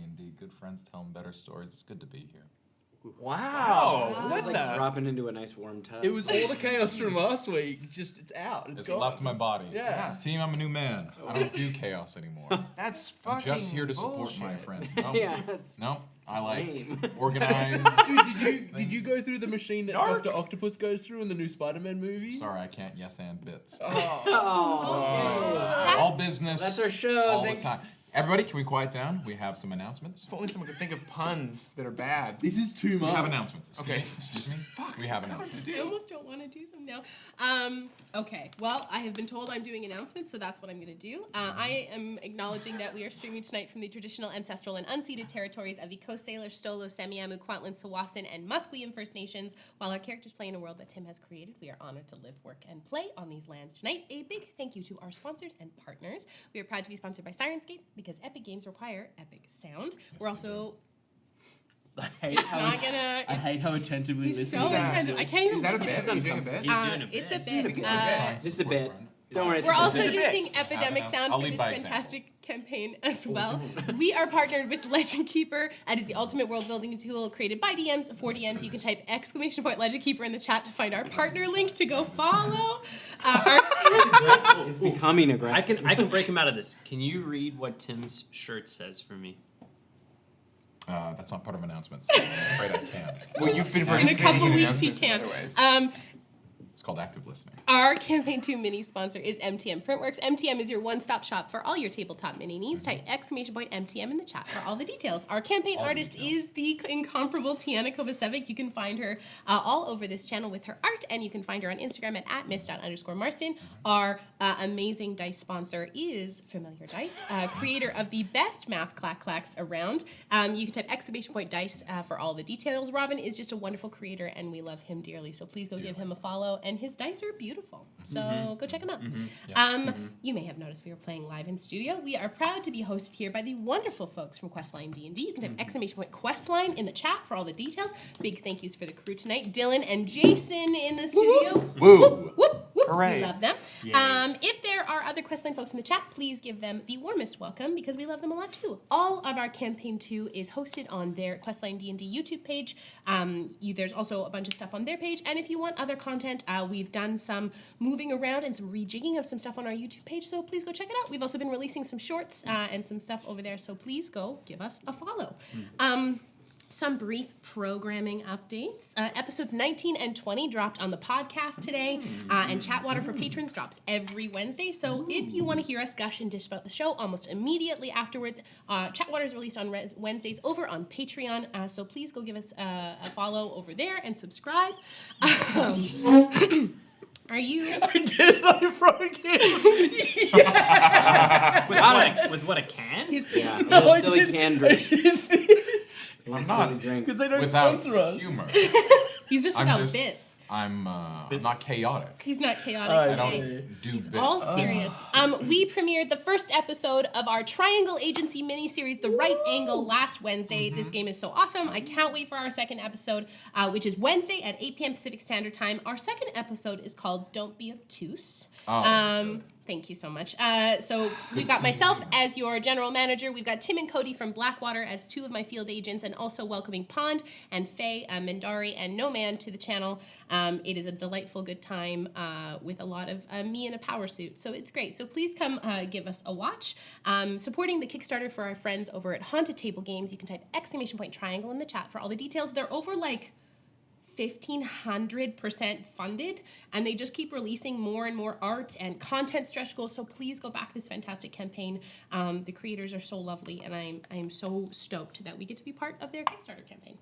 BlackwaterDnD. Good friends tell them better stories. It's good to be here. Wow. What Like the? dropping into a nice warm tub. It was all the chaos from last week. Just, it's out. It's gone. left my body. Yeah. Team, I'm a new man. I don't do chaos anymore. That's I'm fucking just here to support bullshit. my friends. No, Yeah, that's no, I like lame. organized. Dude, did you go through the machine that Dr. Octopus goes through in the new Spider-Man movie? Sorry, I can't yes and bits. Oh. All business. That's our show. All Thanks. the time. Everybody, can we quiet down? We have some announcements. If only someone could think of puns that are bad. This is too We much. have announcements. Excuse Okay. me. Excuse me. Fuck. We have announcements. I almost don't want to do them now. Okay, well, I have been told I'm doing announcements, so that's what I'm going to do. I am acknowledging that we are streaming tonight from the traditional, ancestral, and unceded territories of the Coast Salish, Stolo, Semiahmoo, Kwantlen, Tsawwassen, and Musqueam First Nations. While our characters play in a world that Tim has created, we are honored to live, work, and play on these lands tonight. A big thank you to our sponsors and partners. We are proud to be sponsored by Sirenscape because epic games require epic sound. We're also... I hate It's not gonna... I hate how attentively He's listening. so that- attentive. I can't even Is that a look at bit? him. Are you doing a bit? He's doing a bit. It's a He's doing a bit. bit. Just a bit. Don't worry, it's We're a also bit. using epidemic sound I'll for lead this by example. fantastic campaign as well. We are partnered with Legend Keeper. That is the ultimate world building tool created by DMs for DMs. You can type !Legend Keeper in the chat to find our partner link to go follow. It's becoming aggressive. I can break him out of this. Can you read what Tim's shirt says for me? That's not part of announcements. I'm afraid I can't. Well, you've been In a participating couple in weeks he announcements can. in other ways. It's called active listening. Our Campaign 2 mini sponsor is MTM Printworks. MTM is your one-stop shop for all your tabletop mini needs. Type !MTM in the chat for all the details. Our campaign All the artist details. is the incomparable Tiana Kovacevic. You can find her all over this channel with her art, and you can find her on Instagram at @miss._Marston. Our amazing dice sponsor is Familiar Dice, creator of the best math clacks around. You can type !Dice for all the details. Robin is just a wonderful creator, and we love him dearly, so please go give him a follow. And his dice are beautiful, so go check them out. You may have noticed we were playing live in studio. We are proud to be hosted here by the wonderful folks from QuestLine D&D. You can type !QuestLine in the chat for all the details. Big thank yous for the crew tonight. Dylan and Jason in the studio. Woo! Whoop, whoop. Hooray. We love them. Yay. If there are other QuestLine folks in the chat, please give them the warmest welcome because we love them a lot too. All of our Campaign 2 is hosted on their QuestLine D&D YouTube page. There's also a bunch of stuff on their page. And if you want other content, we've done some moving around and some rejigging of some stuff on our YouTube page, so please go check it out. We've also been releasing some shorts and some stuff over there, so please go give us a follow. Some brief programming updates. Episodes 19 and 20 dropped on the podcast today, and Chatwater for patrons drops every Wednesday. So if you want to hear us gush and dish about the show almost immediately afterwards, Chatwater is released on Wednesdays over on Patreon. So please go give us a follow over there and subscribe. Are you? I did it. I broke it. Yeah. With what, a can? Yeah, No, a I silly didn't. can I drink. did this I'm not. because they don't Without sponsor us. humor. He's just I'm without just. bits. I'm not chaotic. He's not chaotic I today. don't Do He's bits. all serious. We premiered the first episode of our Triangle Agency miniseries, The Right Angle, last Wednesday. This game is so awesome. I can't wait for our second episode, which is Wednesday at 8 p.m. Pacific Standard Time. Our second episode is called Don't Be Obtuse. Thank you so much. So we've got myself as your general manager. We've got Tim and Cody from Blackwater as two of my field agents, and also welcoming Pond and Faye, Mindari, and No Man to the channel. It is a delightful good time with a lot of me in a power suit. So it's great. So please come give us a watch. Supporting the Kickstarter for our friends over at Haunted Table Games. You can type !Triangle in the chat for all the details. They're over like 1,500% funded, and they just keep releasing more and more art and content stretch goals. So please go back this fantastic campaign. The creators are so lovely, and I am so stoked that we get to be part of their Kickstarter campaign.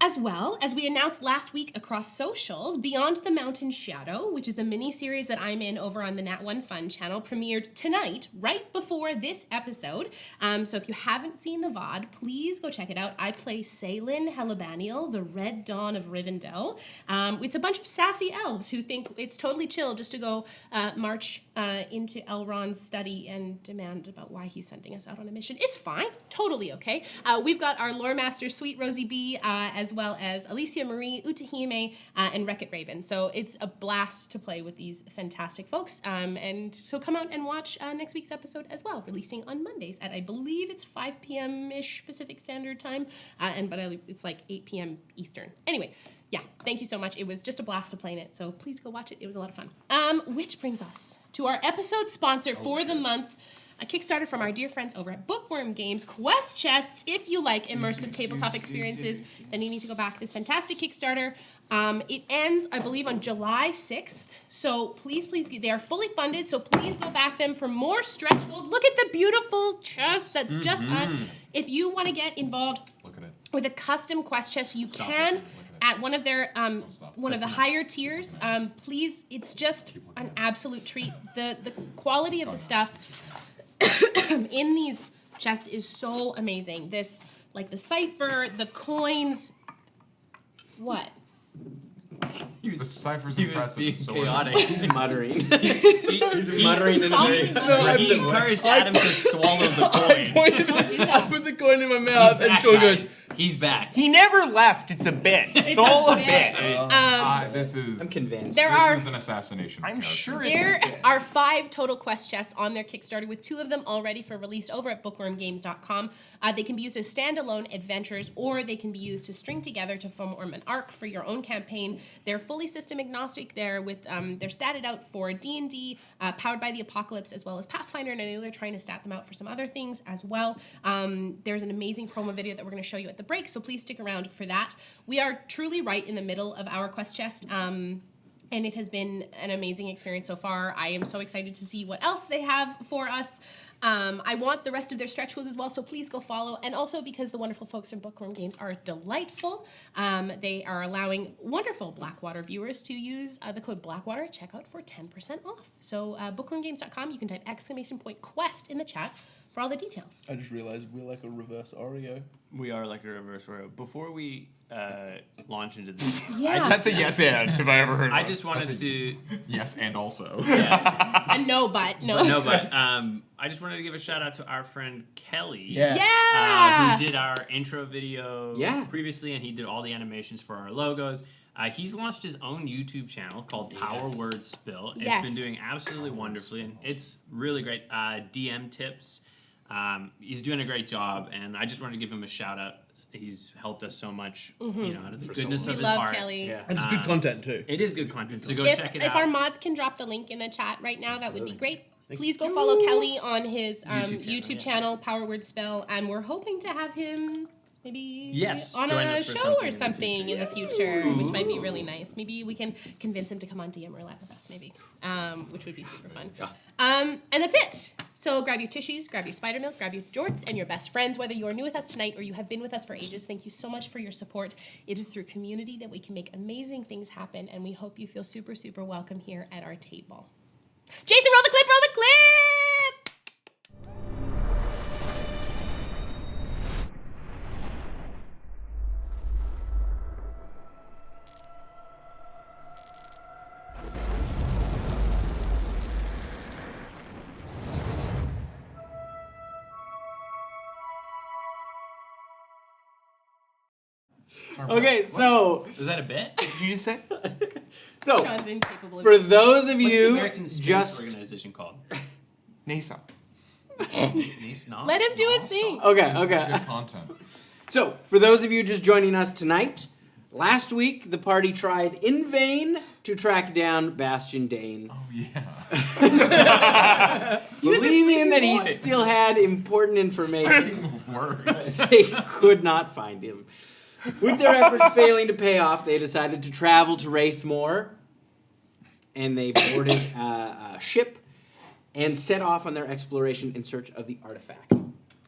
As well, as we announced last week across socials, Beyond the Mountain Shadow, which is the mini-series that I'm in over on the Nat One Fun channel, premiered tonight, right before this episode. So if you haven't seen the VOD, please go check it out. I play Saelin Helibaniel, the Red Dawn of Rivendell. It's a bunch of sassy elves who think it's totally chill just to go march into Elrond's study and demand about why he's sending us out on a mission. It's fine, totally okay. We've got our lore master, Sweet Rosie B, as as well as Alicia Marie, Utahime, and Wreck-It Raven. So it's a blast to play with these fantastic folks. And so come out and watch next week's episode as well, releasing on Mondays at, I believe it's 5 p.m.-ish Pacific Standard Time, but it's like 8 p.m. Eastern. Anyway, yeah, thank you so much. It was just a blast to play in it, so please go watch it. It was a lot of fun. Which brings us to our episode sponsor for the month, a Kickstarter from our dear friends over at Bookworm Games, QuestChests. If you like immersive tabletop experiences, then you need to go back this fantastic Kickstarter. It ends, I believe, on July 6th. So please, they are fully funded, so please go back them for more stretch goals. Look at the beautiful chest. That's just us. If you want to get involved with a custom quest chest, you can at one of their one of the higher tiers. Please, it's just an absolute treat. The quality of the stuff in these chests is so amazing. This, like the cipher, the coins. What? The cipher's impressive. being so Chaotic. He's muttering. He's muttering in a very... He encouraged Adam to swallow the coin. Don't do that. I put the coin in my mouth, and Back, Sean guys. goes, He's back. he never left. It's a bit. It's all a bit. This is. I'm convinced. There This is an assassination. I'm character. sure it's There a bit. are 5 total quest chests on their Kickstarter, with 2 of them already for release over at bookwormgames.com. They can be used as standalone adventures, or they can be used to string together to form an arc for your own campaign. They're fully system agnostic. They're statted out for D&D, powered by the Apocalypse, as well as Pathfinder, and I know they're trying to stat them out for some other things as well. There's an amazing promo video that we're going to show you at the break, so please stick around for that. We are truly right in the middle of our quest chest. And it has been an amazing experience so far. I am so excited to see what else they have for us. I want the rest of their stretch goals as well, so please go follow. And also, because the wonderful folks in Bookworm Games are delightful, they are allowing wonderful Blackwater viewers to use the code Blackwater at checkout for 10% off. So bookwormgames.com, you can type !quest in the chat for all the details. I just realized we're like a reverse Oreo. We are like a reverse row. Before we launch into this, Yeah. That's a yes and, if I ever heard I one. just wanted to... Yes, and also. And no, but no. But I just wanted to give a shout out to our friend Kelly. Yeah. Who did our intro video previously, and he did all the animations for our logos. He's launched his own YouTube channel called Power Word Spill. It's been doing absolutely wonderfully, and it's really great. DM tips. He's doing a great job, and I just wanted to give him a shout out. He's helped us so much, out of the goodness of his love heart. Kelly. Yeah. And it's good content, too. It is good content, so go check it If out. our mods can drop the link in the chat right now, that would be great. Please go follow Kelly on his YouTube channel, Power Word Spell, and we're hoping to have him maybe on join a us for show or something something in the future, which might be really nice. Maybe we can convince him to come on DM Roulette with us, maybe, which would be super fun. And that's it. So grab your tissues, grab your spider milk, grab your jorts, and your best friends. Whether you are new with us tonight or you have been with us for ages, thank you so much for your support. It is through community that we can make amazing things happen, and we hope you feel super, super welcome here at our table. Jason, roll the clip, roll the clip! Okay, so... Is that a bit? Did you just say? So, Sean's incapable of for those of What's the you American Space just... Organization called? NASA. Let him do his thing. Okay. Good content. So, for those of you just joining us tonight, last week the party tried in vain to track down Bastion Dane, Oh, yeah. believing that he still had important information. Words. They could not find him. With their efforts failing to pay off, they decided to travel to Wraithmoor, and they boarded a ship and set off on their exploration in search of the artifact.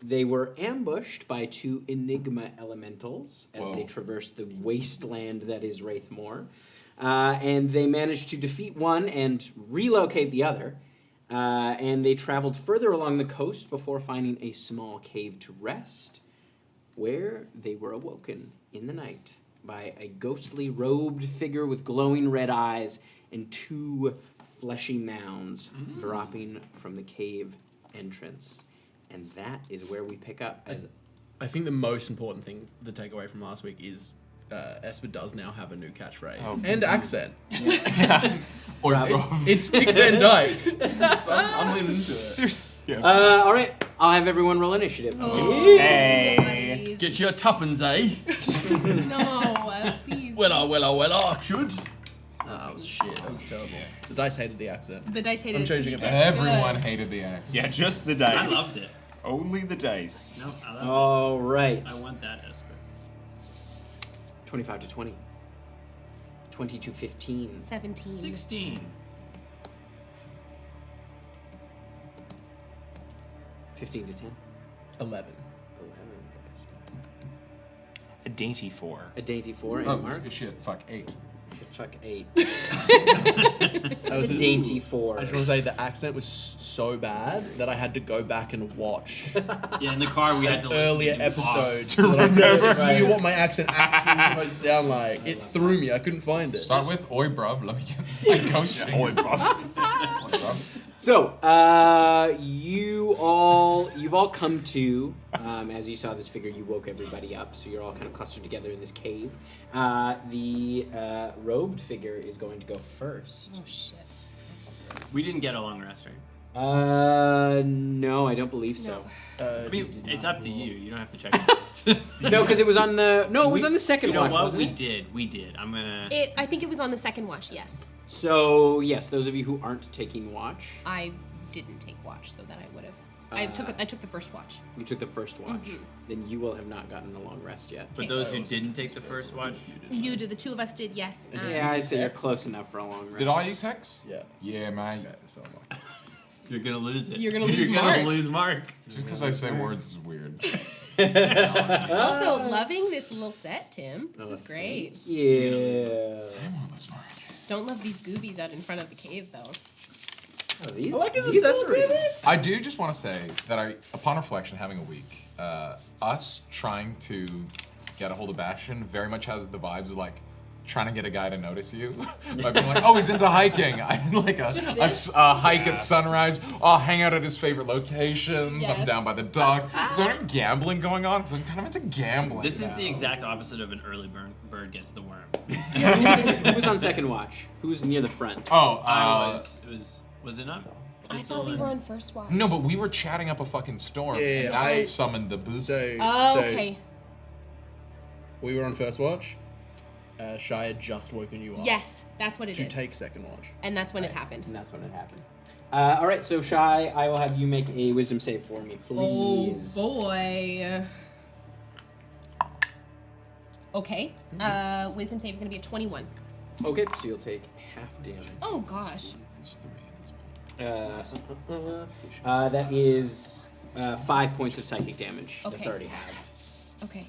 They were ambushed by 2 Enigma elementals as they traversed the wasteland that is Wraithmoor, and they managed to defeat one and relocate the other, and they traveled further along the coast before finding a small cave to rest, where they were awoken in the night by a ghostly robed figure with glowing red eyes and 2 fleshy mounds dropping from the cave entrance. And that is where we pick up. I think the most important thing to take away from last week is Esper does now have a new catchphrase and accent. Or It's Dick Van Dyke. I'm leaning into it. All right, I'll have everyone roll initiative. Hey. Please. Get your tuppence, eh? No, please. Well, I should. Oh, that was shit. That was terrible. The dice hated the accent. The dice hated I'm it. changing it back. Everyone Good. hated the accent. Yeah, just the I dice. loved it. Only the dice. No, I love All right. it. I want that, Esper. 25 to 20. 20 to 15. 17. 16. 15 to 10. 11. 11. A dainty 4. A dainty 4. And Oh, Mark? shit, fuck, 8. Fuck 8. That was A dainty 4. I just want to say the accent was so bad that I had to go back and watch Yeah, in the car we had to listen earlier to him talk. episodes so that I knew what my accent actually was supposed to sound like. It threw me. I couldn't find it. Start with, oi, bruv, let me get my ghost fingers. Oi, bruv. Oi, bruv. So, you've all come to, as you saw this figure, you woke everybody up, so you're all kind of clustered together in this cave. The robed figure is going to go first. Oh, shit. We didn't get a long rest, right? No, I don't believe so. I mean, it's up to you. You don't have to check it. No, because it was on the, it was on the second You know watch, what? wasn't We it? did. We did. I'm gonna. I think it was on the second watch, yes. So, yes, those of you who aren't taking watch, I didn't take watch, so that I would have. I took the first watch. you took the first watch, then you will have not gotten a long rest yet. But those who didn't take the first watch, You did. The two of us did, yes. Yeah, I'd say you're Hex? close enough for a long rest. Did I use Hex? Yeah. Yeah, mate. Okay, so I'm like, you're gonna lose it. You're gonna lose You're Mark. gonna lose Mark. Just because I say words is weird. Also, loving this little set, Tim. This is great. Yeah. Don't love these goobies out in front of the cave, though. Oh, these, I like his these accessories. I do just want to say that upon reflection, having a week, us trying to get a hold of Bastion very much has the vibes of like trying to get a guy to notice you. By being like, oh, he's into hiking. I did like a hike at sunrise. I'll hang out at his favorite locations. I'm Yes. down by the dock. Is there any gambling going on? Because I'm kind of into gambling. This is now. the exact opposite of an early bird gets the worm. Who was on second watch? Who was near the front? Oh, Was it not? I thought we were on first watch. no, but we were chatting up a fucking storm. Yeah, and that's what summoned the booze. Oh, okay. We were on first watch. Shy had just woken you up. Yes, that's what it To is. take second watch. And that's when it happened. And that's when it happened. All right, so Shy, I will have you make a wisdom save for me, please. Oh, boy. Okay. Wisdom save is going to be a 21. Okay, so you'll take half damage. Oh, gosh. That is 5 points of psychic damage. That's Okay. already halved. Okay.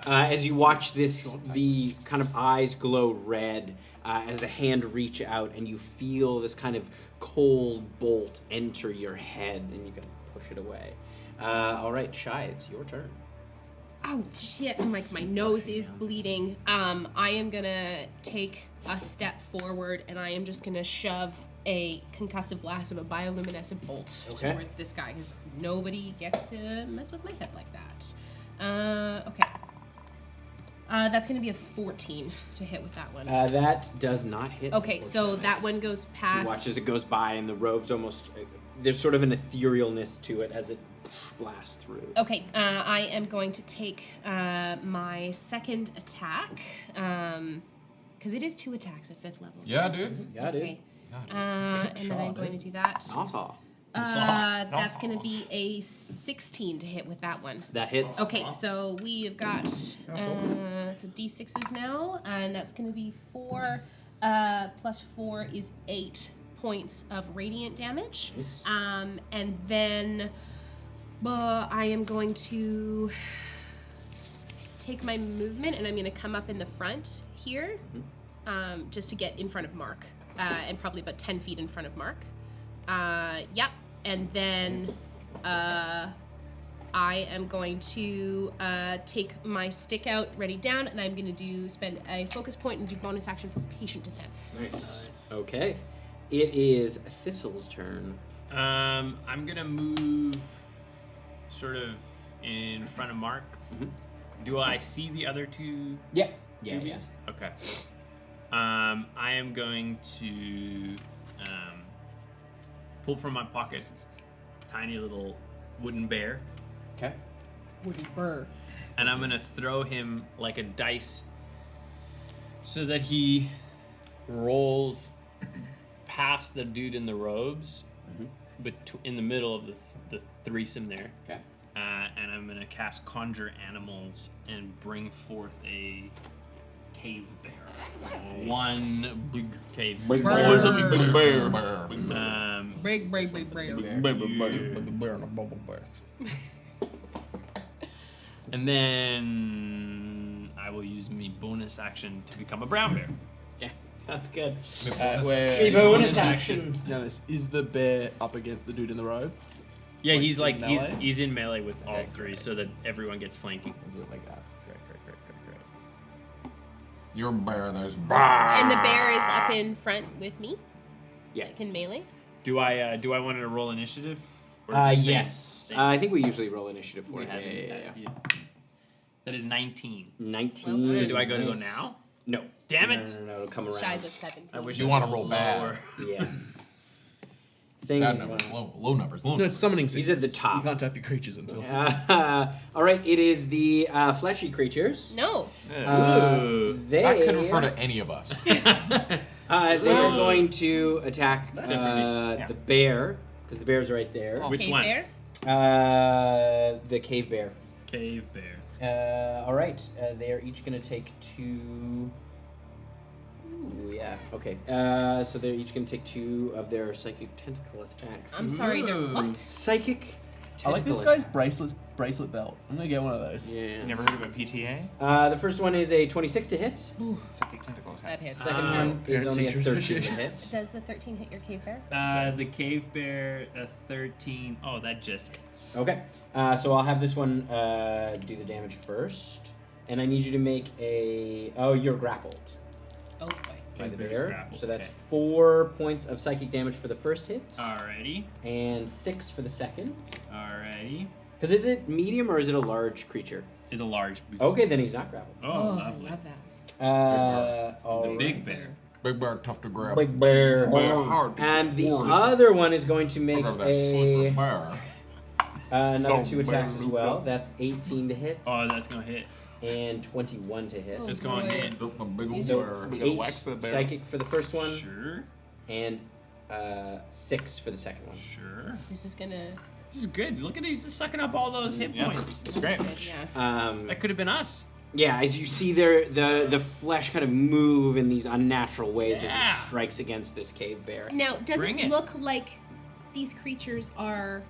As you watch this, the kind of eyes glow red as the hand reach out, and you feel this kind of cold bolt enter your head, and you can push it away. All right, Shy, it's your turn. Oh, shit. My nose is bleeding. I am going to take a step forward, and I am just going to shove a concussive blast of a bioluminescent bolt Okay. towards this guy, because nobody gets to mess with my head like that. Okay. That's going to be a 14 to hit with that one. That does not hit. Okay, so that one goes You past. watch as it goes by, and the robe's almost... there's sort of an etherealness to it as it blasts through. Okay, I am going to take my second attack, because it is 2 attacks at 5th level. Yeah, dude. Yeah, dude. Okay. And then I'm going to do that. Awesome. That's going to be a 16 to hit with that one. That hits. Okay, so we have got it's a d6s now, and that's going to be 4 plus 4 is 8 points of radiant damage. Nice. And then I am going to take my movement, and I'm going to come up in the front here, just to get in front of Mark, and probably about 10 feet in front of Mark. Yep. And then I am going to take my stick out, ready down, and I'm going to spend a focus point and do bonus action for patient defense. Nice. Okay. It is Thistle's turn. I'm gonna move sort of in front of Mark. Mhm. Do I see the other two? Yeah. Yeah, yeah. Okay. I am going to pull from my pocket tiny little wooden bear, Okay. Wooden burr. and I'm gonna throw him like a dice, so that he rolls past the dude in the robes, but in the middle of the threesome there. Okay. And I'm gonna cast Conjure Animals and bring forth a cave bear. One big cave bear. Always a big bear. Big bear. Bear in a bubble bath. And then I will use me bonus action to become a brown bear. Yeah, sounds good. Wait, Bonus action. Now, is the bear up against the dude in the robe? Yeah, he's like in he's in melee with all Okay, three, great. so that everyone gets flanking. We'll do it like that. Great. Your bear, there's And the bear is up in front with me. Yeah. Like in melee. Do I want to roll initiative? Or just say- Yes. say- I think we usually roll initiative for we it. have it, Yeah. guys. That is 19. 19. Well, So do I go Nice. now? No. Damn it! No, it'll come around. Shy's at 17. I wish You I wanna was roll bad. lower. Yeah. Thing bad is, numbers, low numbers, low No, numbers. it's summoning He's at the sickness. top. You can't tap your creatures until. all right, it is the fleshy creatures. No. They That could refer to any of us. they are going to attack Except for me. the bear because the bear's right there. Which Cave one? bear. The cave bear. Cave bear. All right, they are each going to take 2. Ooh, yeah. Okay. So they're each going to take 2 of their psychic tentacle attacks. I'm sorry, they're Ooh. what? Psychic. I like this tentacle guy's bracelet belt. I'm gonna get one of those. Yeah. Never heard of a PTA? The first one is a 26 to hit. Psychic tentacle attack. That hits. Second one is Parent only a Teacher 13 to Association. hit. Does the 13 hit your cave bear? The cave bear, a 13. Oh, that just hits. Okay. So I'll have this one do the damage first, and I need you to make a. Oh, you're grappled Oh boy. by the Cave bear's bear. grappled, So that's okay. 4 points of psychic damage for the first hit, Alrighty. and 6 for the second. Alrighty. Because is it medium or is it a large creature? Is a large boost. Okay, then he's not grappled. Oh, I lovely. love that. He's a Alright. big bear. Big bear, tough to grab. Big bear. Hard. And the other one is going to make Remember that slippery a bear. another So 2 attacks as bear. well. That's 18 to hit Oh, that's gonna hit. and 21 to hit. Oh, It's going to boy. hit. A big old So bear. We gotta 8 wax the bear. psychic for the first one, Sure. and 6 for the second one. Sure. This is gonna. This is good. Look at he's just sucking up all those hit Yeah. points. It's great. Good, yeah. That could have been us. Yeah, as you see the flesh kind of move in these unnatural ways as Yeah. it strikes against this cave bear. Now, does Bring it it. look like these creatures are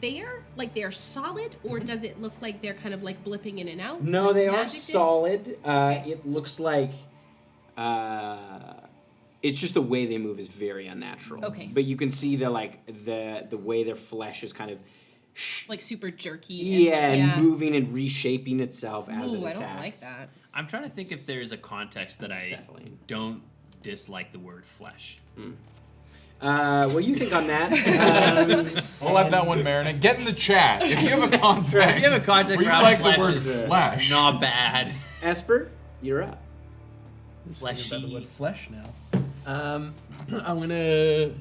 there? Like they're solid? Or does it look like they're kind of like blipping in and out? No, like they are magic did? solid. It looks like it's just the way they move is very unnatural. Okay. But you can see the way their flesh is kind of Like super jerky. and moving and reshaping itself as it Ooh, I attacks. don't like that. I'm trying to think if there's a context that I Unsettling. don't dislike the word flesh. What do you think on that? I'll let that one marinate. Get in the chat if you have a context. If you have a context where for you how like flesh the word is flesh. not bad. Esper, you're up. Fleshy. About the word flesh now. I'm gonna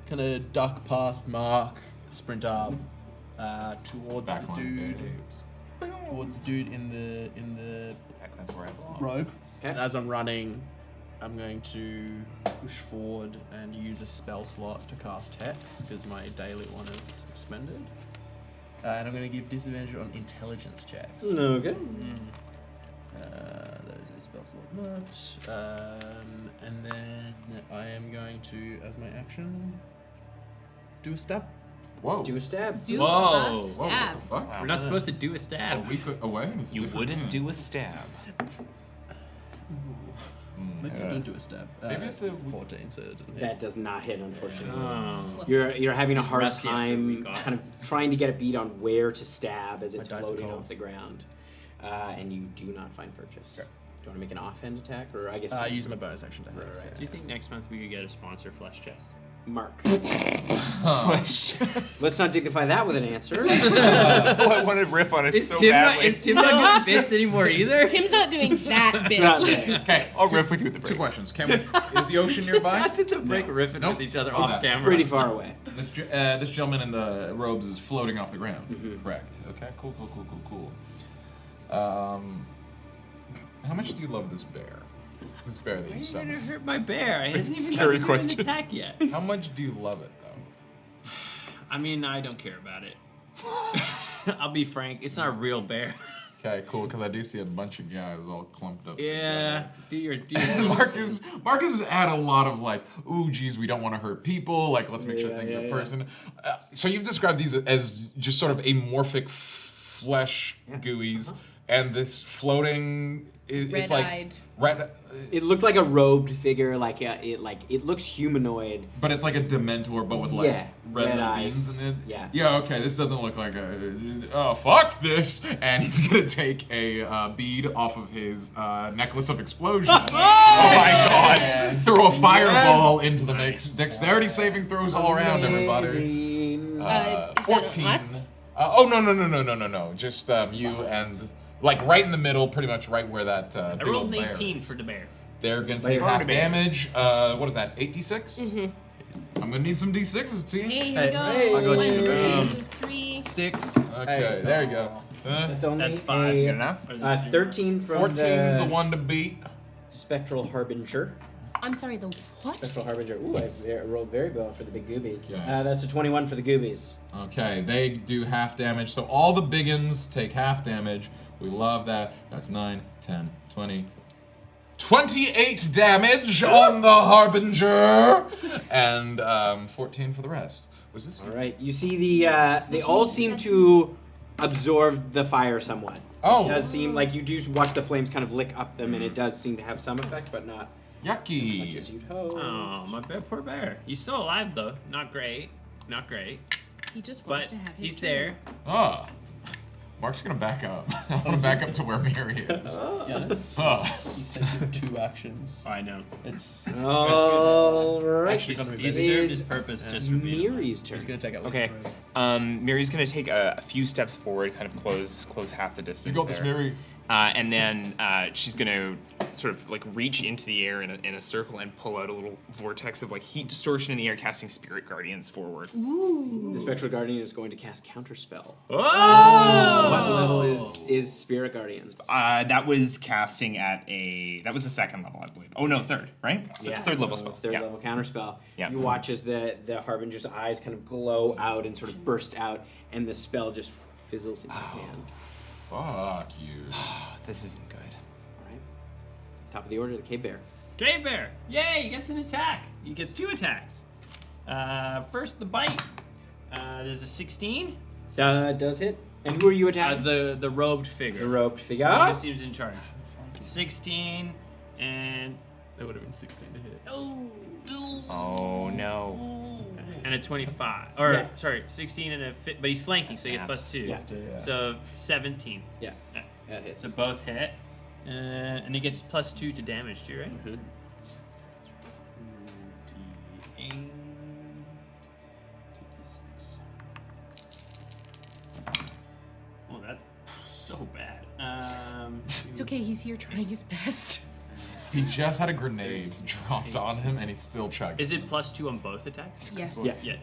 kind of duck past Mark, sprint up towards Back the on dude, babes. towards the dude in the That's where I belong. robe. Okay. And as I'm running, I'm going to push forward and use a spell slot to cast Hex because my daily one is expended. And I'm going to give disadvantage on intelligence checks. Okay. That is a spell slot not. And then I am going to, as my action, do a stab. Whoa. Do a stab. Do Whoa. a Whoa, stab. what the fuck? We're not supposed to do a A stab. week away? It's a You different wouldn't game. do a stab. Maybe I don't do a stab. Maybe it's a 14, so it doesn't hit. That does not hit, unfortunately. Oh. You're having a hard rusty after a time week off. kind of trying to get a beat on where to stab as it's My dice are floating cold. off the ground, and you do not find purchase. Okay. Do you want to make an offhand attack, or I guess I use my bonus action to Right, Hex. right. Do you think next month we could get a sponsor flesh chest? Mark. QuestChests. Let's not dignify that with an answer. I want to riff on it Is so Tim badly. not doing bits anymore either? Tim's not doing that bit. Not there. Okay, I'll riff with you at the break. two questions. Is the ocean nearby? Just to break riffing Nope. with each other Oh, off that. camera. Pretty far away. This gentleman in the robes is floating off the ground. Correct. Okay. Cool. How much do you love this bear? This bear that Why you are you summoned. gonna hurt my bear? It hasn't even Scary gotten question. an attack yet. How much do you love it though? I mean, I don't care about it. I'll be frank. It's not a real bear. Okay, cool. Because I do see a bunch of guys all clumped up. Yeah. Do your Marcus had a lot of like, ooh, geez, we don't want to hurt people. Like, let's make sure things are person. So you've described these as just sort of amorphic flesh gooeys, and this floating. It's like Red-eyed. red. It looked like a robed figure, it looks humanoid. But it's like a Dementor, but with like Yeah, red red veins eyes. in it. Yeah. Yeah. Okay. This doesn't look like a. Oh fuck this! And he's gonna take a bead off of his necklace of explosion. Oh my god! Throw a fireball into the mix. Dexterity saving throws all around, everybody. Amazing. Is that on 14. us? Oh no! Just you and like right in the middle, pretty much right where that. I big rolled old an bear 18 is. for the bear. They're gonna take half damage. What is that? 8d6. I'm gonna need some d6s, team. Hey, here Hey, we go. hey, I got One, you. 2, 3. 6. Okay, there you go. That's only That's 5. Good enough? 13 from 14's the the one to beat. Spectral Harbinger. I'm sorry, the what? Spectral Harbinger. Ooh, I rolled very well for the big goobies. Yeah. That's a 21 for the goobies. Okay, they do half damage. So all the biggins take half damage. We love that. That's 9, 10, 20. 28 damage on the Harbinger! And 14 for the rest. Was this? All right. You see they all seem to absorb the fire somewhat. Oh. It does seem like you do watch the flames kind of lick up them, and it does seem to have some effect, but not as much Yucky. as you'd hope. Oh, my bear, poor bear. He's still alive though. Not great. He just wants But to have his he's turn. there. Ah. Mark's gonna back up. I want to back up to where Mary is. Yeah. He's taking 2 actions. Oh, I know. It's All right. Actually, He's, gonna be he's better. served his purpose just for being alive. Miri's turn. He's gonna take at least Okay. 3. Mary's gonna take a few steps forward, kind of close half the distance. You got this, there. Mary. And then she's gonna sort of like reach into the air in a circle and pull out a little vortex of like heat distortion in the air, casting Spirit Guardians forward. The Spectral Guardian is going to cast Counterspell. Oh! What level is Spirit Guardians? That was casting at that was the 2nd level, I believe. Oh no, 3rd, right? Yeah, Third level so spell. Third Yeah. level counterspell. Yeah. You watch as the Harbinger's eyes kind of glow out and sort of burst out, and the spell just fizzles in your hand. Fuck you. This isn't good. All right. Top of the order, the Cave Bear. Cave bear. Yay, he gets an attack. He gets 2 attacks. First, the bite. There's a 16. Does hit. And who are you attacking? The robed figure. The roped figure. He just seems in charge. 16 and It would have been 16 to hit. Oh no. and a 25. Or Yeah. sorry, 16 and a but he's flanking, so he gets plus 2. Yeah. So 17. Yeah, that hits. So both hit. And he gets plus 2 to damage too, right? Mhm. 2d8, 2d6. Oh, that's so bad. It's okay, he's here trying his best. He just had a grenade dropped on him and he's still chugging. Is it plus 2 on both attacks? Yes. Yeah. Yeah.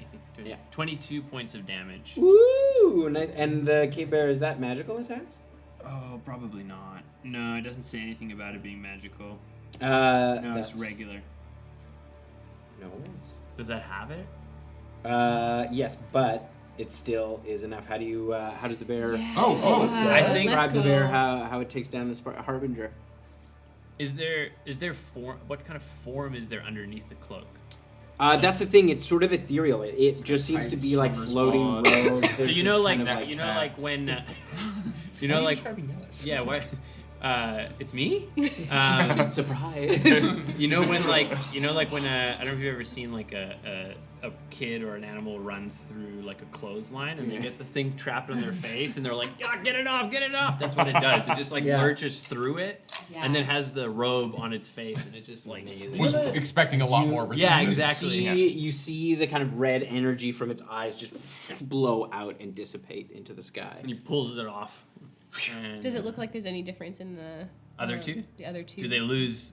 Yeah. 22 points of damage. Woo! Nice. And the Cave Bear, is that magical attacks? Oh, probably not. No, it doesn't say anything about it being magical. No, No, it's regular. No worries. Does that have it? Yes, but it still is enough. How do you? How does the bear? Oh, I think- describe the Let's bear. go. How it takes down this Harbinger. Is there form? What kind of form is there underneath the cloak? That's the thing. It's sort of ethereal. It just seems to be like floating robes. So There's you know, this like kind of, you know, like when, you know, like yeah, It's me. Surprise. You know when like when I don't know if you've ever seen like a kid or an animal run through like a clothesline and they get the thing trapped on their face and they're like, "God, get it off!" That's what it does. It just like lurches through it and then has the robe on its face and it just like. Was expecting a lot more resistance. Yeah, exactly. You see the kind of red energy from its eyes just blow out and dissipate into the sky. And he pulls it off. And Does it look like there's any difference in the other two? The other two. Do they lose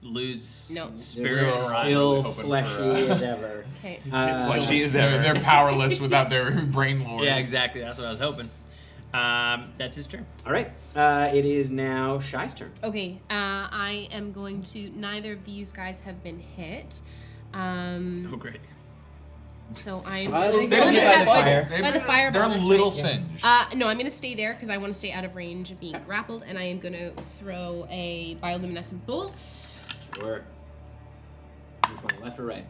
No. spirit? They're still fleshy as ever. Okay. Fleshy as ever. They're powerless without their brain lord. Yeah, exactly. That's what I was hoping. That's his turn. All right. It is now Shy's turn. Okay. I am going to. Neither of these guys have been hit. Oh, great. So I'm. Well, going they don't get by the fire. By the fireball. They're a that's little right. singed. No, I'm going to stay there because I want to stay out of range of being grappled, and I am going to throw a bioluminescent bolt. Sure. Which one, left or right?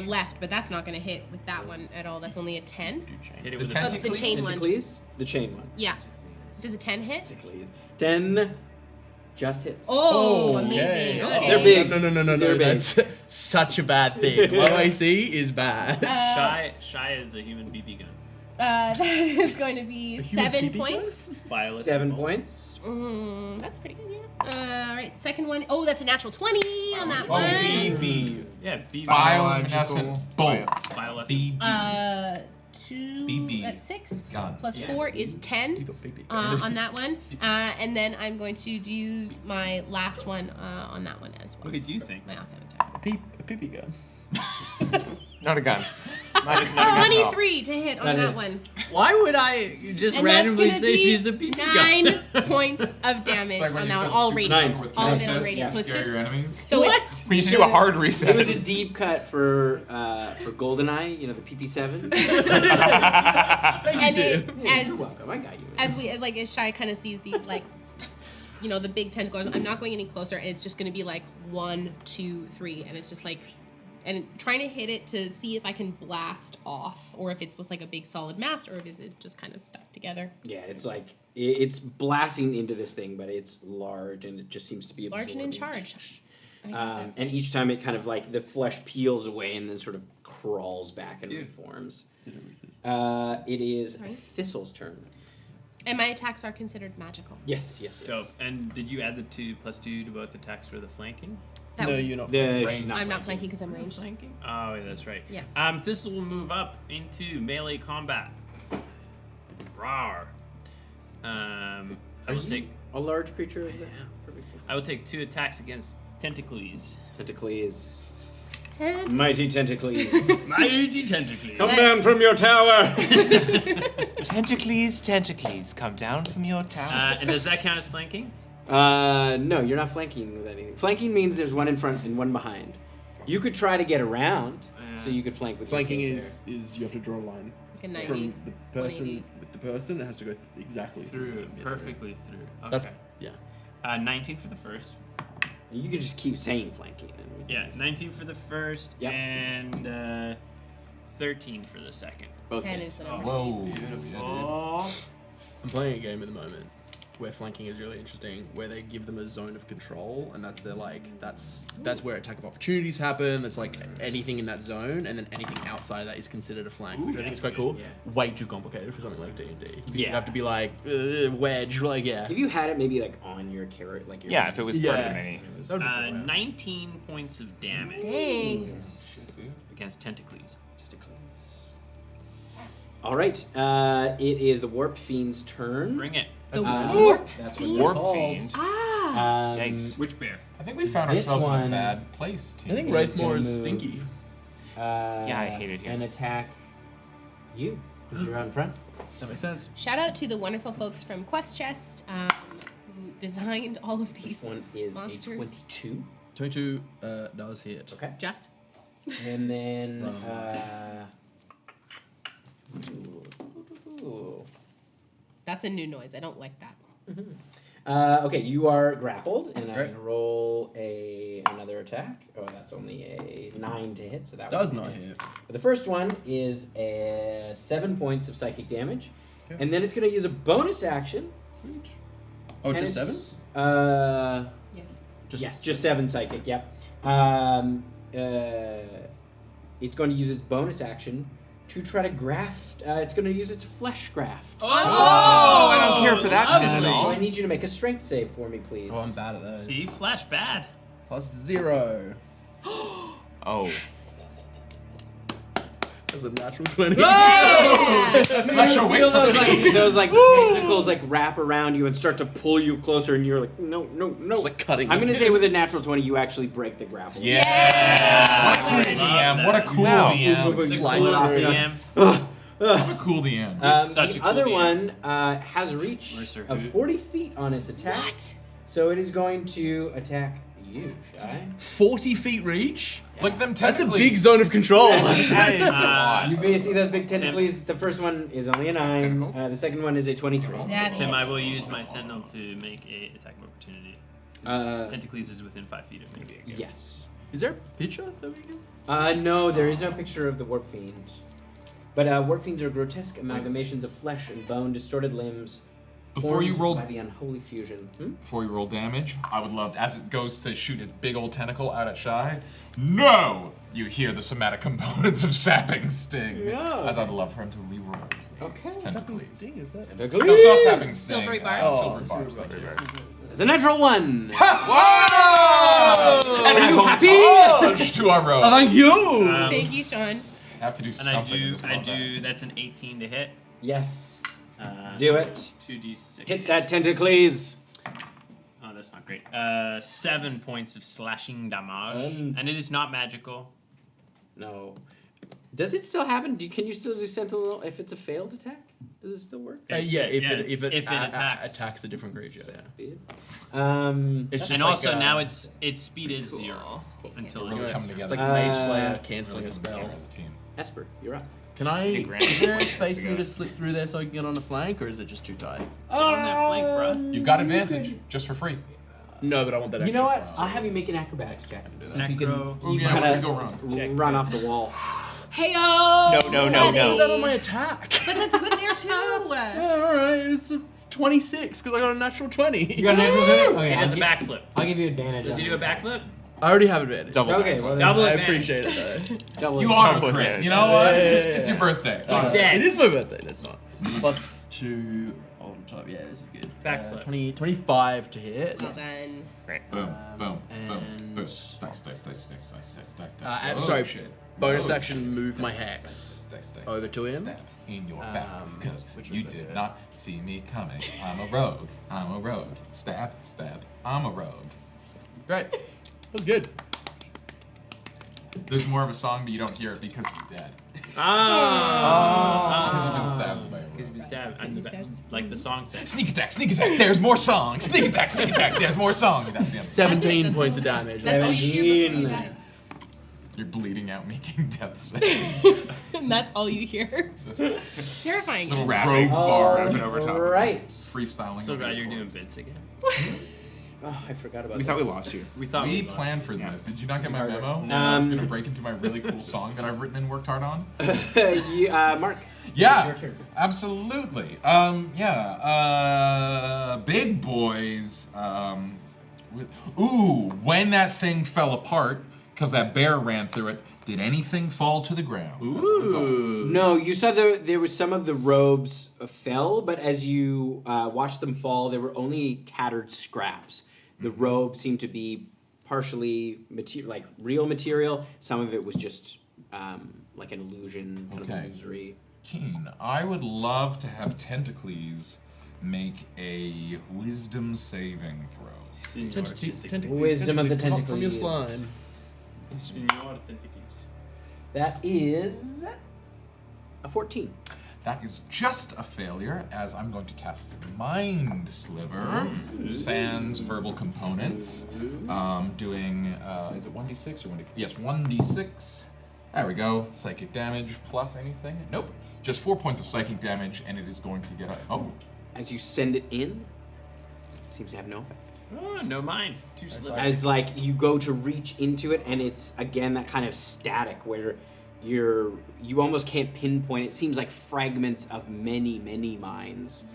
Left, but that's not going to hit with that one at all. That's only a 10. Hit it The with ten- a The chain one. Tentacles? The chain one. Yeah. Does a 10 hit? Tentacles. 10 just hits. Oh, Okay. amazing. Okay. They're big. No. They're big. That's such a bad thing. Low AC is bad. Shy is a human BB gun. That is going to be 7 points. Violet. 7 points. That's pretty good, yeah. All right, second one. Oh, that's a natural 20 on that one. BB. Yeah, BB. Bioluminescent bolt. Bioluminescent. 2. BB. That's 6. God. Plus 4 is 10 on that one. And then I'm going to use my last one on that one as well. What did you think? My offhand attack. A pee gun. Not a gun. 23 to hit on That that hits. one. Why would I just And randomly that's gonna say be she's a BB gun? 9 points of damage It's like when on you that one. kill All super radiant. with All of Nexus, it on radiant. So it's scare just. your enemies. So it's. We need to do a hard It reset. was a deep cut for GoldenEye, the PP7. And it, as You're welcome. I got you. as Shy kind of sees these like, the big tentacles. I'm not going any closer, and it's just going to be like 1, 2, 3, and it's just like, and trying to hit it to see if I can blast off, or if it's just like a big solid mass, or if is it just kind of stuck together. Yeah, it's like it's blasting into this thing, but it's large and it just seems to be Large and in absorbing. charge. I get that. And each time it kind of like the flesh peels away and then sort of crawls back and reforms. It is Sorry? Thistle's turn. And my attacks are considered magical. Yes. Dope. And did you add the 2+2 to both attacks for the flanking? That No, one- you're not. She's I'm not flanking because I'm ranged. Flanking? Oh, yeah, that's right. Yeah. Thistle will move up into melee combat. Rawr. I will take. A large creature, is that? I will take 2 attacks against Tentacles. Tentacles. Ted. Mighty Tentacles. Mighty Tentacles. Come down from your tower! Tentacles, come down from your tower. And does that count as flanking? No, you're not flanking with anything. Flanking means there's one in front and one behind. You could try to get around, so you could flank with your Flanking king is you have to draw a line Like a 90. from the person 180. with the person. It has to go exactly Through. the Perfectly through. Okay. That's yeah. 19 for the first. there. You could just keep saying flanking. And we can Yeah, just- 19 for the first. Yep. And 13 for the second. Both 10 hit. is the number. Whoa. Oh. I'm playing a game at the moment where flanking is really interesting, where they give them a zone of control, and that's where attack of opportunities happen. That's like anything in that zone, and then anything outside of that is considered a flank, which I think is quite cool. yeah. Way too complicated for something like D&D. You Yeah. have to be like wedge, like yeah. If you had it maybe like on your carrot, like your Yeah, if it was part of the Yeah. mini. That would be cool, yeah. 19 points of damage Dang. against Tentacles. All right, it is the Warp Fiend's turn. Bring it. The Warp warp Fiend. Warp Called. Fiend. Ah. Yikes. Which bear? I think we found This ourselves in one- a bad place, team. I think He's Wraithmore gonna is move. stinky. Yeah, I hate it here. And attack you, because you're out in front. That makes sense. Shout out to the wonderful folks from QuestChests who designed all of these This one is monsters. a 22. 22 does hit. Okay. Just. And then, Right. ooh. That's a new noise. I don't like that. Okay, you are grappled, and I'm Great. gonna roll another attack. Oh, that's only a 9 to hit, so that Does one not hit. hit. But the first one is 7 points of psychic damage, Okay. and then it's gonna use a bonus action. Oh, and just it's- 7? Yes. Just 7 psychic. Yep. It's going to use its bonus action to try to graft. It's going to use its flesh graft. Oh, I don't care for that shit at So all. I need you to make a strength save for me, please. Oh, I'm bad at those. See, flash bad. +0. Oh. That's a natural 20. Flash You away feel from those tentacles wrap around you and start to pull you closer, and you're like, no. It's like cutting. I'm gonna say with a natural 20, you actually break the grapple. Yeah. What a great DM. What a cool DM. Slice Slide through. DM. What a cool DM. Such a The cool other DM. one has a reach Mercer of who? 40 feet on its attack. What? So it is going to attack you, Shy. 40 feet reach? Look at them That's a tentacles. big zone of control. You may see those big tentacles. The first one is only a 9. Tentacles? The second one is a 23. That Tim, I hits. will use my sentinel to make a attack of opportunity. Tentacles is within 5 feet of me. Yes. Is there a picture that we can? No, there is no picture of the Warp Fiend. But Warp Fiends are grotesque amalgamations of flesh and bone, distorted limbs. Before you formed roll by the unholy fusion. Before you roll damage, I would love, as it goes to shoot its big old tentacle out at Shy, no! You hear the somatic components of sapping sting. No. As I'd love for him to reroll. Okay. Tentacles. Sting, is that? No, it's not sapping sting. Silvery barbs. Silver Oh, barbs. silver Thank you. barbs. It's a natural 1. Whoa! And are you happy? Push to our road. Thank you! Thank you, Sean. I have to do And something. in this combat. that's an 18 to hit. Yes. Do So it. 2d6. Hit that tentacles. Oh, that's not great. 7 points of slashing damage. Um. And it is not magical. No. Does it still happen? Can you still do Sentinel if it's a failed attack? Does it still work? Yeah, if it attacks. attacks a different creature. Yeah. It's And just also like, now its speed is 0 until Really it's coming It's together. like Mage Uh, Slayer cancelling Really a coming spell. together as a team. Esper, you're up. Can I? Big grand. Is there a space for me to slip through there so I can get on the flank, or is it just too tight? Get on that flank, bro. You've got advantage, just for free. No, but I want that. You know what? extra I'll have you make an acrobatics check. that. See if you can, Necro. you Yeah, kind we're of gonna go run off the wall. Hey, No. Put that on my attack. But that's good there too. Yeah, all right, it's a 26 because I got a natural 20. You got an natural 20? Okay, He does a I'll backflip. I'll give you advantage. Does he do a backflip? I already have advantage. Double Okay, backflip. well then, Double I advantage. appreciate it though. double You advantage. auto crit. advantage. You know what? Yeah. It's your birthday. He's dead. It is my birthday. That's not. +2 on top. Yeah, this is good. Backflip. 25 to hit. Well done. Right. Boom, boom, boom, and- boom. Dice, dice, dice, dice, dice, dice, dice. I'm Oh, sorry. shit. Bonus Oh, action, shit. move my Dice, hex dice, dice, dice. over to him. Stab in your back, because which you was did better. not see me coming. I'm a rogue. I'm a rogue. Stab, stab. I'm a rogue. Great. That was good. There's more of a song, but you don't hear it because you're dead. Ah. Because you've been stabbed by a Because rogue. you've been stabbed. Because you stabbed. Like the song says. Sneak attack, there's more song. Sneak attack, there's more song. That's the end. 17 That's points it. of damage. That's all you hear before you 17. die. You're bleeding out, making death saves. And that's all you hear. Just Terrifying. little Rapping. rogue bar over top. Right. freestyling. So over glad the you're doing chords. bits again. Oh, I forgot about We this. thought we lost you. We thought We lost. planned for Yeah. this. Did you not get my Hard memo? work. I was gonna break into my really cool song that I've written and worked hard on. Mark. Yeah, It's your turn. absolutely. Big boys. When that thing fell apart, because that bear ran through it, did anything fall to the ground? as a result? No, you saw there was some of the robes fell, but as you watched them fall, there were only tattered scraps. The robe seemed to be partially like real material. Some of it was just like an illusion, kind Okay. of illusory. Keen, I would love to have Tentacles make a wisdom saving throw. Wisdom of the Come up from your tentacles. slime. Senor Tentacles. That is a 14. That is just a failure, as I'm going to cast Mind Sliver, sans verbal components, doing, is it 1d6 or 1d6? Yes, 1d6. There we go. Psychic damage plus anything? Nope. Just 4 points of psychic damage, and it is going to get a, As you send it in, it seems to have no effect. Oh, no mind. Too slick. As like you go to reach into it, and it's again that kind of static where you almost can't pinpoint. It seems like fragments of many minds,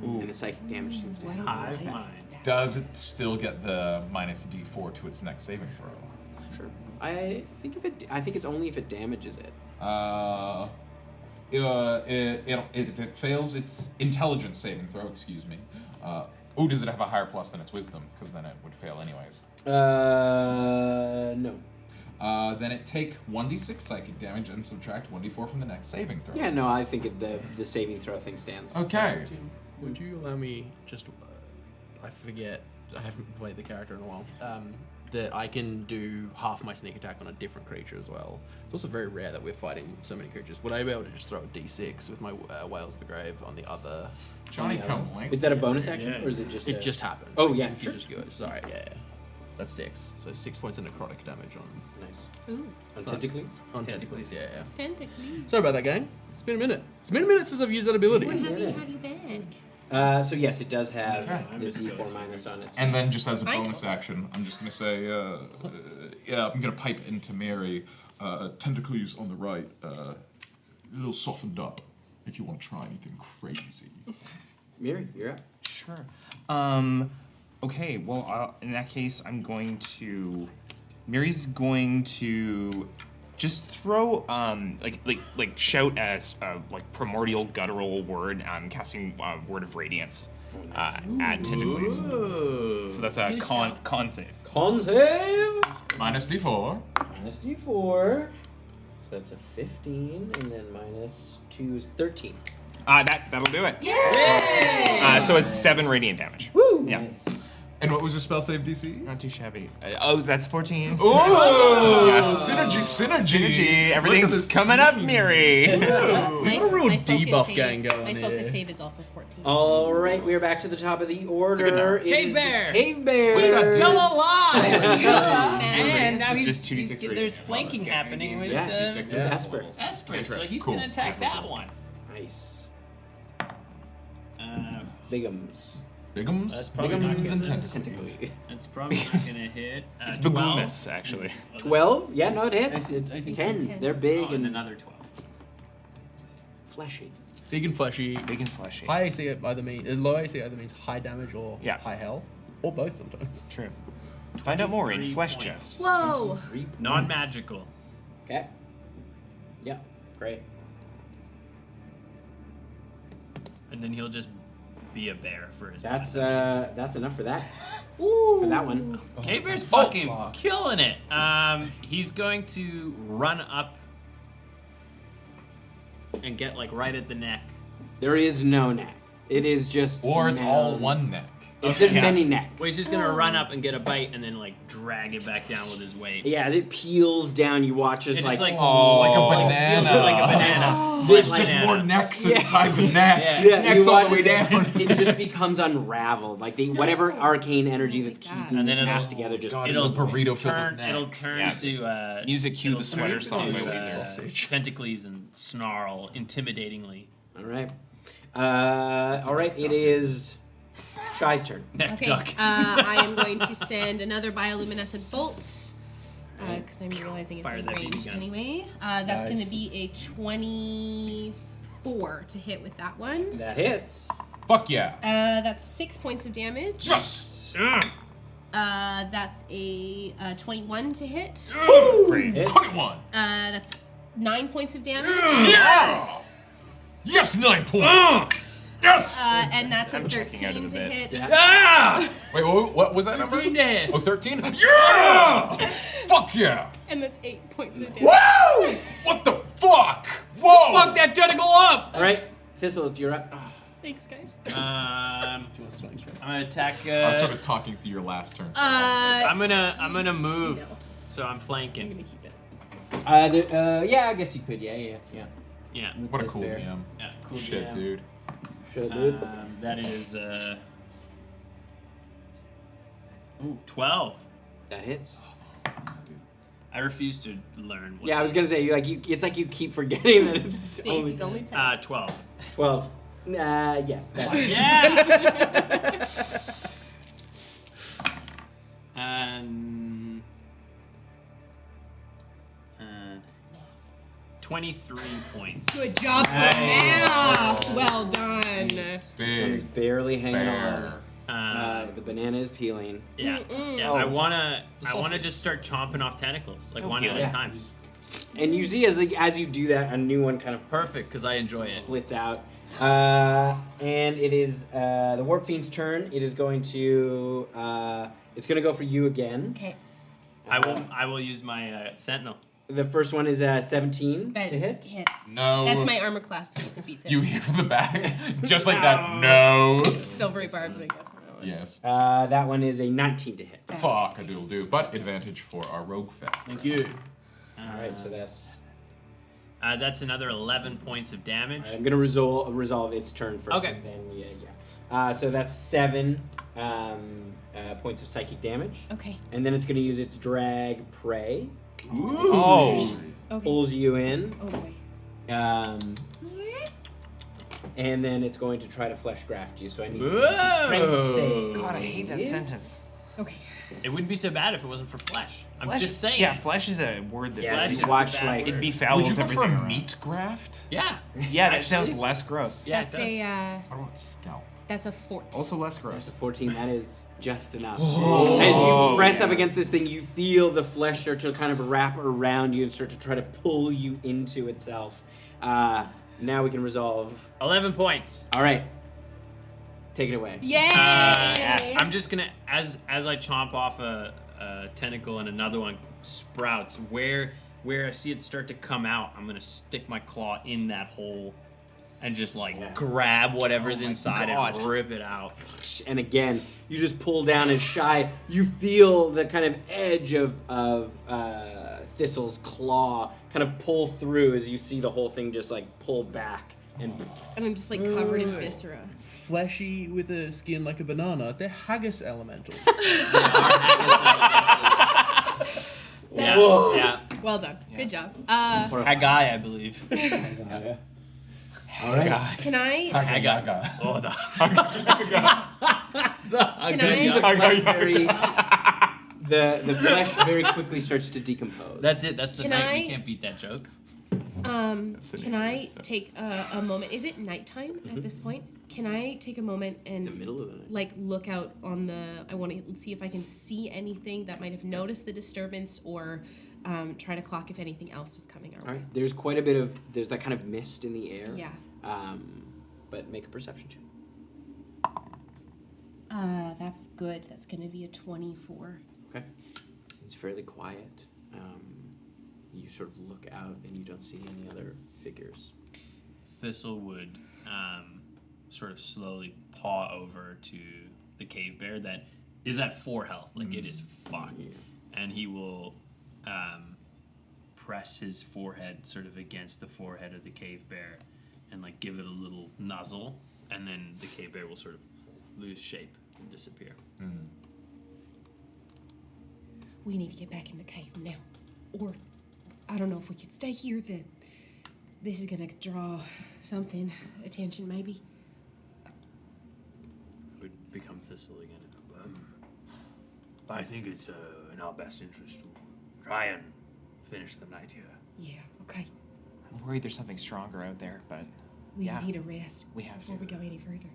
and the psychic damage seems to have no Hive effect. mind. does it still get the minus D4 to its next saving throw? Sure. I think it's only if it damages it. If it fails its intelligence saving throw, excuse me. Does it have a higher plus than its wisdom? Because then it would fail anyways. No. Then it take 1d6 psychic damage and subtract 1d4 from the next saving throw. Yeah, no, I think the saving throw thing stands. Okay. Would you allow me just? I forget. I haven't played the character in a while. That I can do half my sneak attack on a different creature as well. It's also very rare that we're fighting so many creatures. Would I be able to just throw a d6 with my Whales of the Grave on the other? Johnny come late. Is that a bonus action, Yeah. or is it just? It just happens. Oh, Like, yeah, you sure. just go. Sorry, yeah. That's 6. So 6 points of necrotic damage on Nice. Ooh, On tentacles. tentacles. Yeah, yeah. tentacles. Sorry about that, gang. It's been a minute. It's been a minute since I've used that ability. We're happy to Yeah. have you back. So yes, it does have Okay. the D4 minus on it. And then just as a I bonus don't. action, I'm just gonna say, I'm gonna pipe into Mary, tentacles on the right, a little softened up, if you want to try anything crazy. Miri, you're up. Sure. Okay, well, in that case, I'm going to... Mary's going to just throw, like shout as, primordial guttural word, casting Word of Radiance at Tentacles. So that's a con save. Con save. Minus D4. Minus D4. So that's a 15, and then minus 2 is 13. That'll do it. Yay! So it's 7 radiant damage. Woo! Yeah. Nice. And what was your spell save DC? Not too shabby. That's 14. Oh! Yeah. Synergy! Everything's coming up, Mary. My, got a real my focus debuff save- gang going My here. focus save is also 14. All right, we are back to the top of the order. number. It Cave is the bear. Cave bear. Wait, that's Still alive! Man. And now Just 2d6 there's radiant. flanking happening with Yeah, D6 Yeah. Esper. Esper, so he's Cool. gonna attack that one. Nice. That's Bigums. Bigums? probably not Bigums and gonna- tentacles. It's probably not gonna hit. It's 12. Bagoomus, actually. 12? Yeah, no, it hits. I It's think 10. 10. They're big Oh, and and another 12. fleshy. Big and fleshy. Big and fleshy. High AC either means low AC either means high damage or Yeah. high health, or both sometimes. True. Find out more in 3 Flesh points. Chests. Whoa! Non-magical. Okay. Yeah, great. And then he'll just be a bear for his That's passage. enough for that. For that one. Cave Bear's Oh, fucking fuck. killing it. He's going to run up and get like right at the neck. There is no neck. It is just Or it's all mound. one neck. There's Yeah. many necks. Well, he's just gonna run up and get a bite and then like drag it back down with his weight. Yeah, as it peels down, you watch as It's like, just like Like a feels banana. like a banana. There's Like just banana. more necks Yeah. inside the neck. Yeah. yeah, Necks you all the watch way as down. It just becomes unraveled. Like whatever arcane energy that's God. keeping And this then mass it'll- together just God, It'll it's a burrito filled turn. with It'll necks. turn Yeah. to Music cue the it'll sweater turn song by to, Weezer. tentacles and snarl intimidatingly. All right. All right. It is Shy's turn. Neck Okay, duck. I am going to send another bioluminescent bolt because I'm realizing it's Fire in that BB range gun. anyway. That's going to Nice. be a 24 to hit with that one. That hits. Fuck yeah. That's 6 points of damage. Yes. That's a 21 to hit. Great. Hit. 21. That's 9 points of damage. Yeah. Yes, 9 points. Yes. And that's a I'm checking out 13 of to the bed. hit. Ah! Wait, what was that number? 13 to hit. Oh, 13? Yeah! Fuck yeah! And that's 8 points of damage. Woo! What the fuck? Whoa! Fuck that tentacle up! All right, Thistle, it's your up. Thanks, guys. I'm gonna attack. I was sort of talking through your last turn. I'm gonna move. No. So I'm I'm flanking. gonna keep it. Yeah, I guess you could. Yeah. Yeah. With What a this cool bear. DM. Yeah. Cool. Shit, DM. dude. Should, dude. That is 12. That hits. I refuse to learn. What Yeah, I was gonna say it's like you keep forgetting that it's Thanks, it's only 10. 12. 12. Yes. That Yeah. and 23 points. Good job for Nice. math. Well done. This one's Big barely hanging bear. on. the banana is peeling. Yeah. Yeah. Oh. I wanna just start chomping off tentacles, like one at a time. And you see as you do that, a new one kind of Perfect, because I enjoy it. splits out. And it is the Warp Fiend's turn. It is going to it's going to go for you again. Okay. I will use my Sentinel. The first one is 17 That to hit. hits. No. That's my armor class, so it beats it. You hear from the back, just like that. No. Silvery barbs, I guess. Yes. That one is a 19 to hit. Fuck a doodle do. But advantage for our rogue fat. Thank you. All right, so that's. That's another 11 points of damage. I'm gonna resolve its turn first. Okay. And then so that's 7 points of psychic damage, Okay. and then it's gonna use its drag prey. Oh. Okay. Pulls you in, Oh boy. and then it's going to try to flesh graft you. So I need you to Whoa. make a strength save. God, I hate that Yes. sentence. Okay. It wouldn't be so bad if it wasn't for flesh. I'm Flesh- just saying. Yeah, flesh is a word that Yeah, Flesh if is you watch the like it Would befoulls you go for everything a around. meat graft? Yeah. Yeah, that Actually- sounds less gross. Yeah, That's it does. What about scalp? That's a 14. Also less There's gross. a 14. That is just enough. As you press up against this thing, you feel the flesh start to kind of wrap around you and start to try to pull you into itself. Now we can resolve. 11 points. All right, take it away. Yay! Yes. I'm just gonna as I chomp off a tentacle and another one sprouts. Where I see it start to come out, I'm gonna stick my claw in that hole and just like grab whatever's inside God. and rip it out. And again, you just pull down as shy. You feel the kind of edge of Thistle's claw kind of pull through as you see the whole thing just like pull back and. And I'm just like covered in viscera. Fleshy with a skin like a banana. They're haggis elementals. Yeah. Whoa. Yeah. Well done. Good job. Haggai, I believe. All right. Can I? Haga. Oh, the Can I? The flesh very quickly starts to decompose. That's it. That's the Can night. I- We can't beat that joke. the Can name of I the episode. take a moment? Is it nighttime at this point? Can I take a moment and In the middle of the night. like look out on the? I want to see if I can see anything that might have noticed the disturbance, or try to clock if anything else is coming our All way. right. There's quite a bit of that kind of mist in the air. Yeah. But make a perception check. That's good. That's gonna be a 24. Okay. It's fairly quiet. You sort of look out and you don't see any other figures. Thistle would sort of slowly paw over to the cave bear that is at 4 health. Like, it is fucked. Yeah. And he will press his forehead sort of against the forehead of the cave bear and, like, give it a little nuzzle. And then the cave bear will sort of lose shape and disappear. We need to get back in the cave now, or I don't know if we could stay here. This is gonna draw something attention, maybe. It would become Thistle again. I think it's in our best interest to try and finish the night here. Yeah. Okay. I'm worried there's something stronger out there, but We Yeah. need a rest we have before to. we go any further.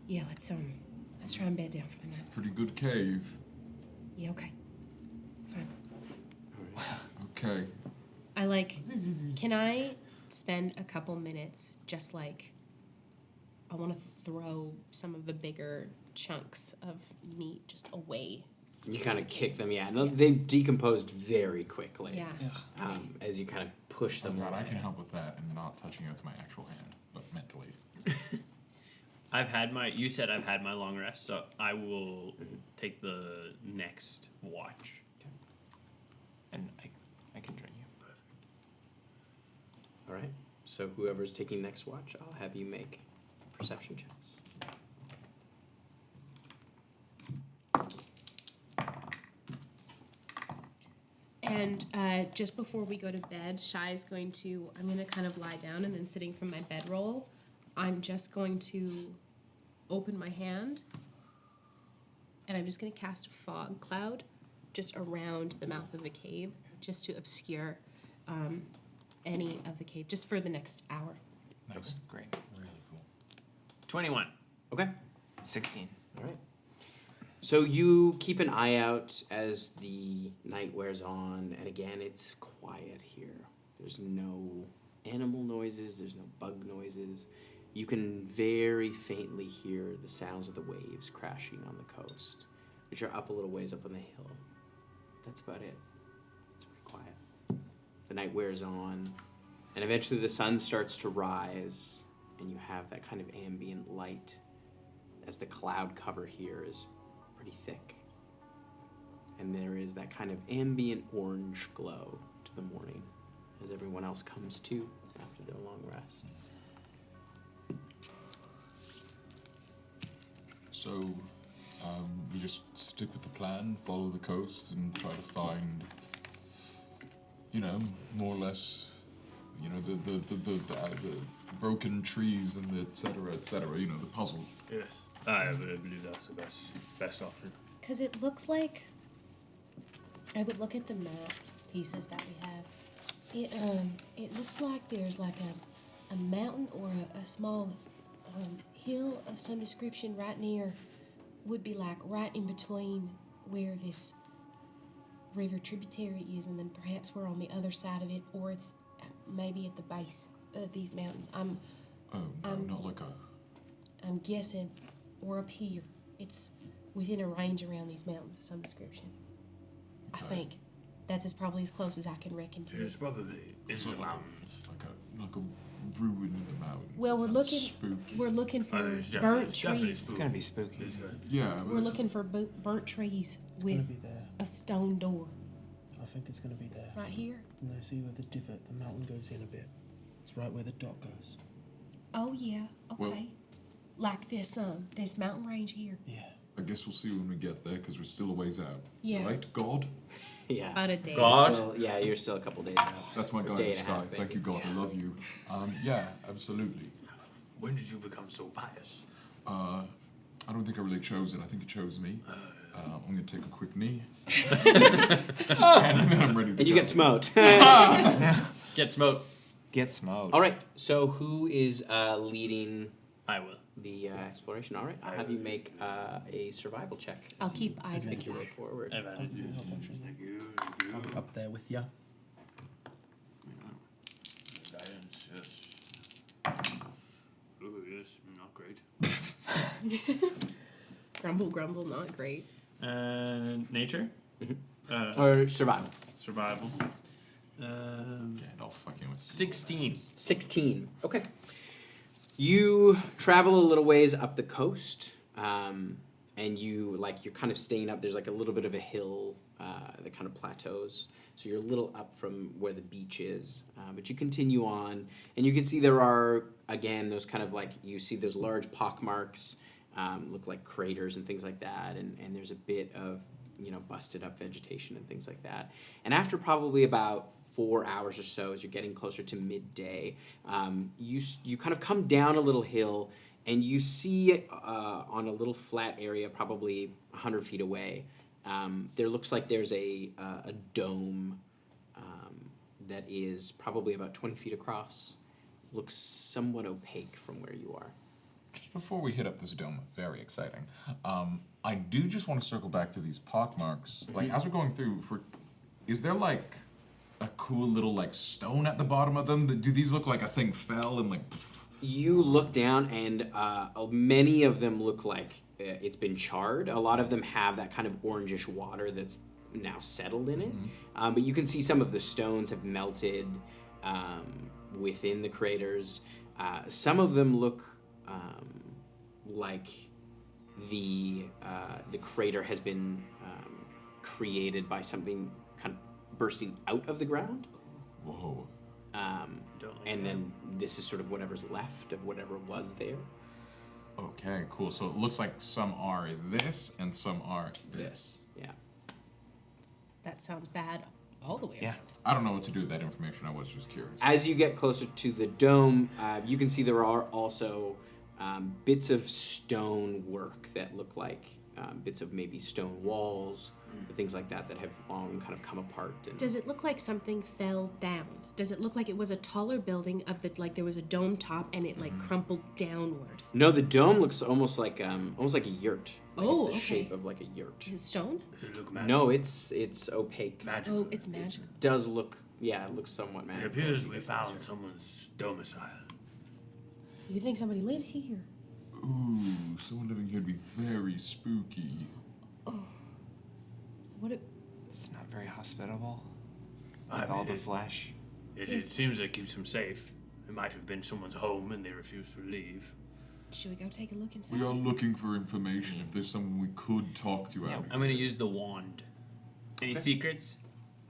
Yeah. Let's try and bed down for the night. Pretty good cave. Yeah. Okay. Fine. Okay. I like. Can I spend a couple minutes just like? I want to throw some of the bigger chunks of meat just away. You kind of kick them, yeah. No, they decomposed very quickly. Yeah. As you kind of push them God, I away. can help with that and not touching it with my actual hand, but mentally. You said I've had my long rest, so I will take the next watch. And I can join you. All right. So whoever's taking next watch, I'll have you make perception checks. And just before we go to bed, Shai's going to, I'm going to kind of lie down, and then sitting from my bedroll, I'm just going to open my hand, and I'm just going to cast a fog cloud just around the mouth of the cave, just to obscure any of the cave, just for the next hour. Nice. Great. Really cool. 21. Okay. 16. All right. So you keep an eye out as the night wears on, and again, it's quiet here. There's no animal noises, there's no bug noises. You can very faintly hear the sounds of the waves crashing on the coast, which are up a little ways up on the hill. That's about it. It's pretty quiet. The night wears on, and eventually the sun starts to rise, and you have that kind of ambient light as the cloud cover here is pretty thick. And there is that kind of ambient orange glow to the morning as everyone else comes to after their long rest. So, we just stick with the plan, follow the coast, and try to find, more or less, the broken trees and the et cetera, the puzzle. Yes, I believe that's the best option. Because it looks like, I would look at the map pieces that we have. It looks like there's like a mountain or a small hill of some description right near, would be like right in between where this river tributary is, and then perhaps we're on the other side of it, or it's maybe at the base of these mountains. Not like I'm guessing we're up here. It's within a range around these mountains of some description. I think that's probably as close as I can reckon to It's it. probably in the mountains. like a ruin in the mountains. Well, It we're sounds looking. spooky. We're looking for It's definitely- burnt it's definitely trees. spooky. It's gonna be spooky. It's good. Yeah, We're looking for burnt trees It's gonna with be there. a stone door I think it's gonna be there. right here. No, see where the divot, the mountain goes in a bit. It's right where the dot goes. Oh yeah. Okay. Well- like this mountain range here. Yeah. I guess we'll see when we get there, because we're still a ways out. Yeah. Right, God? Yeah. About a day. God. So, yeah, you're still a couple days out. That's my A guy in day the and a sky. half, Thank you, God. I love you. Yeah, absolutely. When did you become so pious? I don't think I really chose it. I think it chose me. I'm going to take a quick knee. And then I'm ready to And you go. get smote. Get smoked. Get smoked. All right. So who is leading I will. the exploration? All right. I'll have you make a survival check. I'll keep eyes on Make the your way back. forward. Advantage. Thank you. I'll be up there with ya. Guidance, yes. Ooh, yes, not great. Grumble, grumble, not great. Nature? Or survival. Survival. Yeah, all fucking with 16. 16. Okay. You travel a little ways up the coast, and you're kind of staying up. There's like a little bit of a hill that kind of plateaus. So you're a little up from where the beach is. But you continue on, and you can see there are, again, those kind of like, you see those large pockmarks, look like craters and things like that. And there's a bit of, busted up vegetation and things like that. And after probably about 4 hours or so, as you're getting closer to midday, you kind of come down a little hill, and you see on a little flat area, probably 100 feet away, there looks like there's a dome that is probably about 20 feet across. Looks somewhat opaque from where you are. Just before we hit up this dome, very exciting. I do just want to circle back to these pockmarks. Like, as we're going through, is there like a cool little like stone at the bottom of them? Do these look like a thing fell and like? You look down, and many of them look like it's been charred. A lot of them have that kind of orangish water that's now settled in it. But you can see some of the stones have melted within the craters. Some of them look like the crater has been created by something kind of bursting out of the ground. Whoa. And then this is sort of whatever's left of whatever was there. Okay, cool. So it looks like some are this and some are this. Yeah. That sounds bad all the way Yeah. around. I don't know what to do with that information. I was just curious. As you get closer to the dome, you can see there are also bits of stone work that look like bits of maybe stone walls, or things like that that have long kind of come apart. And Does it look like something fell down does it look like it was a taller building of the like there was a dome top and it like crumpled downward? No, the dome looks almost like a yurt. Like Oh, it's the okay. shape of like a yurt. Is it stone? Does it look magical? No, it's opaque. Magical. Oh, it's magic. Does look it looks somewhat It magical. appears we found someone's domicile. You think somebody lives here? Ooh, someone living here would be very spooky. What? It's not very hospitable. I With all mean, the flesh. It seems it keeps them safe. It might have been someone's home and they refused to leave. Should we go take a look inside? We are looking for information if there's someone we could talk to out I'm gonna use the wand. Any secrets?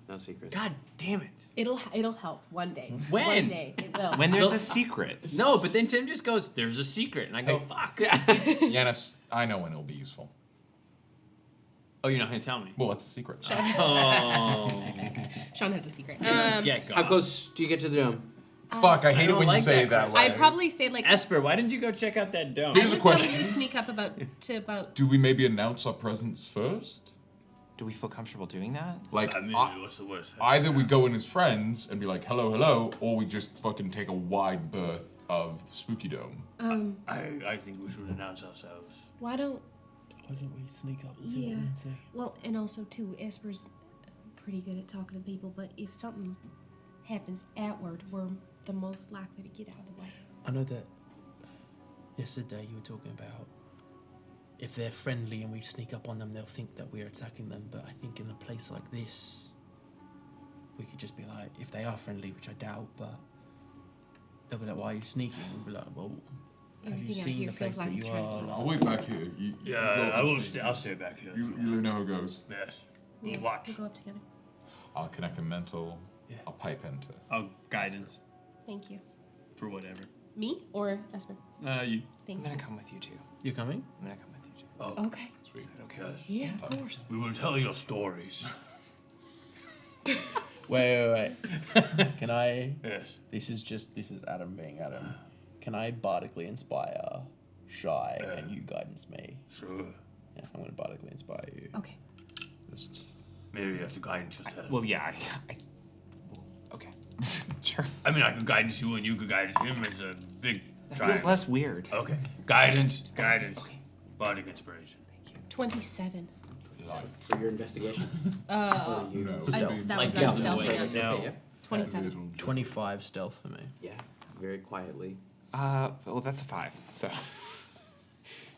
No secret. God damn it. It'll help one day. When? One day it will. When there's Well- a secret. No, but then Tim just goes, "There's a secret," and I go, Hey. "Fuck." Yanis, I know when it'll be useful. Oh, you're not gonna tell me. Well, it's a secret. Oh. Sean has a secret. Get How close do you get to the dome? Fuck, I hate it don't when like you say that that question. way. I'd probably say like Esper, why didn't you go check out that dome? I Here's a would question. probably sneak up about Do we maybe announce our presence first? Do we feel comfortable doing that? Like, I mean, what's the worst? either we go in as friends and be like, hello, hello, or we just fucking take a wide berth of the Spooky Dome. I think we should announce ourselves. why don't Why don't we sneak up and see what we can see? well and also too Esper's pretty good at talking to people, but if something happens outward, we're the most likely to get out of the way. I know that yesterday you were talking about if they're friendly and we sneak up on them, they'll think that we're attacking them. But I think in a place like this, we could just be like, if they are friendly, which I doubt, but they'll be like, "Why are you sneaking?" We'll be like, "Well, have you Everything out seen here the place feels like that it's you trying to are?" kill us. I'll wait back here. You Yeah, go I and will. see. I'll stay back here. You let me know how it goes. Yes. Yeah, Watch. we'll go up together. I'll connect a mental. Yeah. I'll pipe into. Oh, guidance Thank you. for whatever. Me or Esper? You. I'm Thank gonna you. come with you too. You coming? I'm gonna come with you too. Oh, Okay. Is that okay? yes. Yeah, of course. We will tell your stories. Wait. Can I? Yes. This is Adam being Adam. Can I bardically inspire Shy and you guidance me? Sure. Yeah, I'm gonna bardically inspire you. Okay. Just Maybe you have to guidance yourself. Well, yeah. Okay. Sure. I mean, I could guidance you and you could guidance him. It's a big That triangle. feels less weird. Okay. Guidance. Okay. Bardic inspiration. Thank you. 27. For your investigation. Uh, You- No. that Like was stealth us in a stealthing way. up. No. Okay, yeah. 27. 25 stealth for me. Yeah. Very quietly. Well, that's a 5. So.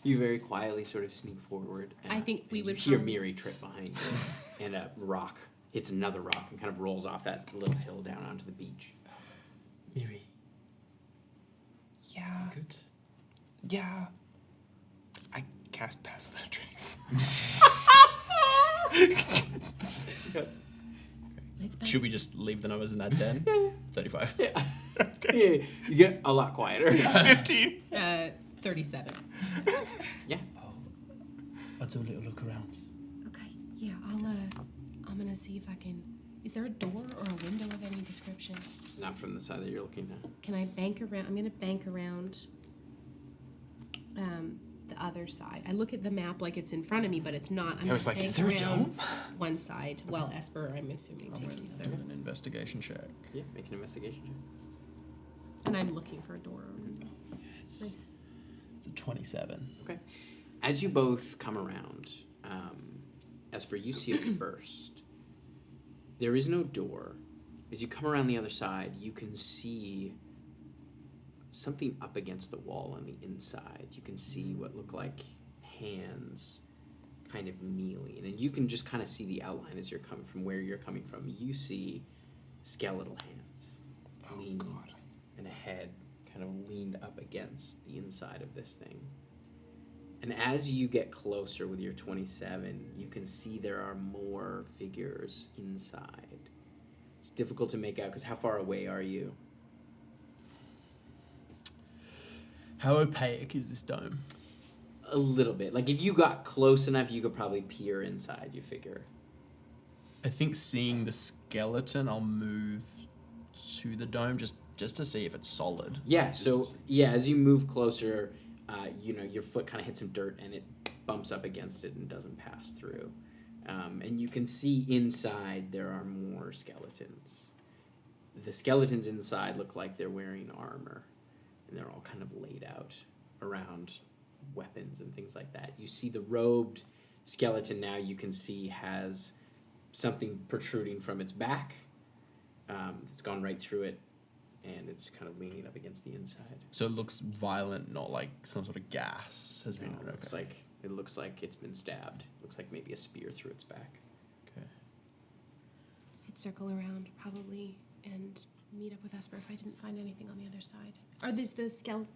You very quietly sort of sneak forward. And, I think we and would You hear probably- Miri trip behind you, and a rock hits another rock and kind of rolls off that little hill down onto the beach. Miri. Yeah. Good. Yeah. I cast Pass Without Trace. Let's back. Should we just leave the numbers in that 10? 35. Yeah. Yeah, you get a lot quieter. 15. 37. Yeah. I'll do a little look around. Okay. Yeah, I'm gonna see if I can. Is there a door or a window of any description? Not from the side that you're looking at. Can I bank around? I'm gonna bank around the other side. I look at the map like it's in front of me, but it's not. I'm I was gonna like, is bank there a around dome? one side. Well, Esper, I'm assuming, I'm takes going the to do other. an investigation check. Yeah, make an investigation check. And I'm looking for a door or a window. Nice. It's a 27. Okay. As you both come around, Esper, you see it first. There is no door. As you come around the other side, you can see something up against the wall on the inside. You can see what look like hands kind of kneeling. And you can just kind of see the outline as you're coming from where you're coming from. You see skeletal hands leaning and a head kind of leaned up against the inside of this thing. And as you get closer with your 27, you can see there are more figures inside. It's difficult to make out because how far away are you? How opaque is this dome? A little bit. Like if you got close enough, you could probably peer inside, you figure. I think seeing the skeleton, I'll move to the dome just to see if it's solid. Yeah, so yeah, as you move closer, your foot kind of hits some dirt and it bumps up against it and doesn't pass through. And you can see inside there are more skeletons. The skeletons inside look like they're wearing armor, and they're all kind of laid out around weapons and things like that. You see the robed skeleton now, you can see has something protruding from its back. It's gone right through it, and it's kind of leaning up against the inside. So it looks violent, not like some sort of gas has been. It looks like it's been stabbed. Looks like maybe a spear through its back. Okay. I'd circle around probably and meet up with Esper if I didn't find anything on the other side. Are these the skeleton?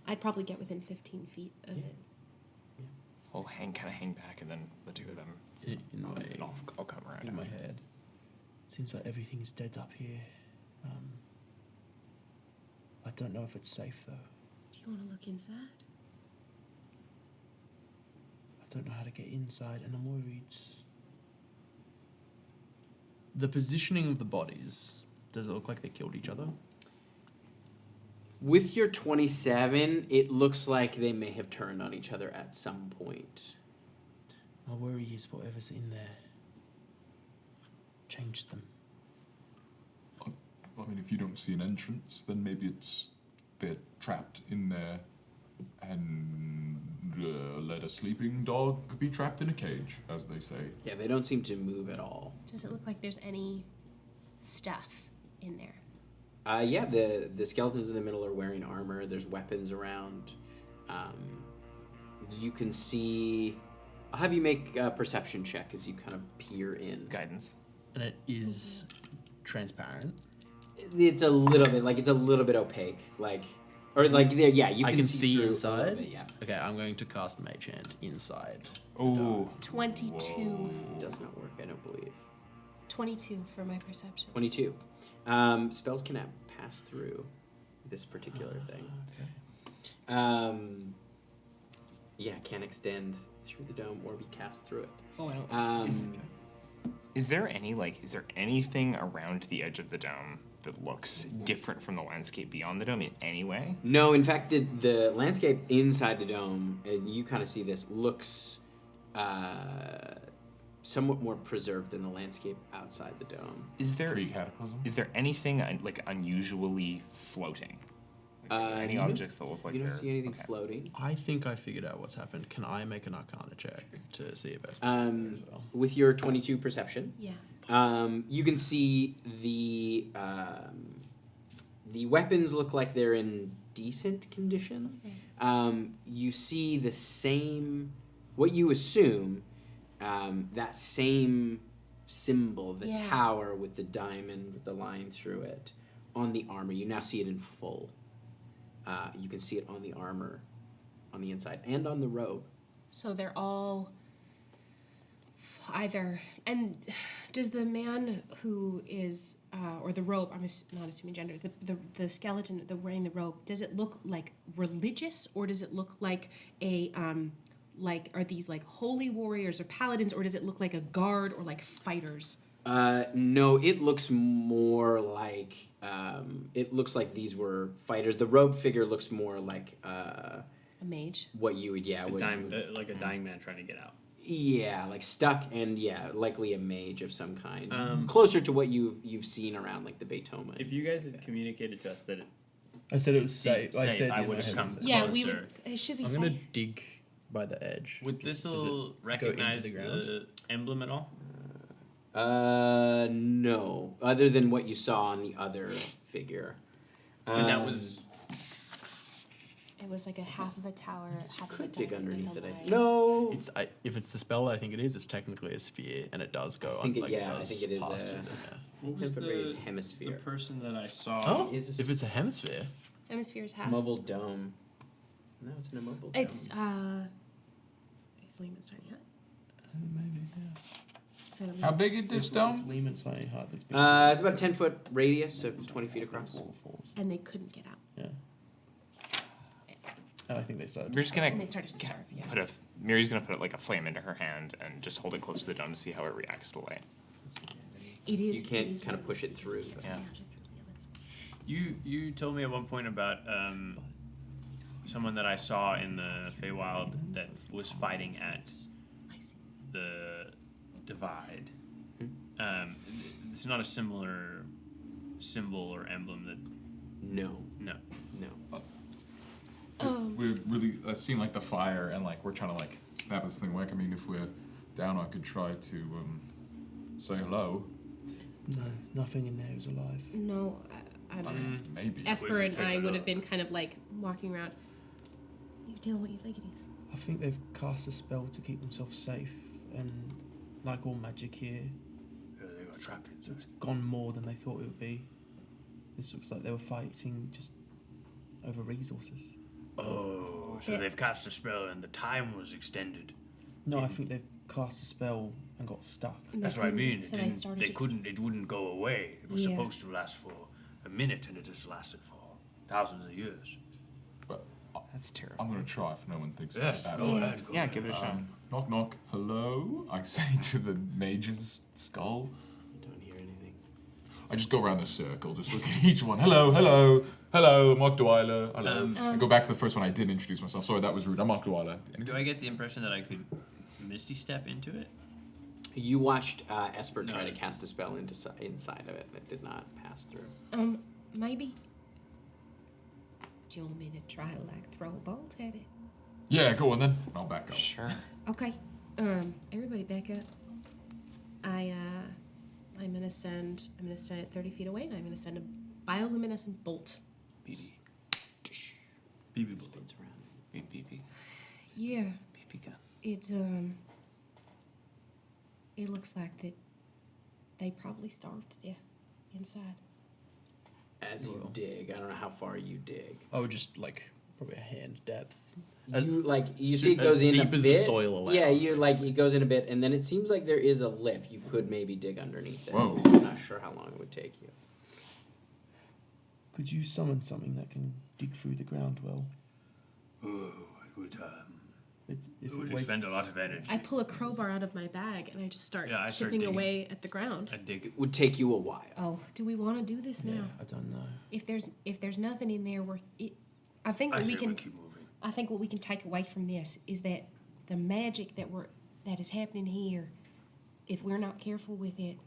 I'd probably get within 15 feet of it. I'll hang back, and then the two of them. I'll come around. In my head, seems like everything's dead up here. I don't know if it's safe though. Do you want to look inside? I don't know how to get inside, and I'm worried. The positioning of the bodies, does it look like they killed each other? With your 27, it looks like they may have turned on each other at some point. My worry is whatever's in there changed them. I mean, if you don't see an entrance, then maybe they're trapped in there, and let a sleeping dog be trapped in a cage, as they say. Yeah, they don't seem to move at all. Does it look like there's any stuff in there? Yeah, the skeletons in the middle are wearing armor. There's weapons around. You can see... I'll have you make a perception check as you kind of peer in. Guidance. And it is transparent. It's a little bit opaque. You can see through inside? a little bit, yeah. Okay, I'm going to cast Mage Hand inside. Oh. 22. Does not work, I don't believe. 22 for my perception. 22. Spells cannot pass through this particular thing. Okay. Yeah, can extend through the dome or be cast through it. Oh, I don't. Is there anything around the edge of the dome that looks different from the landscape beyond the dome in any way? No, in fact, the landscape inside the dome, and you kind of see this, looks somewhat more preserved than the landscape outside the dome. Is there Pre-cataclysm? Is there anything unusually floating? Any objects that look like you don't they're see anything okay. floating. I think I figured out what's happened. Can I make an Arcana check to see if Esper is there as well? With your 22 perception, Yeah. you can see the weapons look like they're in decent condition. Okay. You see the same, what you assume, that same symbol, the Yeah. tower with the diamond with the line through it, on the armor. You now see it in full. You can see it on the armor, on the inside, and on the robe. So they're all either. And does the man who is, or the robe? I'm not assuming gender. The skeleton, wearing the robe. Does it look like religious, or does it look like a are these like holy warriors or paladins, or does it look like a guard or like fighters? No, it looks more like these were fighters. The robe figure looks more like A mage. what you would Like a dying man trying to get out. yeah, like stuck, and likely a mage of some kind, Um, closer to what you've seen around like the Beethoven. If you guys had communicated to us that I said it was safe. I safe, said I in my would have head come it was safe. Yeah, we closer. would. It should be I'm safe. gonna dig by the edge. Would Does Thistle it go into recognize the ground? the emblem at all? No, other than what you saw on the other figure. And that was It was like a half of a tower. Half of a could dig diamond with underneath a it. line. No. If it's the spell I think it is, it's technically a sphere, and it does go I think on. it- yeah, I think it is pass a- through them, yeah. what was Temporary the hemisphere. person that I saw? Oh, Is if it's a hemisphere, Hemisphere's half. Mobile dome. No, it's an immobile dome. It's Is Lehman's tiny hut? maybe. Yeah. Is that a How leaf? big is this dome? Lehman's tiny heart that's been. It's about a 10-foot radius of 20 feet across. Waterfalls. And they couldn't get out. Yeah. And I think they started. We're just And they gonna started to starve. Yeah. Miri's gonna put like a flame into her hand and just hold it close to the dome to see how it reacts to light. It is. You can't it is kind of lovely. push it through. but- Yeah. You told me at one point about someone that I saw in the Feywild that was fighting at the Divide. It's not a similar symbol or emblem that? No. No. We're really seem like the fire, and like we're trying to like snap this thing away. I mean, if we're down, I could try to say hello. No, nothing in there is alive. No, Maybe. Esper and I would have been kind of like walking around. You tell them what you think it is. I think they've cast a spell to keep themselves safe, and like all magic here, They got trapped inside. it's gone more than they thought it would be. This looks like they were fighting just over resources. Oh, so Yeah. they've cast a spell and the time was extended. No, I think they've cast a spell and got stuck. And That's they what I couldn't- mean. so they started to- It wouldn't go away. It was Yeah. supposed to last for a minute, and it has lasted for thousands of years. But That's I'm terrifying. gonna try if no one thinks Yes. it's a bad Go idea. ahead. Go Yeah, ahead. give it a shot. Knock knock. Hello. I say to the mage's skull. Don't hear anything. I just go around the circle, just look at each one. Hello, hello, hello. I'm Mark Dwyler. Hello. I go back to the first one. I did introduce myself. Sorry, that was rude. I'm Mark Dwyler. Do I get the impression that I could Misty Step into it? You watched Esper try No. to cast a spell inside of it, and it did not pass through. Maybe. Do you want me to try to like throw a bolt at it? Yeah, go on then. I'll back up. Sure. Okay. Everybody back up. I'm gonna stand at 30 feet away, and I'm gonna send a bioluminescent bolt. BB. Spins around. BB. Yeah. BB gun. It looks like that they probably starved to death inside. As you dig, I don't know how far you dig. I would just like probably a hand depth. You see it goes as in a deep as the bit. soil allows, Yeah, it goes in a bit, and then it seems like there is a lip. You could maybe dig underneath it. Whoa. I'm not sure how long it would take you. Could you summon something that can dig through the ground well? Oh, it would expend a lot of energy. I pull a crowbar out of my bag and I just start Yeah, I start chipping digging. away at the ground. I dig. It would take you a while. Oh, do we want to do this now? Yeah, I don't know. If there's nothing in there worth it, I think I what we say can we keep moving. I think what we can take away from this is that the magic that is happening here, if we're not careful with it,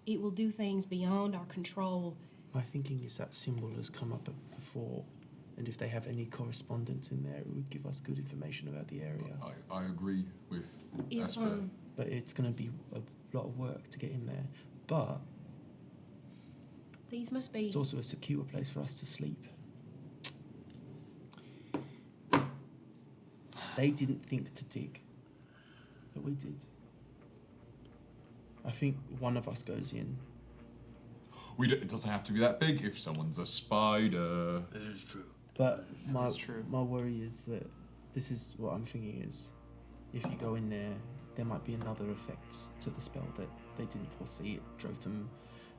it will do things beyond our control. My thinking is that symbol has come up before, and if they have any correspondence in there, it would give us good information about the area. I agree with If Esper. But it's going to be a lot of work to get in there. But these must be it's also a secure place for us to sleep. They didn't think to dig, but we did. I think one of us goes in. It doesn't have to be that big if someone's a spider. That is true. But That's true. my worry is that this is what I'm thinking is, if you go in there might be another effect to the spell that they didn't foresee. It drove them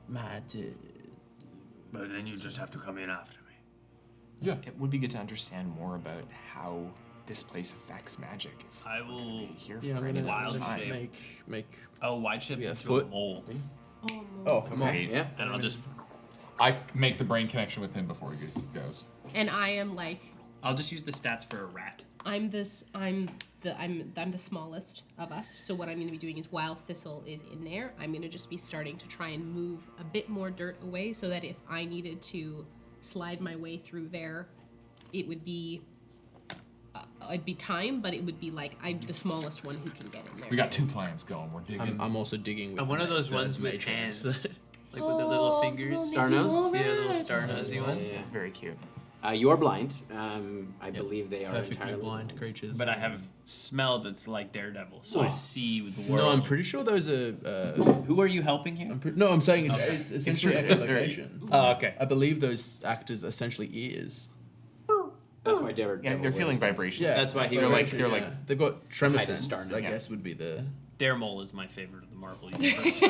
mad. But then you just have to come in after me. Yeah. It would be good to understand more about how this place affects magic. If I we're gonna will- be here Yeah, for I'm any gonna wild time. shape. make. Oh, wide ship Yeah, into foot. a mole. Oh, come on. Okay. Yeah. And I'll just I make the brain connection with him before he goes. and I am like I'll just use the stats for a rat. I'm the smallest of us. So what I'm going to be doing is while Thistle is in there, I'm going to just be starting to try and move a bit more dirt away so that if I needed to slide my way through there, it would be it'd be time, but it would be like I'm the smallest one who can get in there. We got two plans going. We're digging. I'm also digging with And one of my- those the ones with mage hands. hand. Like with the little Oh, fingers. little Star nose? Yeah, little Nicholas. star nosy ones. Yeah. It's very cute. You are blind. I believe they are Perfectly entirely blind creatures. But I have smell that's like Daredevil, so I Oh. see with the world. No, I'm pretty sure those are. Who are you helping here? I'm saying it's essentially true. echolocation. Oh, okay. I believe those act as essentially ears. That's why Daredevil. Yeah, they're feeling wears them. vibrations. Yeah, That's why he they're wears like them, they're yeah. like They've got tremor Hide a sense, star I note. guess would be the. Daremole is my favorite of the Marvel universe.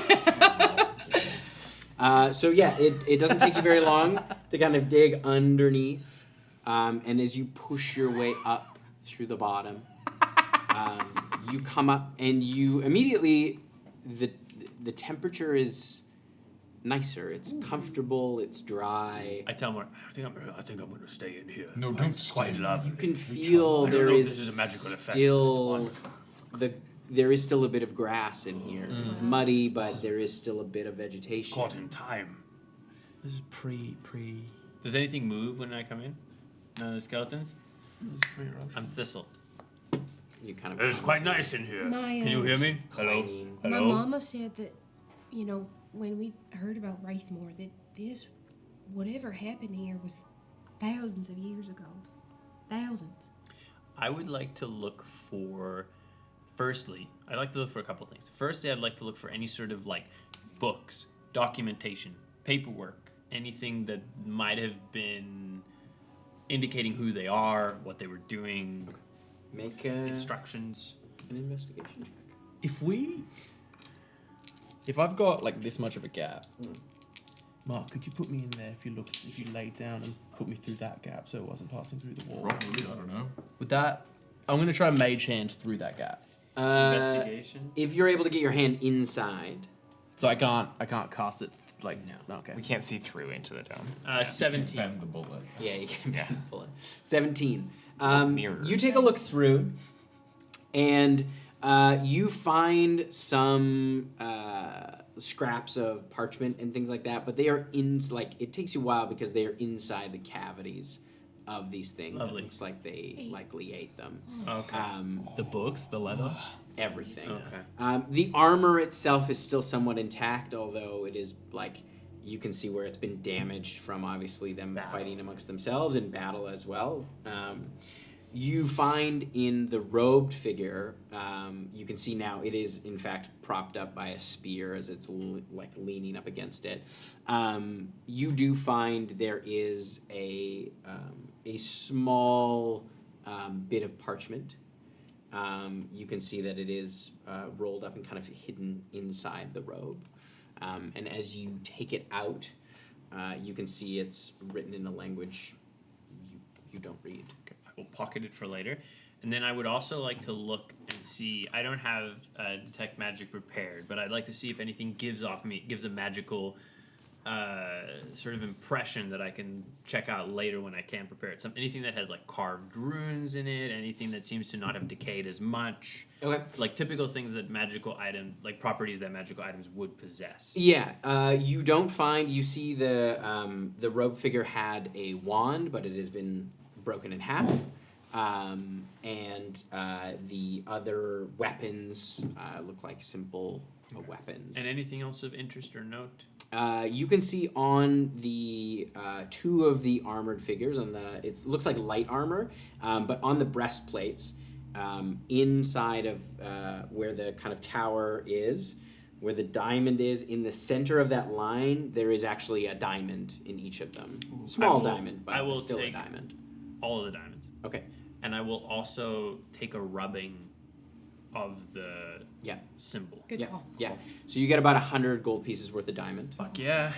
So yeah, it doesn't take you very long to kind of dig underneath, and as you push your way up through the bottom, you come up and you immediately the temperature is nicer. It's comfortable. It's dry. I tell him, I think I'm going to stay in here. No, It's don't it's quite stay. lovely. You can feel I don't there know if is this is a magical effect, but it's still wonderful. there is still a bit of grass in here. It's muddy, but there is still a bit of vegetation. Caught in time. This is pre. Does anything move when I come in? None of the skeletons? This is pre-eruption. I'm Thistle. You kind of. It's quite nice in here. My, Can you hear me? Hello? Clanging. My Hello? mama said that, you know, when we heard about Wraithmore, that this, whatever happened here was thousands of years ago. Thousands. I would like to look for. Firstly, I'd like to look for a couple things. Firstly, I'd like to look for any sort of like books, documentation, paperwork, anything that might have been indicating who they are, what they were doing, Make instructions. an investigation check. If I've got like this much of a gap, Mark, could you put me in there if you lay down and put me through that gap so it wasn't passing through the wall? Probably, I don't know. With that, I'm gonna try mage hand through that gap. Investigation. If you're able to get your hand inside, So I can't cast it like No. Okay. We can't see through into the dome. 17. Bend the bullet. yeah, you can Yeah. pull it. 17. Mirrors. You take a look through, and you find some scraps of parchment and things like that, but they are it takes you a while because they are inside the cavities of these things. Lovely. It looks like they likely ate them. Okay. The books, the leather. Everything. Okay. The armor itself is still somewhat intact, although it is you can see where it's been damaged from obviously them fighting amongst themselves in battle as well. You find in the robed figure, you can see now it is in fact propped up by a spear as it's leaning up against it. You do find there is a small bit of parchment. You can see that it is rolled up and kind of hidden inside the robe. And as you take it out, you can see it's written in a language you don't read. Okay, I will pocket it for later. And then I would also like to look and see. I don't have detect magic prepared, but I'd like to see if anything gives a magical sort of impression that I can check out later when I can prepare it. Anything that has like carved runes in it, anything that seems to not have decayed as much. Okay. Like typical things that magical item, like properties that magical items would possess. Yeah, you don't find. You see the robe figure had a wand, but it has been broken in half. And the other weapons look like simple weapons. And anything else of interest or note? You can see on the two of the armored figures, it looks like light armor, but on the breastplates, inside of where the kind of tower is, where the diamond is, in the center of that line, there is actually a diamond in each of them. Small diamond, but still a diamond. All of the diamonds. Okay. And I will also take a rubbing of the symbol. Good Yeah, call. yeah. So you get about 100 gold pieces worth of diamond. Fuck yeah.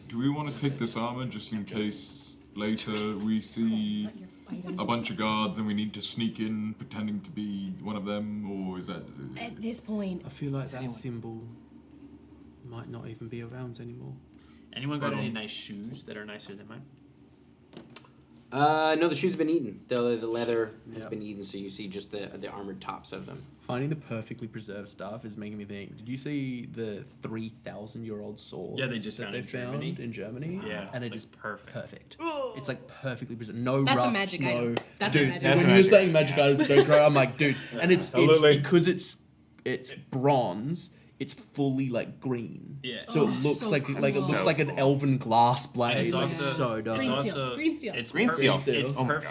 Do we want to take this armor just in case later we see Not your items. a bunch of guards and we need to sneak in pretending to be one of them, or is that... At this point, I feel like that symbol might not even be around anymore. Anyone got any nice shoes that are nicer than mine? No, the shoes have been eaten. The leather has been eaten, so you see just the armored tops of them. Finding the perfectly preserved stuff is making me think. Did you see the 3,000-year-old sword? Yeah, they just that found they in Germany. found in Germany. Yeah, and it like is perfect. It's like perfectly preserved. No That's a rust. magic no, item. That's a dude, magic when item. you were saying magic items don't grow, I'm like, dude, and it's Absolutely. because it's bronze. It's fully like green. Yeah. So it looks so like cool. it looks So like an cool. elven glass blade. it's Like, also- so dope. Green It's steel. also Green steel. It's Green steel. It's Oh my God.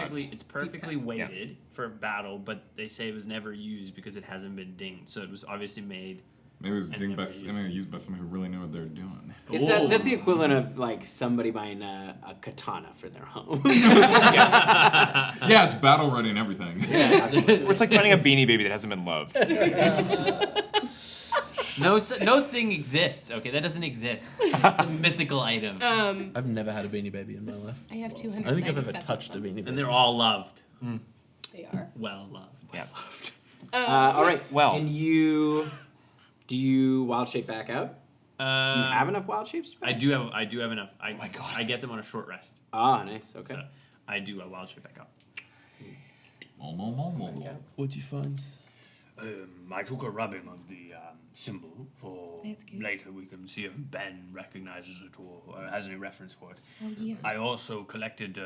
perfectly cut. weighted for battle, but they say it was never used because it hasn't been dinged. So it was obviously made. Maybe it was And dinged by, never used. used by someone who really knew what they were doing. That's the equivalent of like somebody buying a katana for their home. Yeah, it's battle ready and everything. It's like finding a Beanie Baby that hasn't been loved. No thing exists. Okay, that doesn't exist. It's a mythical item, I've never had a beanie baby in my life. I have I 200. don't think I've ever touched a beanie baby. and they're all loved. They are. Well loved. Yeah. All right. Well. And do you wild shape back out? Do you have enough wild shapes? I do have enough. Oh my God. I get them on a short rest. Ah, nice. Okay. So I do a wild shape back out. What'd you find? I took a rubbing of the symbol for That's good. later. We can see if Ben recognizes it or has any reference for it. Oh, yeah. I also collected.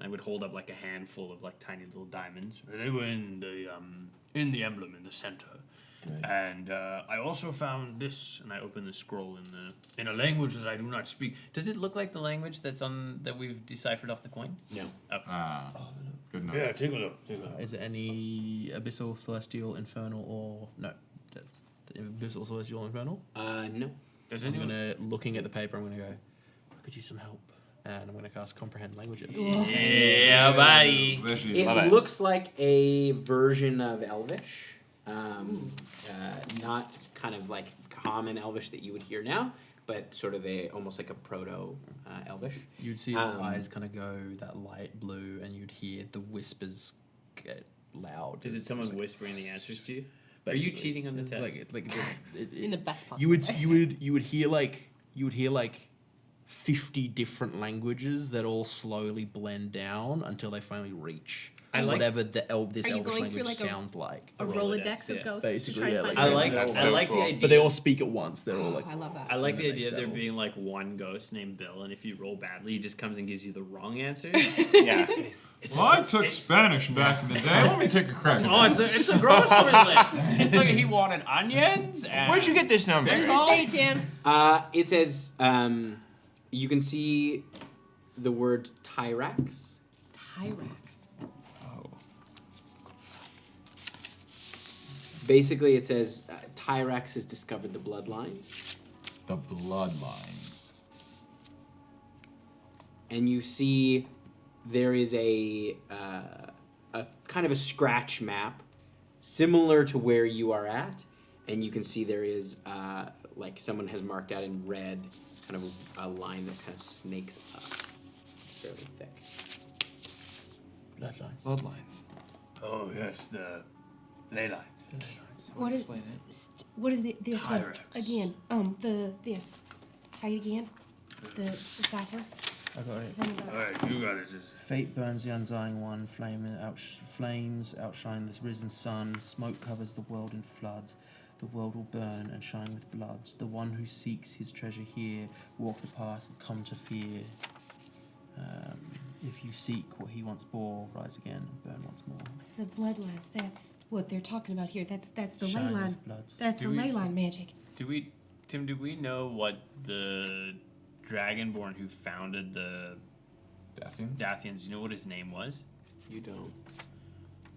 I would hold up like a handful of like tiny little diamonds. They were in the emblem in the center. Good. And I also found this, and I opened the scroll in a language that I do not speak. Does it look like the language that we've deciphered off the coin? No. Okay. Good enough. Yeah, take a look. Is it any abyssal, celestial, infernal, or no? That's the abyssal, celestial, infernal. No. Does I'm anyone? looking at the paper. I'm gonna go. I could use some help, and I'm gonna cast comprehend languages. Yeah, buddy. It looks like a version of Elvish. Not kind of like common Elvish that you would hear now, but sort of almost like a proto Elvish. You'd see his eyes kind of go that light blue, and you'd hear the whispers get loud. Is it It's someone like- whispering the answers to you? Are you cheating on the it's test? In the best possible you would way. you would hear like 50 different languages that all slowly blend down until they finally reach I like- whatever this Are you Elvish going through language like sounds like. a Rolodex, Rolodex of yeah. ghosts to Basically, try and yeah, find like- I like That's I so like cool. the idea. But they all speak at once. They're all like. I love that. I like and the then they idea of there settle. being like one ghost named Bill, and if you roll badly, he just comes and gives you the wrong answers. Yeah. Well, I took Spanish back in the day. Let me take a crack. Oh, it's a grocery list. It's like he wanted onions. And Where'd you get this number? What does it say, Tim? It says you can see the word Tyrax. Tyrax. Basically, it says Tyrax has discovered the bloodlines, The bloodlines. and you see there is a kind of a scratch map similar to where you are at, and you can see there is like someone has marked out in red kind of a line that kind of snakes up. It's fairly thick. Bloodlines. Bloodlines. Oh yes, the ley lines. What is Explain it. What is this one Tyrax. again? This. Say it again. The cipher. I got it. Tell me about All it. right, you got it. Fate burns the undying one. Flames outshine the risen sun. Smoke covers the world in flood. The world will burn and shine with blood. The one who seeks his treasure here, walk the path and come to fear. If you seek what he once bore, rise again and burn once more. The bloodlines. That's what they're talking about here. That's the ley Shine line. with blood. That's Do the we- ley line magic. Tim, do we know what the Dragonborn who founded the Dathian? Dathians, you know what his name was? You don't.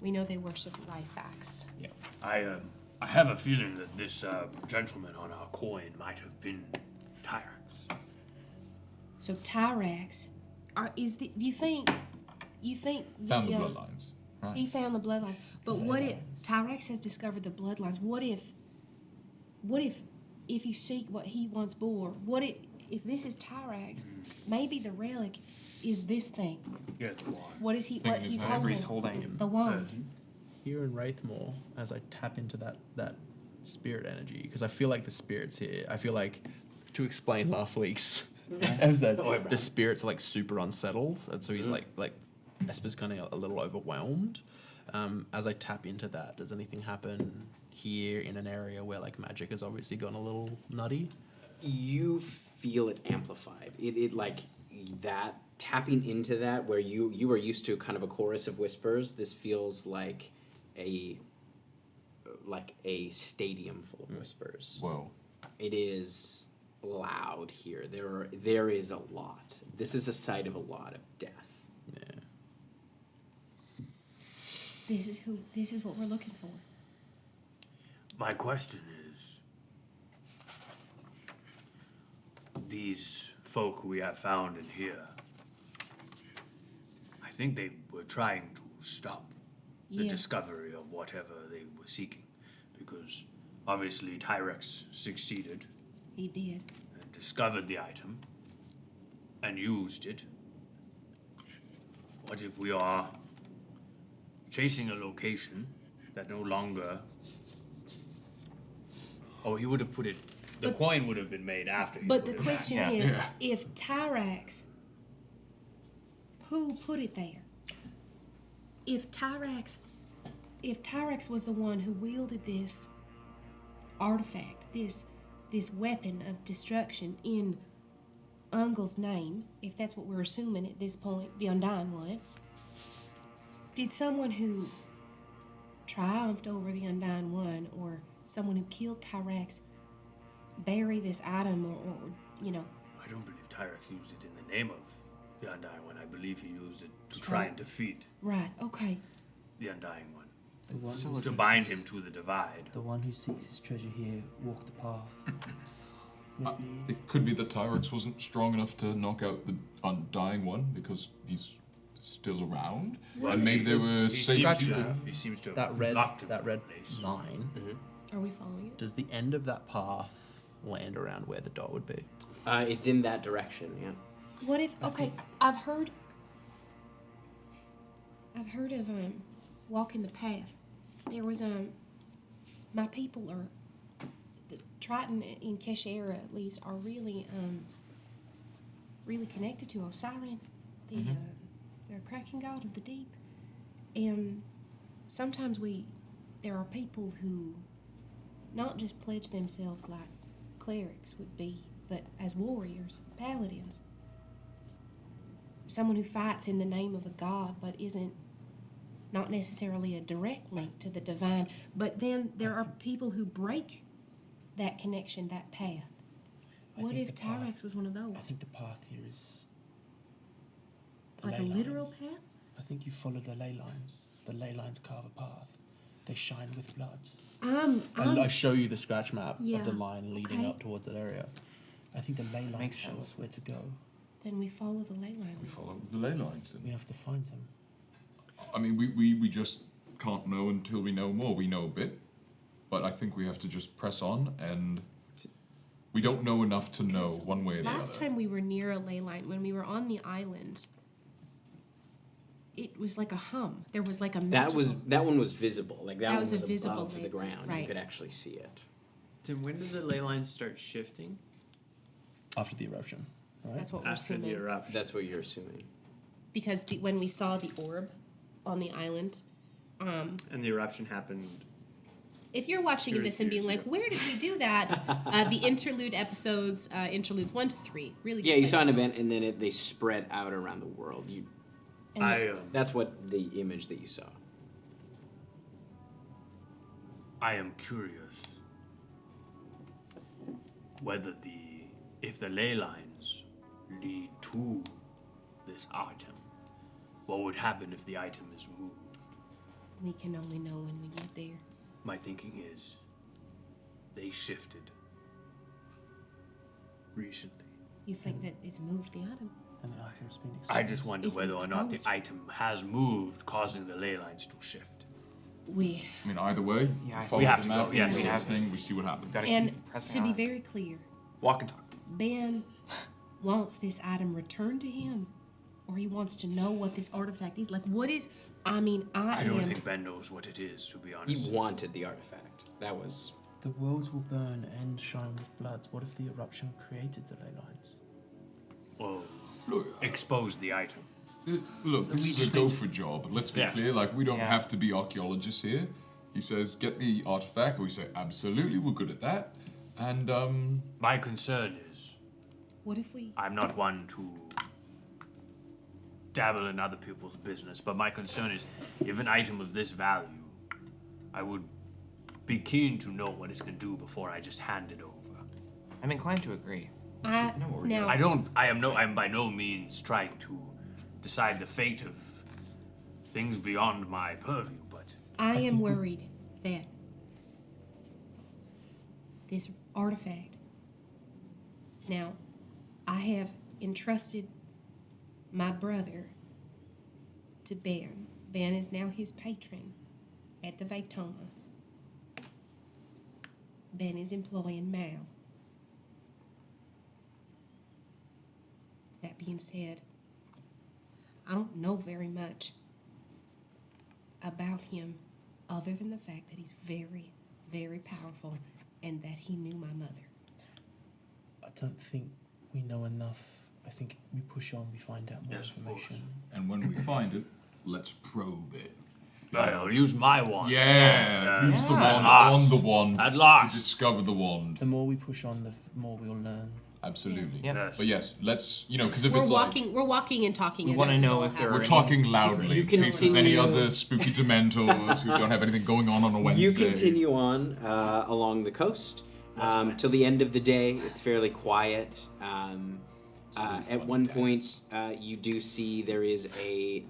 We know they worship Lifax. Yeah. I have a feeling that this gentleman on our coin might have been Tyrax. So Tyrax, you think Found the the, bloodlines. Right. he found the bloodline? But what if Tyrax has discovered the bloodlines? What if you seek what he once bore? What if this is Tyrax? Maybe the relic is this thing. Yeah, the wand. What is he? What Thinking he's his holding? He's holding him. The wand. Here in Wraithmore, as I tap into that spirit energy, because I feel like the spirit's here. I feel like, to explain last week's episode, the spirit's like super unsettled, and so he's like Esper's kind of a little overwhelmed. As I tap into that, does anything happen here in an area where like magic has obviously gone a little nutty? You feel it amplified. It like that tapping into that where you are used to kind of a chorus of whispers. This feels like a stadium full of whispers. Whoa. It is loud here. There is a lot. This is a site of a lot of death. Yeah. This is what we're looking for. My question is, these folk we have found in here, I think they were trying to stop the Yeah. discovery of whatever they were seeking, because obviously Tyrax succeeded He did. and discovered the item and used it. What if we are chasing a location that no longer... Oh, he would have put it... The But- coin would have been made after he But put the it question back. is, if Tyrax, who put it there? If Tyrax if Tyrax was the one who wielded this artifact, this weapon of destruction in Ungle's name, if that's what we're assuming at this point, the Undying One, did someone who triumphed over the Undying One or someone who killed Tyrax bury this item or you know? I don't believe Tyrax used it in the name of the Undying One. I believe he used it to try and defeat Right, okay. the Undying One. The one, So who, To bind him to the divide. the one who seeks his treasure here walked the path. Maybe. It could be that Tyrax wasn't strong enough to knock out the Undying One because he's still around, and maybe they were He safe. seems to have that red locked him that to red the place. line. Are we following it? Does the end of that path land around where the dot would be? It's in that direction, yeah. What if? Okay, I've heard of walking the path. There was my people are the Triton in Keshera at least are really connected to Osiris, the Kraken god of the deep, and sometimes there are people who not just pledge themselves like clerics would be, but as warriors, paladins. Someone who fights in the name of a god but isn't not necessarily a direct link to the divine. But then there are people who break that connection, that path. What if Tyrax was one of those? I think the path here is the Like a ley literal lines. path? I think you follow the ley lines. The ley lines carve a path. They shine with bloods. I show you the scratch map Yeah, of the line leading okay. up towards that area. I think the ley lines Makes show sense. us where to go. Then we follow the ley We line. follow the ley lines. We have to find them. I mean, we just can't know until we know more. We know a bit, but I think we have to just press on, and we don't know enough to know one way or the Last other. time we were near a ley line, when we were on the island, it was like a hum. There was like a magical... That one was visible. Like that one was was a visible above the ley- ground. right. You could actually see it. Then when do the ley lines start shifting? After the eruption, right? That's what we're After the assuming. eruption. That's what you're assuming. Because when we saw the orb on the island, And the eruption happened. if you're watching Sure, this and being sure. like, where did we do that? The interlude episodes, interludes 1 to 3, really good Yeah, you place saw an to go. event, and then they spread out around the world. And That's what the image that you saw. I am curious whether if the ley lines lead to this item, what would happen if the item is moved? we can only know when we get there. My thinking is they shifted recently. You think that it's moved the item? And the item's been I exposed. just wonder It's whether or not the exposed. item has moved, causing the ley lines to shift. We I mean, either way, Yeah, follow we have the to map, go, yes. we We see the have- thing, we see what happens. Gotta and keep pressing to be on. very clear, Walk and talk. Ben wants this item returned to him, or he wants to know what this artifact is. Like, what is? I mean, I I don't am. think Ben knows what it is, to be He honest. wanted the artifact. That was. The worlds will burn and shine with bloods. What if the eruption created the ley lines? Oh, Look, expose the item. Look, this is a gopher job. Let's be Yeah. clear. Like, we don't Yeah. have to be archaeologists here. He says, get the artifact. We say, absolutely, we're good at that. And, My concern is What if we? I'm not one to dabble in other people's business, but my concern is if an item of this value, I would be keen to know what it can do before I just hand it over. I'm inclined to agree. Now I am by no means trying to decide the fate of things beyond my purview, but I am worried that this artifact. Now, I have entrusted my brother to Ben. Ben is now his patron at the Vaitoma. Ben is employing Mal. That being said, I don't know very much about him other than the fact that he's very, very powerful and that he knew my mother. I don't think we know enough. I think we push on, we find out more Yes, of course. information. and when we find it, let's probe it. I'll use my wand. Yeah, use the wand last. on the wand At last. to discover the wand. The more we push on, the more we'll learn. Absolutely. Yeah. But yes, let's, because if We're it's walking and talking. We as wanna this is know all if there we're are happening. talking loudly You in case there's any continue- other spooky dementors who don't have anything going on a Wednesday. You continue on along the coast till the end of the day. It's fairly quiet. At one point, you do see there is a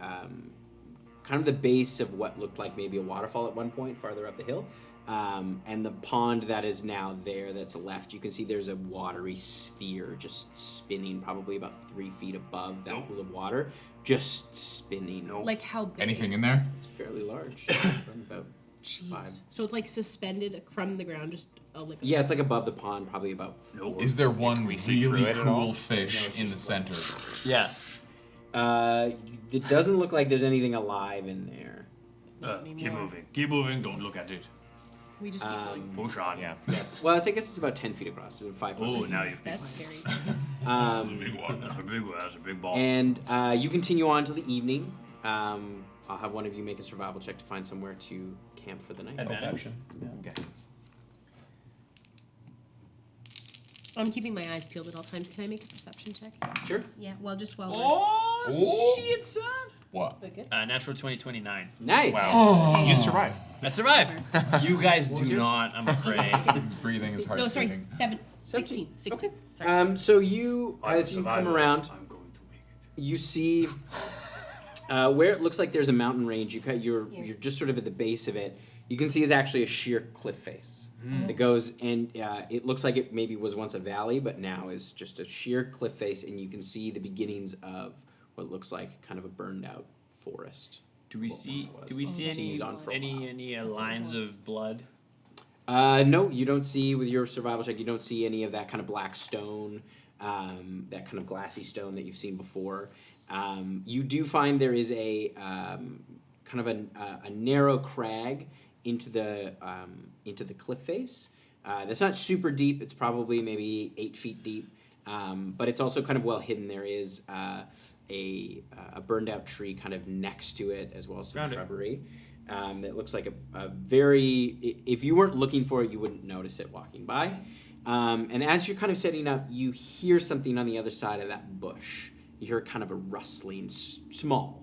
kind of the base of what looked like maybe a waterfall at one point farther up the hill. And the pond that is now there that's left, you can see there's a watery sphere just spinning probably about 3 feet above that pool of water. Just spinning. Like how big? Anything in there? It's fairly large. About 5. Jeez. So it's like suspended from the ground, just like Yeah, it's like above the pond, probably about. Nope. Is there one we see through really it at all? cool fish in the center? Yeah. It doesn't look like there's anything alive in there. Keep moving. Keep moving. Don't look at it. we just keep going. Push on. Yeah. Well, I guess it's about 10 feet across, so 5 foot. Oh, now you've That's very. That's a big one. That's a big one. That's a big ball. And you continue on till the evening. I'll have one of you make a survival check to find somewhere to camp for the night. Advantage. Yeah. Okay. I'm keeping my eyes peeled at all times. Can I make a perception check? Sure. Yeah. Well, just while Oh, shit, son. What? we're good. Natural 2029. Nice. Wow. You survived. I survived. You guys do not, I'm afraid. Breathing is hard. No, sorry. breathing. 16. Sorry. So you, as you come around, I'm going to make it. you see where it looks like there's a mountain range. You're just sort of at the base of it. You can see is actually a sheer cliff face. It goes and it looks like it maybe was once a valley, but now is just a sheer cliff face, and you can see the beginnings of what looks like kind of a burned out forest. Do we see any Continues on for a while. lines of blood? No, you don't see with your survival check. You don't see any of that kind of black stone, that kind of glassy stone that you've seen before. You do find there is a kind of a narrow crag into the cliff face. That's not super deep. It's probably maybe 8 feet deep, but it's also kind of well hidden. There is a burned out tree kind of next to it, as well as some shrubbery. That looks like a very. If you weren't looking for it, you wouldn't notice it walking by. And as you're kind of setting up, you hear something on the other side of that bush. You hear kind of a rustling, small,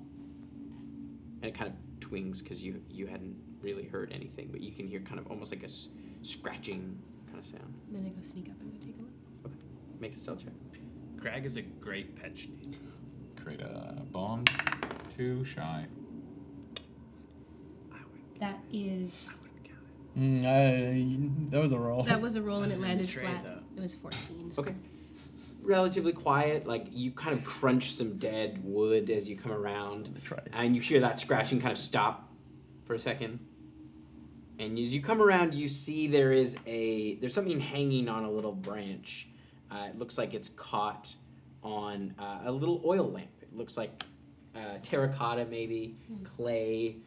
and it kind of twings because you hadn't really heard anything, but you can hear kind of almost like a scratching kind of sound. I'm gonna go sneak up and go take a look. Okay, make a stealth check. Crag is a great pet name. Create a bond. 2 shy. That is. That was a roll. That was a roll and it landed Tray, flat. though. It was 14. Okay. Relatively quiet, like you kind of crunch some dead wood as you come around, and you hear that scratching kind of stop for a second. And as you come around, you see there's something hanging on a little branch. It looks like it's caught on a little oil lamp. It looks like terracotta, maybe clay.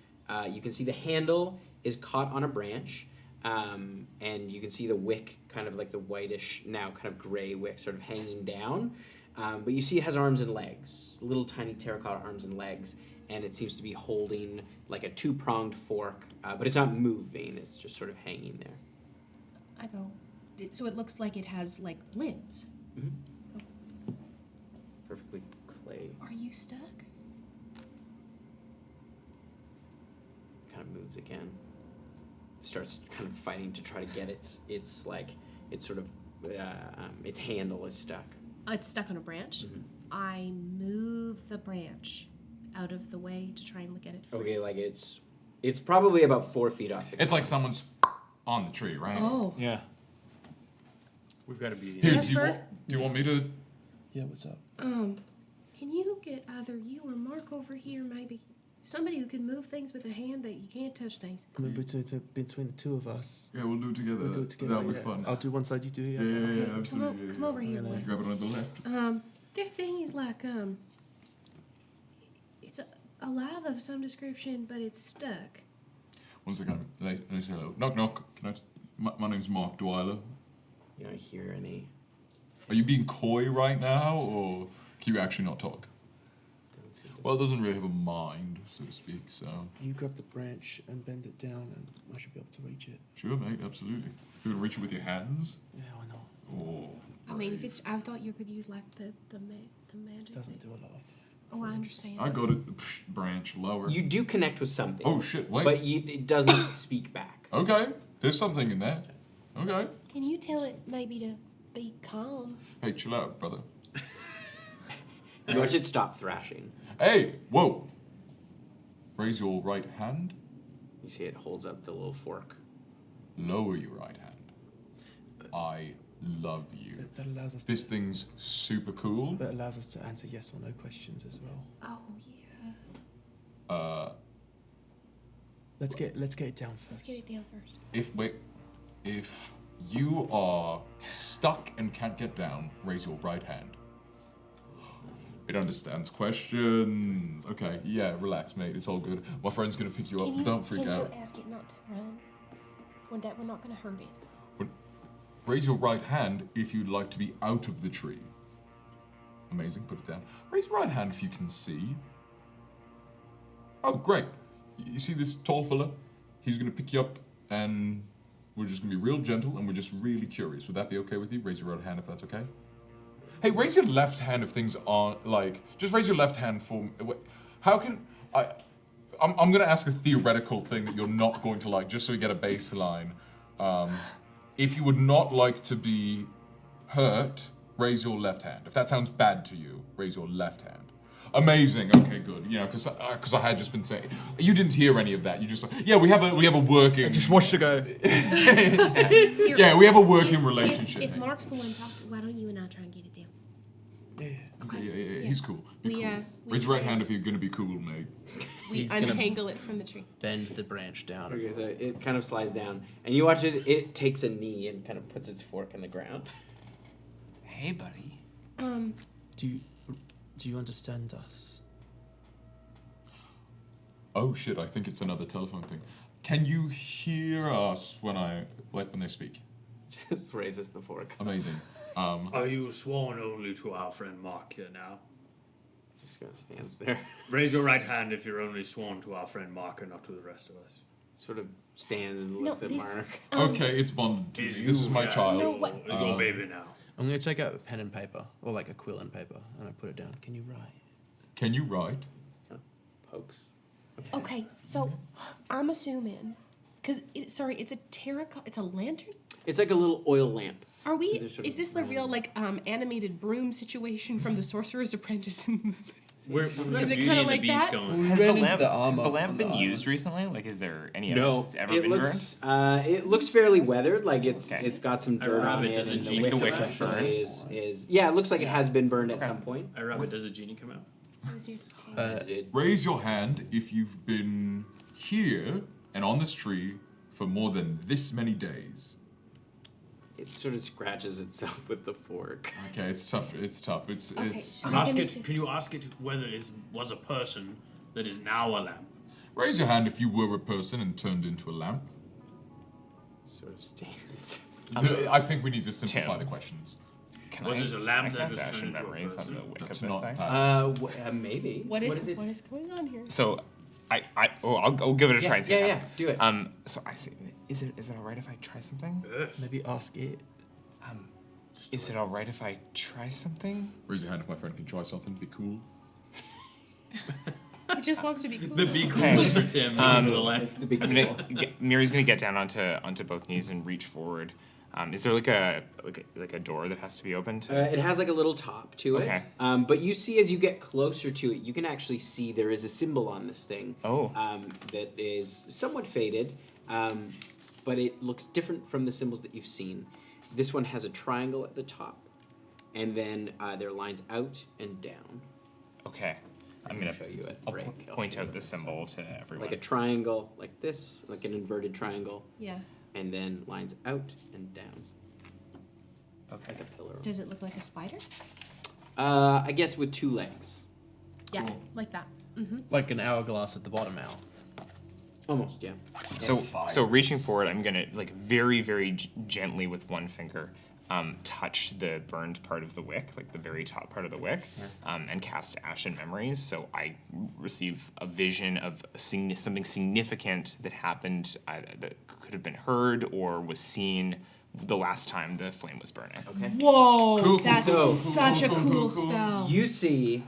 You can see the handle is caught on a branch. And you can see the wick, kind of like the whitish, now kind of gray wick sort of hanging down. But you see it has arms and legs, little tiny terracotta arms and legs. And it seems to be holding like a 2-pronged fork, but it's not moving. It's just sort of hanging there. I go. So it looks like it has like limbs. Perfectly clay. Are you stuck? Kind of moves again. Starts kind of fighting to try to get its handle is stuck. It's stuck on a branch. I move the branch out of the way to try and look at it. Okay, like it's probably about 4 feet off. It's like someone's on the tree, right? Oh. Yeah. We've got to be Here, Esper? do you want me to? Yeah, what's up? Can you get either you or Mark over here, maybe? Somebody who can move things with a hand that you can't touch things. I mean, between the two of us. Yeah, we'll do it together. We'll do it together. That'll be yeah. fun. I'll do one side, you do the other. Yeah, absolutely. Come over here, boys. Grab it on the left. Their thing is like, it's alive of some description, but it's stuck. One second. Did I say hello? Knock, knock. My name's Mark Dwyler. You don't hear any. Are you being coy right now, or can you actually not talk? Doesn't seem to Well, it doesn't really have a mind, so to speak, so... You grab the branch and bend it down, and I should be able to reach it. Sure, mate, absolutely. You can reach it with your hands? Yeah, why not? Oh. I mean, if it's, I thought you could use like the magic. It doesn't do a lot of... Oh, I understand. I got it. Branch lower. You do connect with something. Oh, shit, wait. But it doesn't speak back. Okay, there's something in there. Okay. Can you tell it maybe to be calm? Hey, chill out, brother. You watch it stop thrashing. Hey, whoa. Raise your right hand. You see it holds up the little fork. Lower your right hand. I love you. That allows us This thing's super cool. That allows us to answer yes or no questions as well. Oh yeah. Let's get it down first. Let's get it down first. If you are stuck and can't get down, raise your right hand. It understands questions. Okay, yeah, relax, mate. It's all good. My friend's gonna pick you up. Don't freak out. Can you ask it not to run? We're not gonna hurt it. Raise your right hand if you'd like to be out of the tree. Amazing, put it down. Raise your right hand if you can see. Oh, great. You see this tall fella? He's gonna pick you up and we're just gonna be real gentle and we're just really curious. Would that be okay with you? Raise your right hand if that's okay. Hey, raise your left hand if things aren't, just raise your left hand for, how can, I'm gonna ask a theoretical thing that you're not going to like, just so we get a baseline. If you would not like to be hurt, raise your left hand. If that sounds bad to you, raise your left hand. Amazing. Okay, good. You know, because I had just been saying, you didn't hear any of that. You just yeah, we have a working. I just watched it go. Yeah, we have a working relationship. If Mark's the one talking, why don't you and I try and get it down? Yeah. Okay. Yeah. He's cool. Be cool. We Raise your right hand if you're gonna be cool, mate. We He's gonna untangle it from the tree. Bend the branch down. Okay, so it kind of slides down, and you watch it. It takes a knee and kind of puts its fork in the ground. Hey, buddy. Do you understand us? Oh shit! I think it's another telephone thing. Can you hear us when they speak? Just raises the fork. Amazing. Are you sworn only to our friend Mark here now? Just kind of stands there. Raise your right hand if you're only sworn to our friend Mark and not to the rest of us. Sort of stands and looks at Mark. Okay, it's bonded to me. This is my child. Is your baby now. I'm going to take out a pen and paper, or like a quill and paper, and I put it down. Can you write? Can you write? Kind of pokes. Okay, so I'm assuming, it's a terracotta, it's a lantern? It's like a little oil lamp. Are we, They're sort is of this the real, animated broom situation from the Sorcerer's Apprentice? We've got Is a it Beauty kinda and the like Beast that? going. Has ran the into lamp, the has armor the lamp on been the used recently? Like, is there any No, evidence it's ever it been looks. It looks fairly weathered. Like it's Okay. got some dirt on Rabbit it, does a and the genie wick the wick is especially burned. yeah. It looks like it has been burned at some point. I rub it. Does a genie come out? Raise your hand if you've been here and on this tree for more than this many days. It sort of scratches itself with the fork. Okay, it's tough. It's tough. It's Okay, it's. so- Can you ask it whether it was a person that is now a lamp? Raise your hand if you were a person and turned into a lamp. Sort of stands. I think we need to simplify Tim. the questions. Can Was I, it a lamp I that cast was Ashen turned into a Memories on person? the wick of That's this not thing? Maybe. What is it? What is going on here? So, I'll give it a try and see what Yeah, happens. do it. So I say, is it alright if I try something? Maybe ask it. Is it alright if I try something? Raise your hand if my friend can try something. Be cool. It just wants to be cool. The be cool Okay. is for Tim. The lamp. It's the big. Miri's gonna get down onto both knees and reach forward. Is there like a door that has to be opened? It has like a little top to it. Okay. But you see as you get closer to it, you can actually see there is a symbol on this thing. Oh. That is somewhat faded, but it looks different from the symbols that you've seen. This one has a triangle at the top, and then there are lines out and down. Okay. I'm gonna show you it. I'll Break. I'll point show out you the it. symbol to everyone. Like a triangle, like this, like an inverted triangle, Yeah. and then lines out and down, Okay. like a pillar. Does it look like a spider? I guess with two legs. Yeah, like that. Mm-hmm. Like an hourglass at the bottom now. Almost, yeah. So reaching forward, I'm gonna like very, very gently with one finger touch the burned part of the wick, like the very top part of the wick, and cast Ashen Memories. So I receive a vision of something significant that happened, that could have been heard or was seen the last time the flame was burning. Okay. Whoa, that's such a cool spell. You see,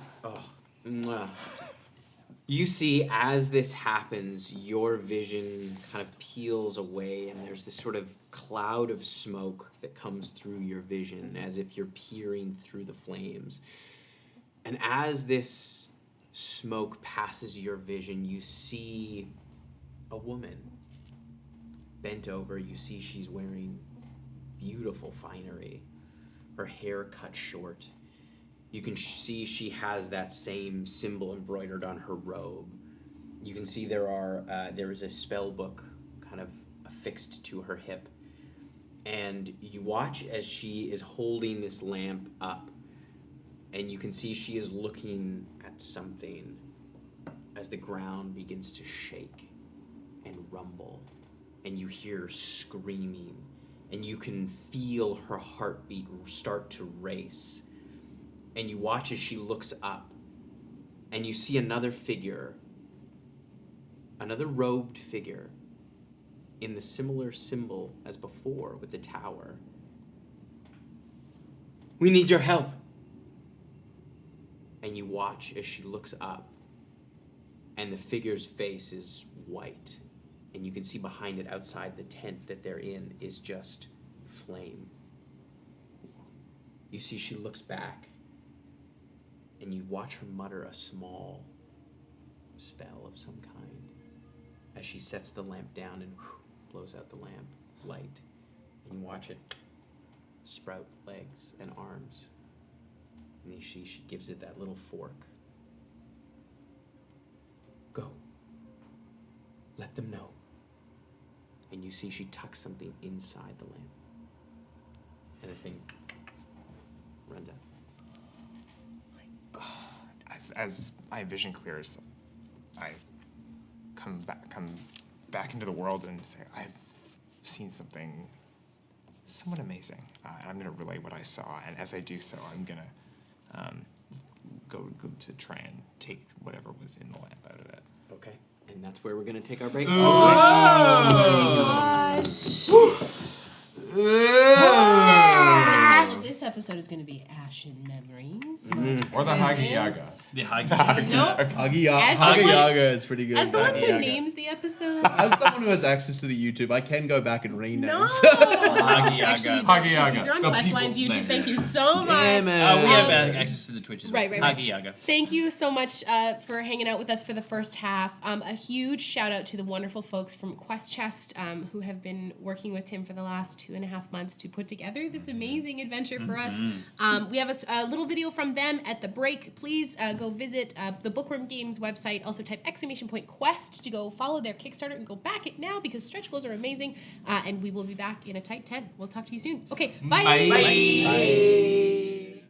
you see as this happens, your vision kind of peels away, and there's this sort of cloud of smoke that comes through your vision as if you're peering through the flames. And as this smoke passes your vision, you see a woman bent over. You see she's wearing beautiful finery, her hair cut short. You can see she has that same symbol embroidered on her robe. You can see there is a spell book kind of affixed to her hip. And you watch as she is holding this lamp up, and you can see she is looking at something as the ground begins to shake and rumble, and you hear screaming, and you can feel her heartbeat start to race. And you watch as she looks up, and you see another figure, another robed figure, in the similar symbol as before with the tower. We need your help. And you watch as she looks up, and the figure's face is white, and you can see behind it, outside the tent that they're in, is just flame. You see she looks back, and you watch her mutter a small spell of some kind as she sets the lamp down and blows out the lamp light. And you watch it sprout legs and arms. And she gives it that little fork. Go. Let them know. And you see she tucks something inside the lamp. And the thing runs out. As my vision clears, I come back into the world and say, I've seen something somewhat amazing. And I'm going to relay what I saw. And as I do so, I'm going to go to try and take whatever was in the lamp out of it. Okay. And that's where we're going to take our break. Oh my gosh. So the title of this episode is going to be Ashen Memories. Or the Hagi Yaga. The Hagi Nope. Hagi Yaga is pretty good. As the one who Yaga. names the episode. As someone who has access to the YouTube, I can go back and rename. No. Hagi Yaga. Actually, Hagi Yaga. They're on The Questline's people's YouTube. name. Thank you so much. Damn it. We have access to the Twitch as well. Right. Hagi Yaga. Thank you so much for hanging out with us for the first half. A huge shout out to the wonderful folks from QuestChests who have been working with Tim for the last 2.5 months to put together this amazing adventure for us. We have a little video from them at the break. Please go visit the Bookworm Games website. Also type !Quest to go follow their Kickstarter and go back it now because stretch goals are amazing. And we will be back in a tight 10. We'll talk to you soon. Okay, bye. Bye.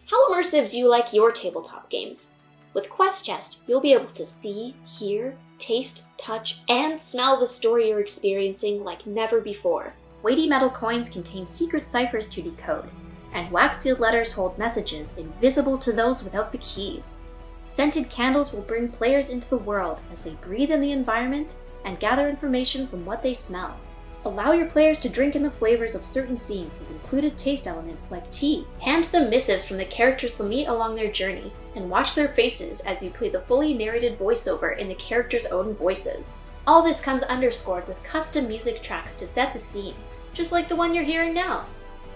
How immersive do you like your tabletop games? With QuestChest, you'll be able to see, hear, taste, touch, and smell the story you're experiencing like never before. Weighty metal coins contain secret ciphers to decode, and wax-sealed letters hold messages invisible to those without the keys. Scented candles will bring players into the world as they breathe in the environment and gather information from what they smell. Allow your players to drink in the flavors of certain scenes with included taste elements like tea, and the missives from the characters they'll meet along their journey, and watch their faces as you play the fully narrated voiceover in the characters' own voices. All this comes underscored with custom music tracks to set the scene, just like the one you're hearing now.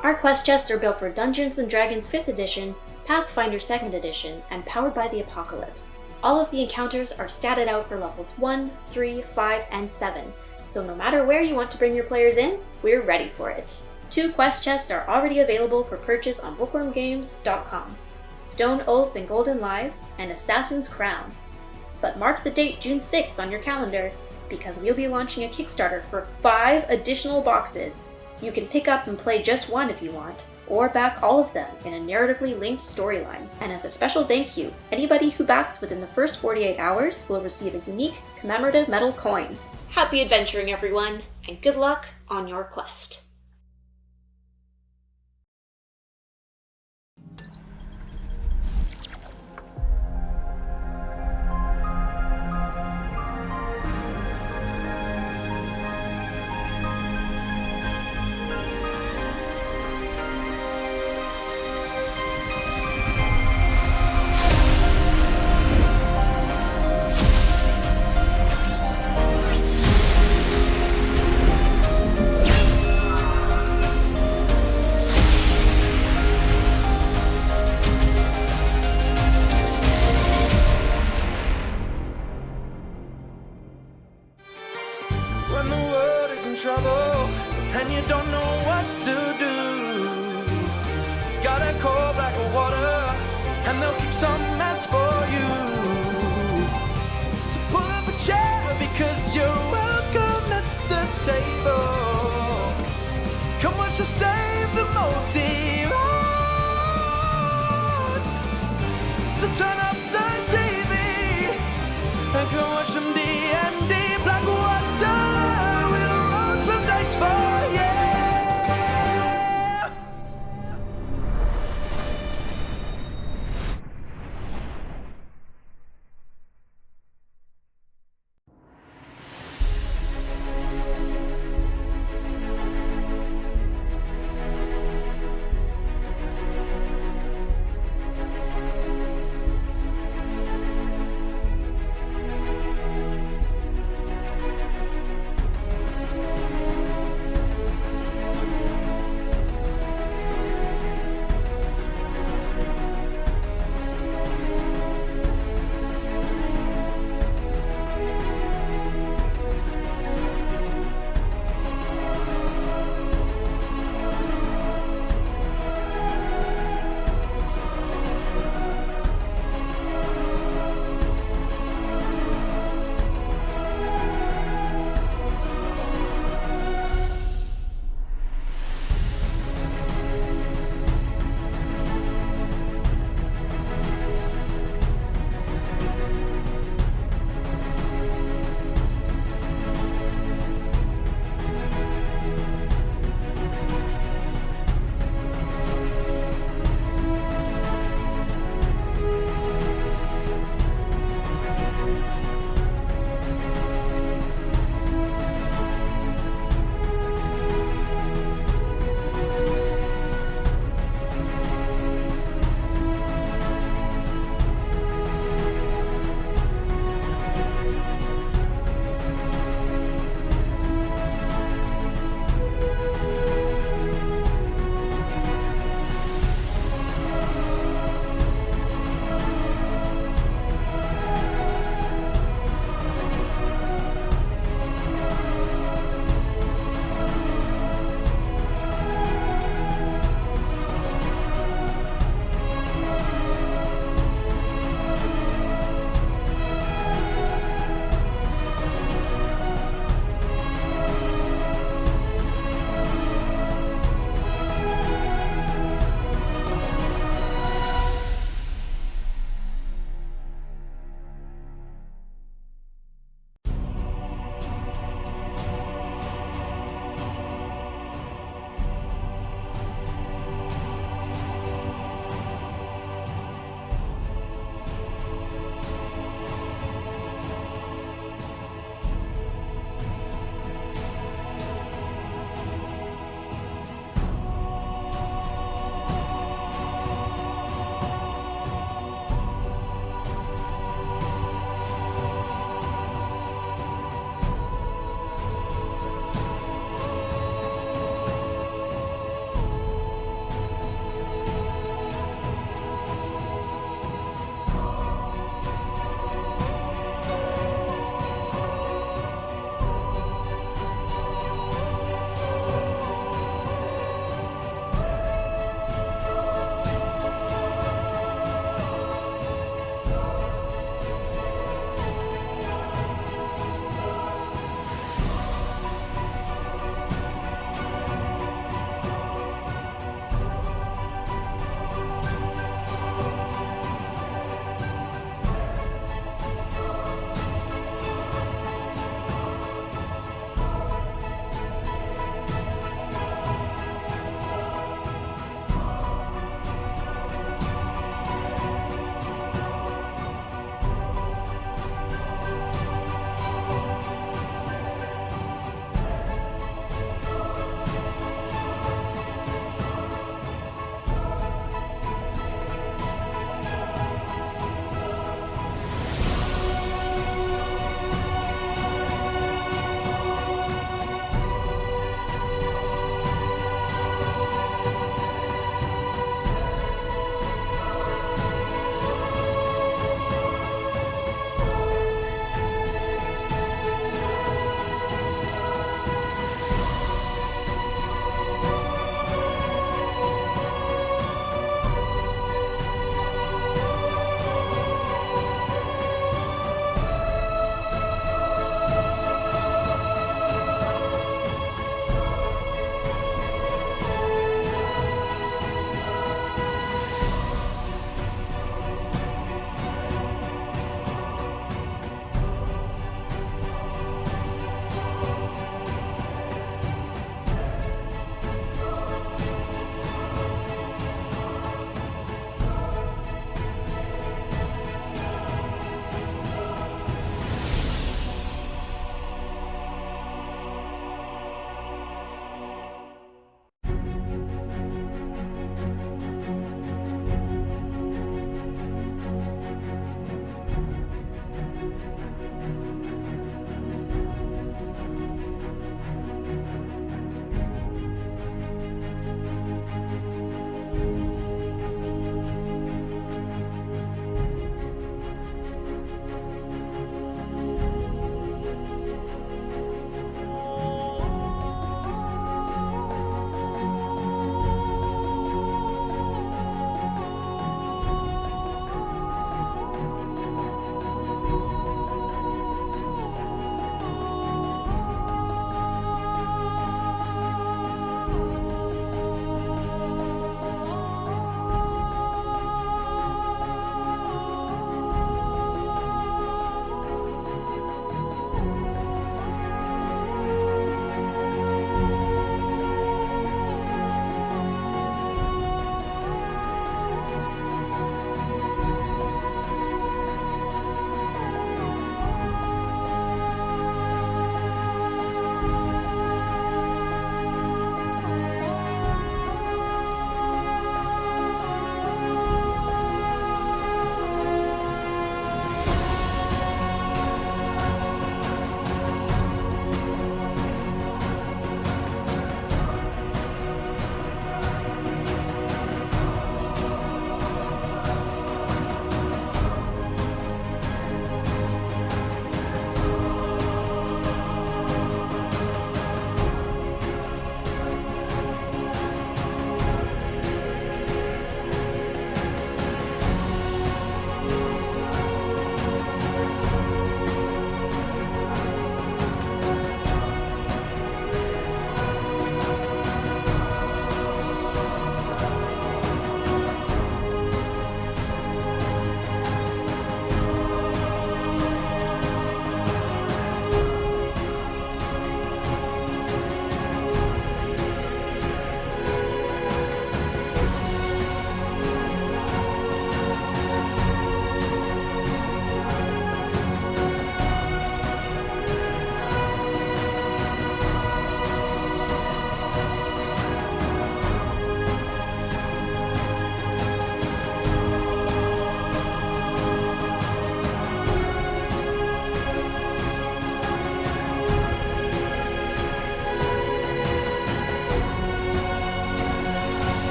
Our quest chests are built for Dungeons & Dragons 5th edition, Pathfinder 2nd edition, and powered by the Apocalypse. All of the encounters are statted out for levels 1, 3, 5, and 7, so no matter where you want to bring your players in, we're ready for it. 2 quest chests are already available for purchase on bookwormgames.com. Stone Oaths and Golden Lies, and Assassin's Crown. But mark the date June 6th on your calendar, because we'll be launching a Kickstarter for 5 additional boxes. You can pick up and play just one if you want, or back all of them in a narratively linked storyline. And as a special thank you, anybody who backs within the first 48 hours will receive a unique commemorative metal coin. Happy adventuring, everyone, and good luck on your quest. When the world is in trouble and you don't know what to do, gotta call Blackwater and they'll kick some ass for you. So pull up a chair because you're welcome at the table. Come watch us save the multiverse. So turn up the TV and come watch some D&D. Blackwater will roll some dice for you.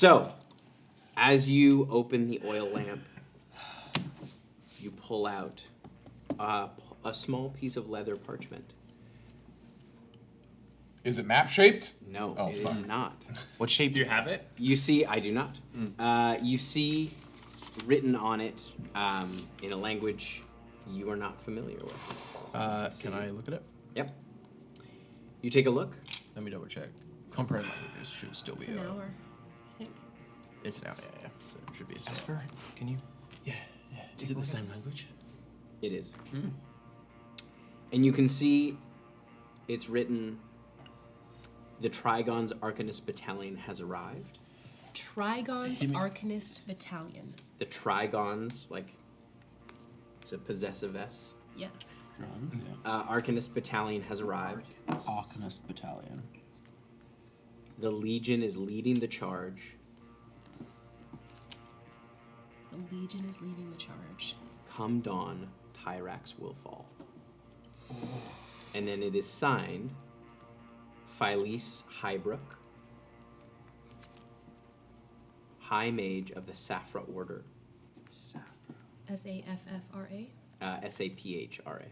So, as you open the oil lamp, you pull out a small piece of leather parchment. Is it map shaped? No, Oh, it is fuck. not. What shape Do you have it? You see, I do not. You see written on it in a language you are not familiar with. Can I look at it? Yep. You take a look. Let me double check. Comprehend languages should still be. It's an hour, I think. It's an hour. Yeah. So it should be a spell. Esper, can you? Yeah. Is it the same language? It is. And you can see it's written, the Trigon's Arcanist Battalion has arrived. Trigon's Arcanist Battalion. The Trigons, like, it's a possessive S. Yeah. Arcanist Battalion has arrived. Arcanist Battalion. The Legion is leading the charge. The Legion is leading the charge. Come dawn, Tyrax will fall. And then it is signed, Phyllis Highbrook, High Mage of the Saphra Order. S-A-F-F-R-A. S-A-P-H-R-A.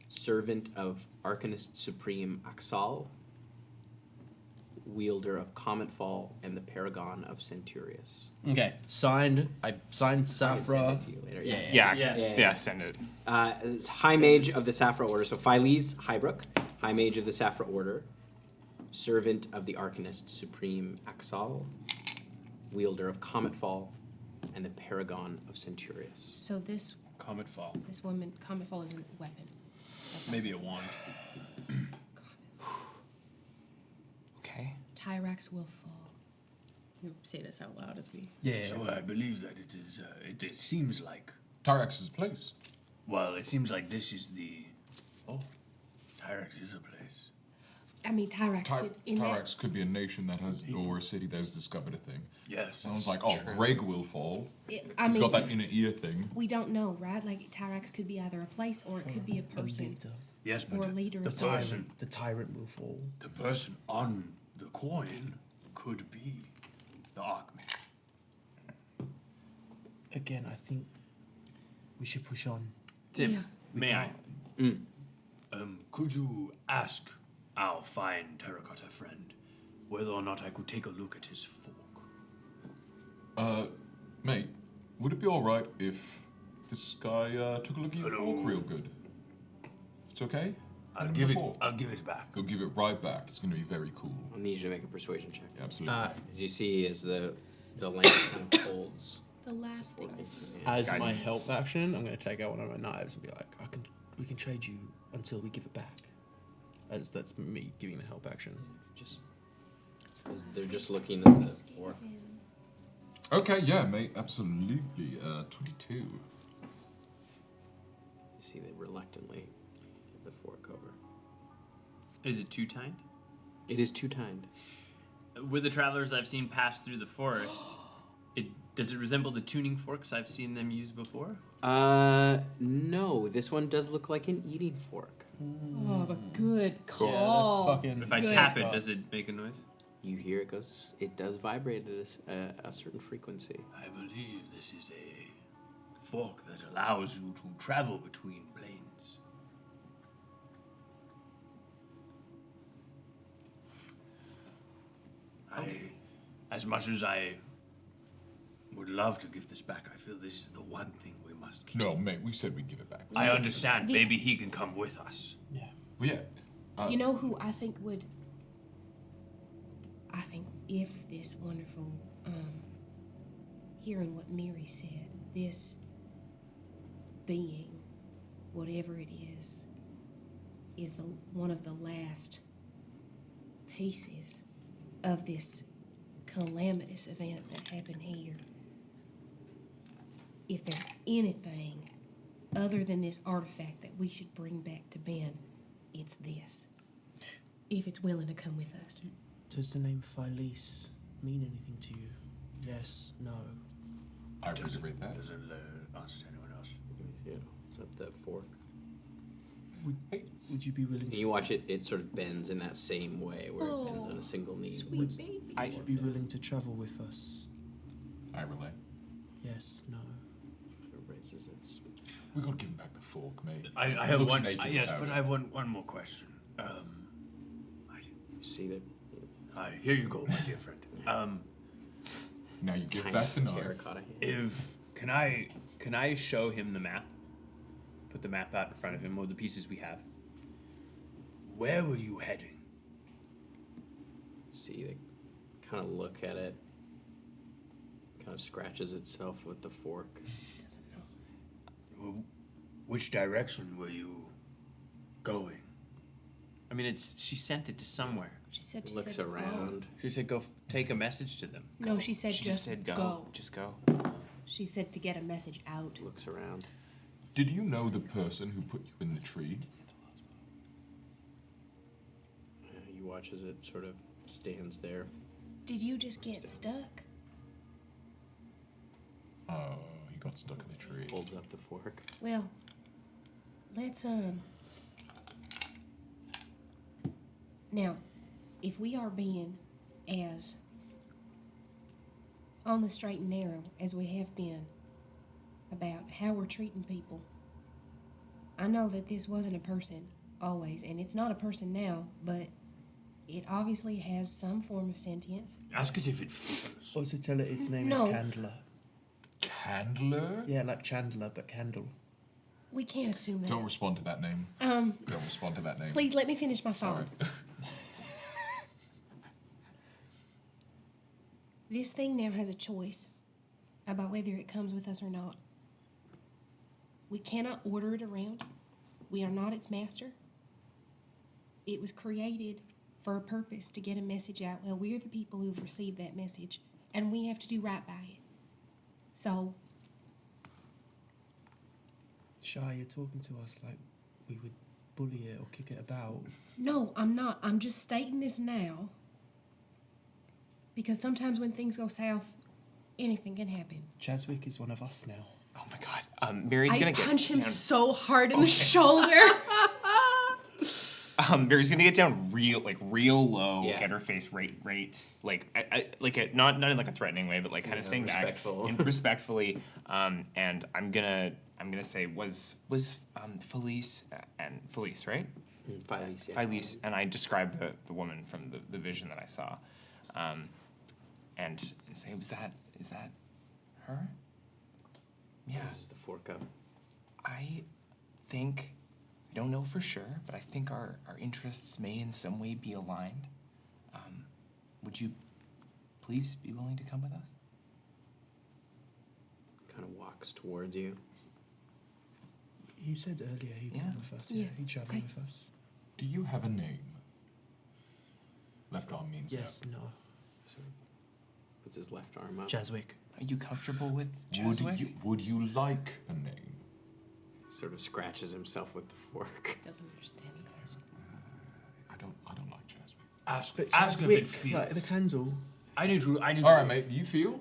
Servant of Arcanist Supreme Axal, wielder of Cometfall, and the Paragon of Centurius. Okay. Signed. I signed I can send Saphra. it to you later. Yeah, send it. It's High Mage of the Saphra Order. So Phyllis Highbrook, High Mage of the Saphra Order, servant of the Arcanist Supreme Axal, wielder of Cometfall, and the Paragon of Centurius. So this Cometfall. this woman, Cometfall is a weapon. That sounds Maybe a like wand. Okay. Tyrax will fall. You say this out loud as we. Yeah. So I believe that it is. It seems like. Tyrax's place. Well, it seems like this is the. Oh, Tyrax is a place. I mean, Tyrax could in Tyrax could be a nation that has, or a city that has discovered a thing. Yes. Sounds like, oh, Greg will fall. I He's mean, got that inner ear thing. we don't know, right? Like Tyrax could be either a place or it could be a person Yes, or a but leader the of something. person, The tyrant will fall. the person on the coin, could be the Archmage. Again, I think we should push on. Tim, Yeah. may I? Could you ask our fine terracotta friend whether or not I could take a look at his fork? Mate, would it be alright if this guy took a look at your Hello. fork real good? It's okay? I'll Hand him give the it. fork. I'll give it back. He'll give it right back. It's gonna be very cool. I'll need you to make a persuasion check. Absolutely. As you see, as the lamp kind of holds. The last things. As my Guidance. help action, I'm going to take out one of my knives and be like, We can trade you until we give it back. as that's me giving the help action. Just they're just looking at the fork. Okay, yeah, mate, absolutely. 22. You see, they reluctantly give the fork over. Is it two-tined? It is two-tined. With the travelers I've seen pass through the forest, does it resemble the tuning forks I've seen them use before? No. This one does look like an eating fork. Oh, but good call. Yeah, that's fucking. If I Good. tap it, does it make a noise? You hear it goes. It does vibrate at a certain frequency. I believe this is a fork that allows you to travel between planes. As much as I would love to give this back, I feel this is the one thing we must keep. No, mate, we said we'd give it back. I understand. The- Maybe he can come with us. Well, yeah. You know who I think would. I think if this wonderful, hearing what Mary said, this being, whatever it is the one of the last pieces of this calamitous event that happened here. If there's anything other than this artifact that we should bring back to Ben, it's this. If it's willing to come with us. Does the name Phyllis mean anything to you? Yes, no. I reiterate that. Doesn't answer to anyone else. Yeah, is that the fork? Would you be willing And to? you watch it; it sort of bends in that same way, where it bends on a single knee. Sweet baby. Would you be willing to travel with us? I relay. Yes. No. It raises its. We gotta give him back the fork, mate. I He have looks one. naked Yes, without but it. I have one more question. You see that? Here you go, my dear friend. Now you give Tiny back the knife. terracotta hand. Can I show him the map? Put the map out in front of him with the pieces we have. Where were you heading? See, they kind of look at it. Kind of scratches itself with the fork. Which direction were you going? I mean, she sent it to somewhere. She said Looks said around. She said go take a message to them. Go. No, she said She just said go. Just go. She said to get a message out. Looks around. Did you know the person who put you in the tree? You watch as it sort of stands there. Did you just get stuck? Oh, he got stuck in the tree. Holds up the fork. Well, let's now, if we are being as on the straight and narrow as we have been about how we're treating people, I know that this wasn't a person always, and it's not a person now, but it obviously has some form of sentience. Ask it if it feels. Also tell it its name No. is Candler. Candler? Yeah, like Chandler, but Candle. We can't assume that. Don't respond to that name. Um, Don't respond to that name. Please let me finish my thought. Sorry. This thing now has a choice about whether it comes with us or not. We cannot order it around. We are not its master. It was created for a purpose, to get a message out. Well, we're the people who've received that message, and we have to do right by it. So, Shy, you're talking to us like we would bully it or kick it about. no, I'm not. I'm just stating this now, because sometimes when things go south, anything can happen. Chaswick is one of us now. Oh my god. Mary's I gonna get punch him down. so hard in the shoulder. Mary's gonna get down real low, Yeah. get her face right, like not in like a threatening way, but like kind of staying respectful. back and respectfully. And I'm gonna say was Felice and Felice, right? Felice, yeah. Felice, and I described the woman from the vision that I saw, and say, is that her? Yeah. Raises the fork up. I think, I don't know for sure, but I think our interests may in some way be aligned. Would you please be willing to come with us? Kind of walks towards you. He said earlier he'd Yeah. come with us. Yeah, Yeah, he'd travel okay. with us. Do you have a name? Left arm means Yes, no. Sort of puts his left arm up. Chaswick. Are you comfortable with no. Chaswick? Would you like a name? Sort of scratches himself with the fork. Doesn't understand the question. I don't like Jasmine. Ask But if it Chaswick, feels. like the candle. I need to. All right, mate. Do you feel?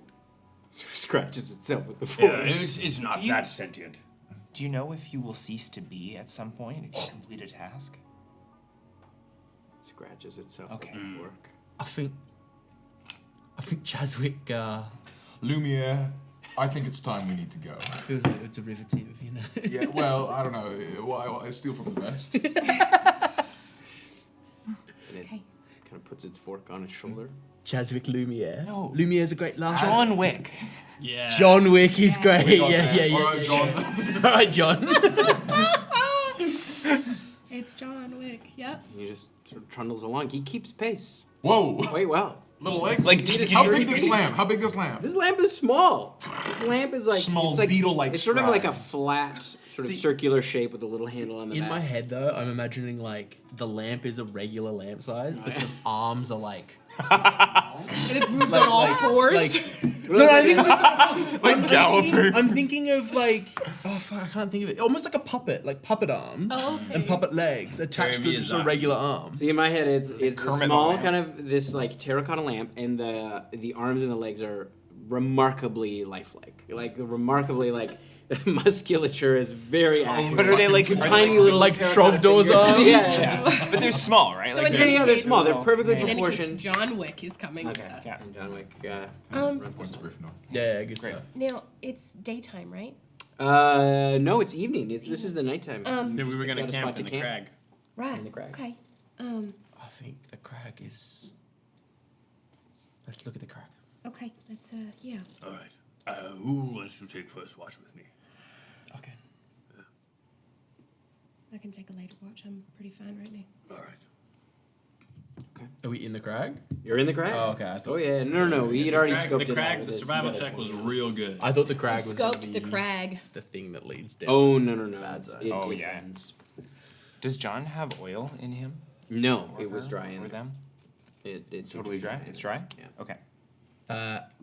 Sort of scratches itself with the fork. Yeah, it's not Do you- that sentient. Do you know if you will cease to be at some point if you complete a task? Scratches itself Okay. with the fork. I think Chaswick Lumiere, I think it's time we need to go. feels a little derivative, you know. Yeah, well, I don't know. Well, I steal from the best. And it Okay. kind of puts its fork on its shoulder. Chaswick Lumiere. No. Lumiere's a great laugh. John Wick. Yeah. John Wick is great. We got Yeah, there. yeah, All yeah. right, John. All right, John. It's John Wick. Yep. And he just sort of trundles along. He keeps pace. Whoa. Quite well. Little legs. Like, how big this lamp? How big this lamp? This lamp is small. This lamp is like Small it's like beetle-like It's sort of like a strides. flat, sort of See- circular shape with a little handle on the In back. my head, though, I'm imagining like the lamp is a regular lamp size, but the arms are like. And it moves on all fours. No, I think Like Galloping. I'm thinking of like, oh fuck, I can't think of it. Almost like a puppet, like puppet arms Oh, okay. and puppet legs attached to just a regular arm. See, in my head, it's the Kermit the small lamp. kind of this like terracotta lamp, and the arms and the legs are remarkably lifelike, like the remarkably like musculature is very accurate. But are they like tiny little like terracotta Trogdor's figures? arms? Yeah. But they're small, right? So like in they're- any Yeah, they're case- small. They're perfectly In any case, proportioned. John Wick is coming with us. yeah. And John Wick. Points of Gryffindor. Yeah, good Great. stuff. Now it's daytime, right? No, it's evening. This is the nighttime. Then we were gonna Got a camp spot in to the camp. crag. Right. In the crag. Okay. I think the crag is. Let's look at the crag. Okay. That's yeah. All right. Who wants to take first watch with me? Okay. I can take a later watch. I'm pretty fine right now. All right. Are we in the crag? You're in the crag? Oh, okay. I thought. Oh, yeah. No. We'd already scoped The it crag, out. the This- survival yeah, check was 20. real good. I thought the crag was gonna Scoped the be crag. the thing that leads down. Oh, no. Bad It's, side. it Oh, yeah. depends. Does John have oil in him? No, Or it was her? dry in Or them? It's Totally dry? It's dry? Yeah. Okay.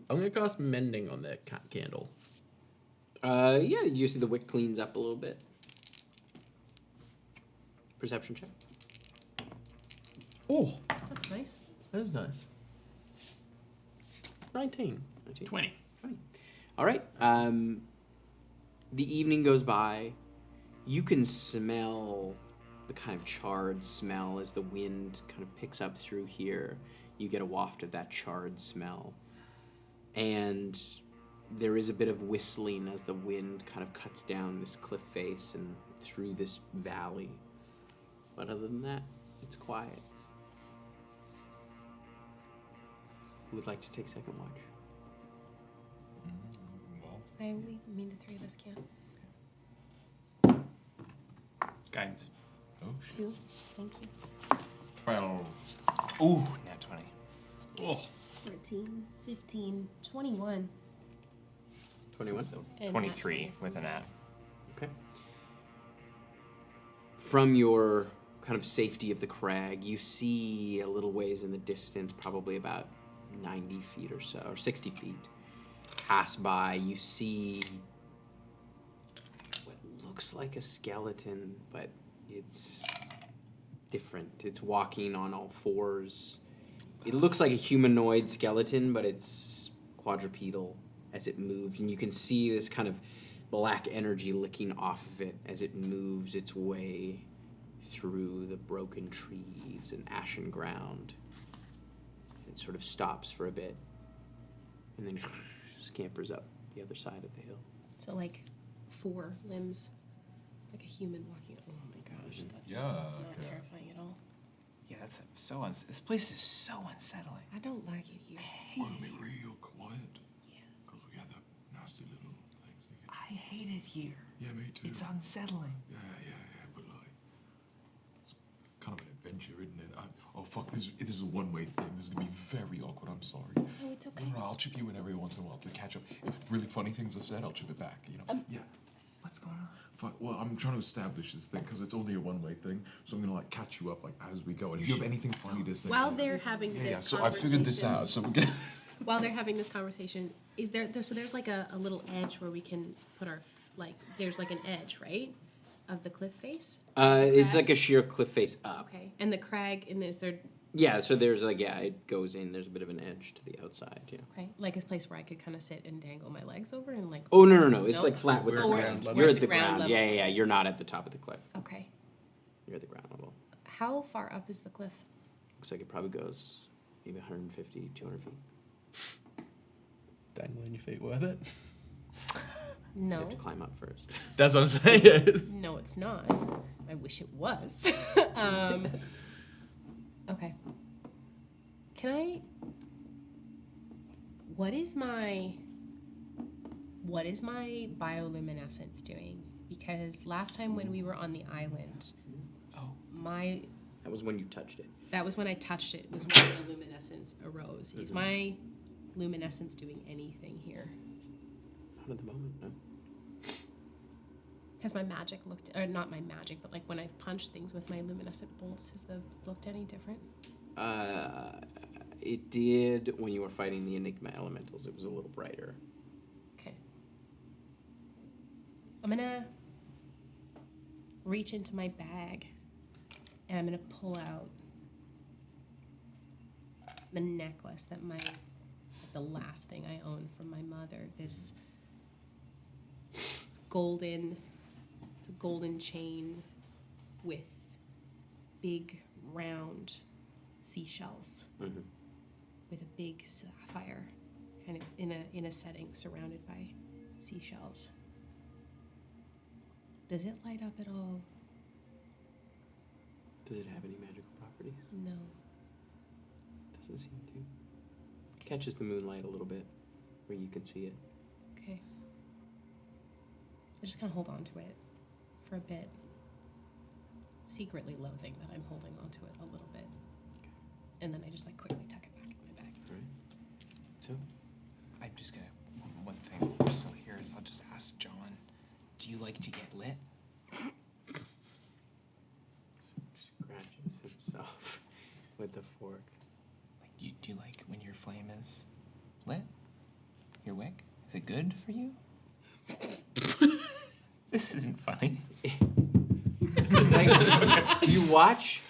I'm gonna cast mending on the candle. Yeah, you see the wick cleans up a little bit. Perception check. Oh, That's nice. that is nice. 19. 20. All right. The evening goes by. You can smell the kind of charred smell as the wind kind of picks up through here. You get a waft of that charred smell. And there is a bit of whistling as the wind kind of cuts down this cliff face and through this valley. But other than that, it's quiet. Who would like to take second watch? I mean the three of us can't. Guidance. Oh, shit. 2. Thank you. 12. Ooh, nat 20. Oh. 14, 15, 21. 21? And 23 with a nat. Okay. From your kind of safety of the crag, you see a little ways in the distance, probably about 90 feet or so, or 60 feet, pass by. You see what looks like a skeleton, but it's different. It's walking on all fours. It looks like a humanoid skeleton, but it's quadrupedal as it moves, and you can see this kind of black energy licking off of it as it moves its way through the broken trees and ashen ground. It sort of stops for a bit and then scampers up the other side of the hill. So like 4 limbs, like a human walking. Oh my gosh, that's Yeah, not okay. terrifying at all. Yeah, that's so this place is so unsettling. I don't like it here. Want to be real quiet? Because we got the nasty little things. I hate it here. Yeah, me too. It's unsettling. Yeah, but like, it's kind of an adventure, isn't it? Oh, fuck, this is a one-way thing. This is going to be very awkward, I'm sorry. Oh, it's okay. No, I'll chip you in every once in a while to catch up. If really funny things are said, I'll chip it back, you know? Yeah. What's going on? Fuck, well, I'm trying to establish this thing, because it's only a one-way thing, so I'm going to, like, catch you up, like, as we go. And if you have anything funny to say... While they're having this Yeah, so I figured this out, so we're going to... While they're having this conversation, is so there's like a little edge where we can put our, like, there's like an edge, right? Of the cliff face? It's crag? like a sheer cliff face up. Okay. And the crag, and is there, Yeah, so there's like, it goes in, there's a bit of an edge to the outside, yeah. okay, like a place where I could kind of sit and dangle my legs over and like. Oh, no. It's No? like flat with the Oh, we're- ground. we're You're at at the the ground ground. level. Yeah. You're not at the top of the cliff. Okay. You're at the ground level. How far up is the cliff? Looks like it probably goes maybe 150, 200 feet. Dangling your feet worth it? You No. have to climb up first. That's what I'm saying. No, it's not. I wish it was. Okay. Can I? What is my bioluminescence doing? Because last time when we were on the island, That was when you touched it. that was when I touched it. Was when the luminescence arose. Is my luminescence doing anything here? Not at the moment, no. Has my magic looked, or not my magic, but like when I've punched things with my luminescent bolts, has the looked any different? It did when you were fighting the Enigma elementals. It was a little brighter. Okay. I'm gonna reach into my bag and I'm gonna pull out the necklace that the last thing I owned from my mother. This golden chain with big round seashells with a big sapphire kind of in a setting surrounded by seashells. Does it light up at all? Does it have any magical properties? No. Doesn't seem to. Catches the moonlight a little bit where you can see it. Okay. I just kind of hold on to it for a bit. Secretly loathing that I'm holding on to it a little bit. And then I just like quickly tuck it back in my bag. All right. So? I'm just gonna, one thing, we're still here, is I'll just ask John, do you like to get lit? Scratches himself with the fork. Like, do you like when your flame is lit? Your wick? Is it good for you? This isn't funny. It's like, you watch,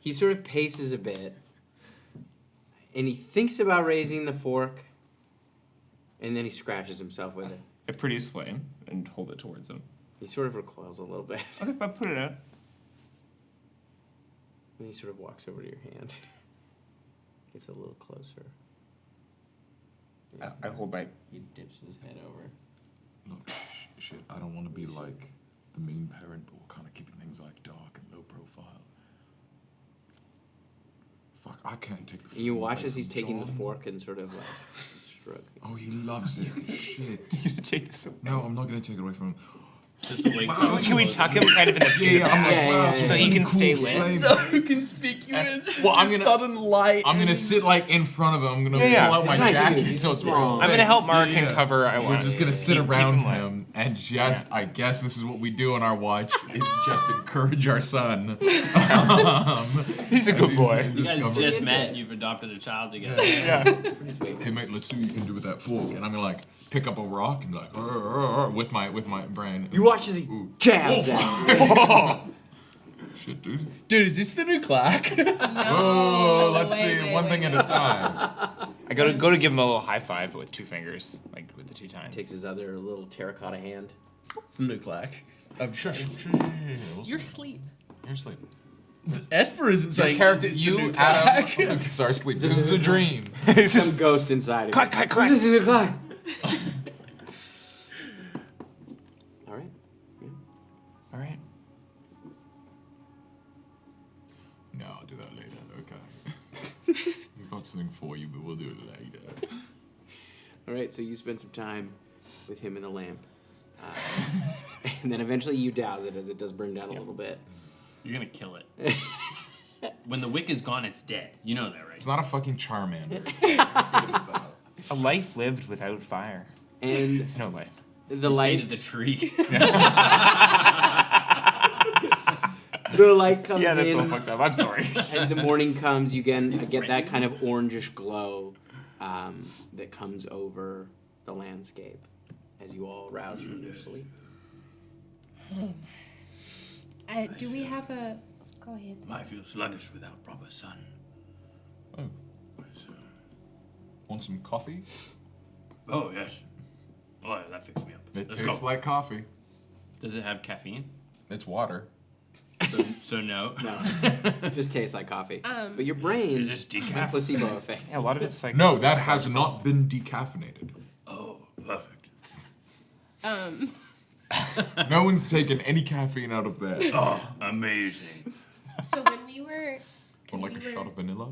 he sort of paces a bit, and he thinks about raising the fork, and then he scratches himself with it. I produce flame and hold it towards him. He sort of recoils a little bit. Okay, I'll put it out. And he sort of walks over to your hand. Gets a little closer. I hold my... He dips his head over. Look, shit, I don't want to be like the mean parent, but we're kind of keeping things like dark and low profile. Fuck, I can't take the. And you watch as he's from taking the John. fork and sort of like stroking. Oh, he loves it. Shit. You gonna take this away? No, I'm not gonna take it away from him. Thistle wakes up. Can we tuck him kind of in the Yeah, I'm like, Yeah, wow, yeah, it's a so he fucking can stay cool lit. flame. So conspicuous. Well, I'm gonna- sudden light. I'm gonna sit like in front of him. I'm gonna Yeah, pull out my He's not jacket. huge, he's so small. I'm gonna help Mark and cover. I We're want. just gonna sit keep around lit. him and just, I guess this is what we do on our watch, is just encourage our son. He's a as good he's boy. You guys discovering- just met and you've adopted a child together. Yeah. Hey mate, let's see what you can do with that fork. And I'm gonna like pick up a rock and be like, "Arr, arr, arr," with my brain. You watch as he Ooh. jabs Oh, out. Shit, dude. Dude, is this the new clack? Whoa, let's see, one thing at a time. I go to give him a little high five with 2 fingers, like with the 2 times. Takes his other little terracotta hand. It's the new clack. Shush. You're asleep. You're asleep. Esper isn't Your saying character, it's the new you, clack. Adam, Lucas are asleep. This is a dream. Some ghost inside of Clack, clack, clack. This is a clack. All right. Yeah. All right. No, I'll do that later, okay. We've got something for you, but we'll do it later. All right. So you spend some time with him in the lamp, and then eventually you douse it as it does burn down a little bit. You're gonna kill it. When the wick is gone, it's dead. You know that, right? It's not a fucking Charmander. A life lived without fire. And It's no life. the You say light, to the tree. the light comes Yeah, that's in. all fucked up. I'm sorry. As the morning comes, you get that kind of orangish glow that comes over the landscape as you all rouse from your sleep. Do we have a... Go ahead. I feel sluggish without proper sun. Oh. So, Want some coffee? oh, yes. Oh, yeah, that fixed me up. It Let's tastes go. like coffee. Does it have caffeine? It's water. So no. No, it just tastes like coffee. But your brain, Is this decaf? placebo effect. Yeah, a lot of it's like. No, that has not been decaffeinated. Oh, perfect. No one's taken any caffeine out of that. Oh, amazing. So when we were... Or 'cause like we a were- shot of vanilla.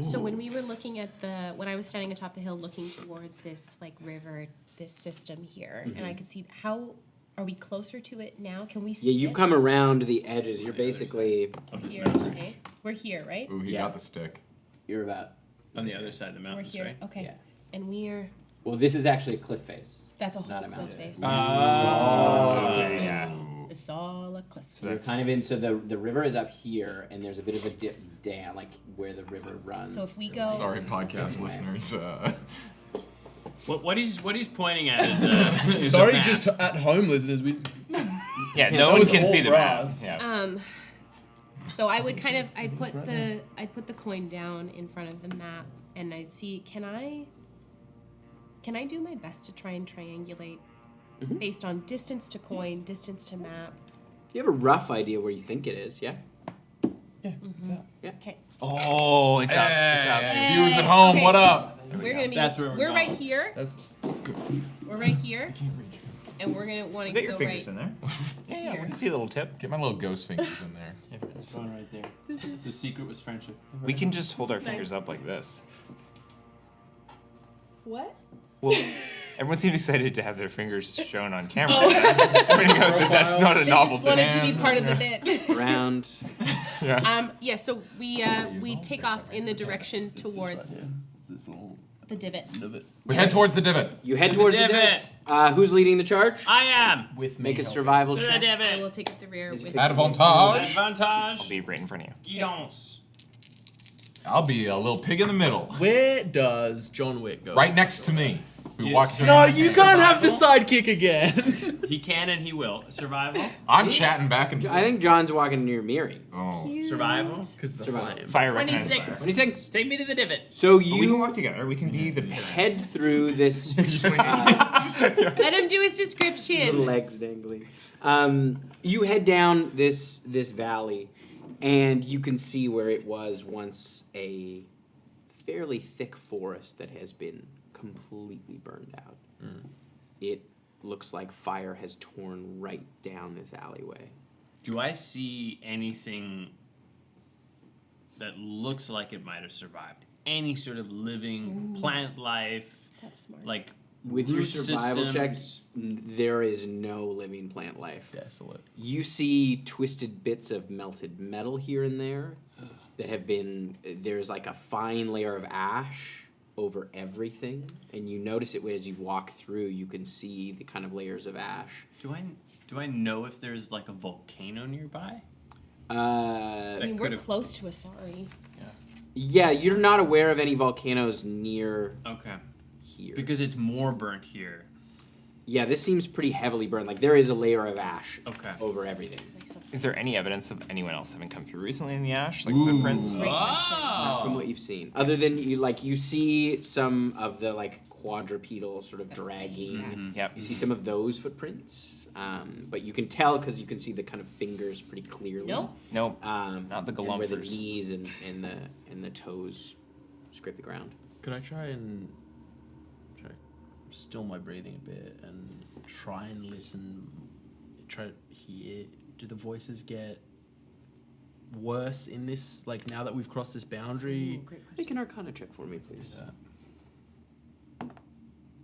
So when we were looking at when I was standing atop the hill looking towards this like river, this system here, and I could see are we closer to it now? Can we see Yeah, you've it? come around the edges. You're basically Here, okay. We're here, right? Ooh, he Yeah. got the stick. you're about. On the other side of the We're mountains, here. right? Okay. Yeah. And we're Well, this is actually a cliff face. that's a whole Not a cliff mountain. face. Okay, yeah. It's all a cliff. So you're kind of in. So the river is up here, and there's a bit of a dip down, like where the river runs. So if we go Sorry, podcast listeners. What he's pointing at is is Sorry, a map. just at home listeners. We Yeah, That no one was can all see the for map. us. Yeah. So I would kind of I'd put the coin down in front of the map and I'd see can I do my best to try and triangulate based on distance to coin, distance to map. You have a rough idea where you think it is, yeah? Yeah, what's that? Yeah. Okay. Oh, it's up. It's up. Viewers at home, Okay. what up? We're gonna be. That's where we're right going. here. We're right here. And we're gonna want to Get go your fingers right. in there. Yeah, Here. we can see a little tip. Get my little ghost fingers in there. It's going right there. The secret was friendship. We can just hold our Nice. fingers up like this. What? Well, everyone seemed excited to have their fingers shown on camera. I'm just pointing out that that's not a They novelty. just wanted to be part of the bit. Round. Yeah. So we take off in the direction towards It's this little the divot. divot. We head towards the divot. You head towards the divot. divot. Who's leading the charge? I am. With Make a helping. survival To the check. I divot. will take up the rear with. Advantage. Advantage. Be right in front of you. Guidance. I'll be a little pig in the middle. Where does John Wick go? Right next to me. We walk through. No, you can't have the sidekick again. He can and he will. Survival. I'm chatting back and forth. I think John's walking near Miri. Oh. Survival. Because the Survival. flame. Fire recognized 26. fire. 26. Take me to the divot. So But we can you work together. We can be the head parents. through this Let him do his little description. legs dangling. You head down this valley, and you can see where it was once a fairly thick forest that has been completely burned out. It looks like fire has torn right down this alleyway. Do I see anything that looks like it might have survived? Any sort of living plant life, That's smart. like With your root survival systems? checks, there is no living plant life. Desolate. You see twisted bits of melted metal here and there that have been. There's like a fine layer of ash over everything, and you notice it as you walk through. You can see the kind of layers of ash. Do I know if there's like a volcano nearby? I mean, we're could've- close to Asari. Yeah, you're not aware of any volcanoes near Okay. here. Because it's more burnt here. Yeah, this seems pretty heavily burned. Like there is a layer of ash Okay. over everything. Is there any evidence of anyone else having come through recently in the ash, like footprints? Great question. Not from what you've seen, other than you see some of the like quadrupedal sort of dragging. Yep. You see some of those footprints, but you can tell because you can see the kind of fingers pretty clearly. Nope. Nope. And Not the where the galumphers. knees and the toes scrape the ground. Could I try to still my breathing a bit and try and listen, try to hear, do the voices get worse in this, like now that we've crossed this boundary? Great question. Make an Arcana check for me, please.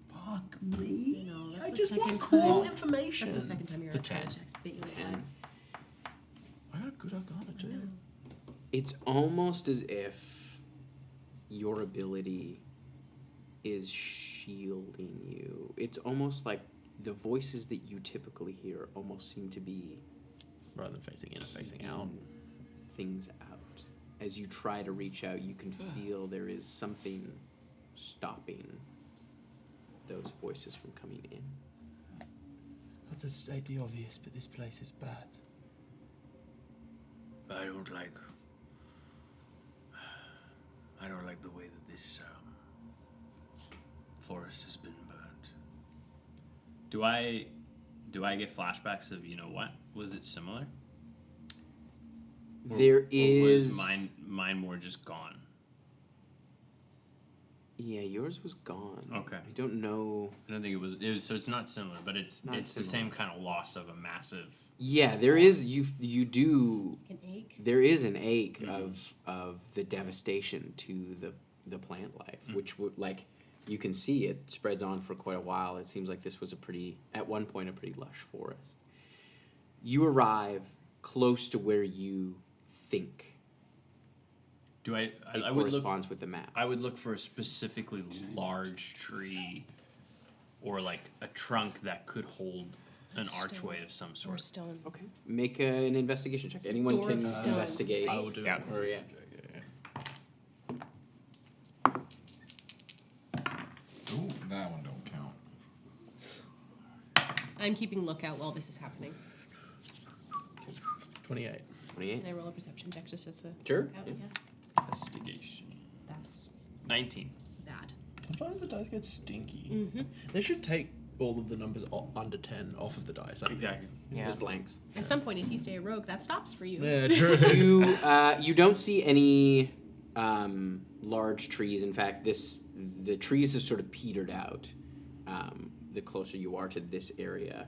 Fuck me. No, that's I the just second want cool time. information. That's the second time you're It's a Arcana 10. checks bit you in the 10. I got a good Arcana too. It's almost as if your ability is shielding you. It's almost like the voices that you typically hear almost seem to be Rather than facing in or facing out. things out. As you try to reach out, you can feel there is something stopping those voices from coming in. Not to state the obvious, but this place is bad. I don't like the way that this forest has been burnt. Do I get flashbacks of what? Was it similar? There Or is was mine more just gone? Yeah, yours was gone. Okay. I don't know. I don't think it was so it's not similar, but it's Not the same kind of loss of a massive. Yeah, there is you do An ache. there is an ache of the devastation to the plant life, which would like you can see it spreads on for quite a while. It seems like this was at one point a pretty lush forest. You arrive close to where you think Do I it I would look corresponds with the map. I would look for a specifically large tree or like a trunk that could hold an archway of some Or sort. stone. Okay, make an investigation check. This is Anyone door can of stone, investigate. right? I will do Yeah. it. Or yeah. Ooh, that one don't count. I'm keeping lookout while this is happening. 28. 28. Can I roll a perception check just as a Sure, lookout? yeah. Yeah. Investigation. That's 19. bad. Sometimes the dice get stinky. Mm-hmm. They should take all of the numbers under 10 off of the dice. Exactly. Yeah. Just blanks. At some point, if you stay a rogue, that stops for you. Yeah, true. You don't see any large trees. In fact, the trees have sort of petered out the closer you are to this area.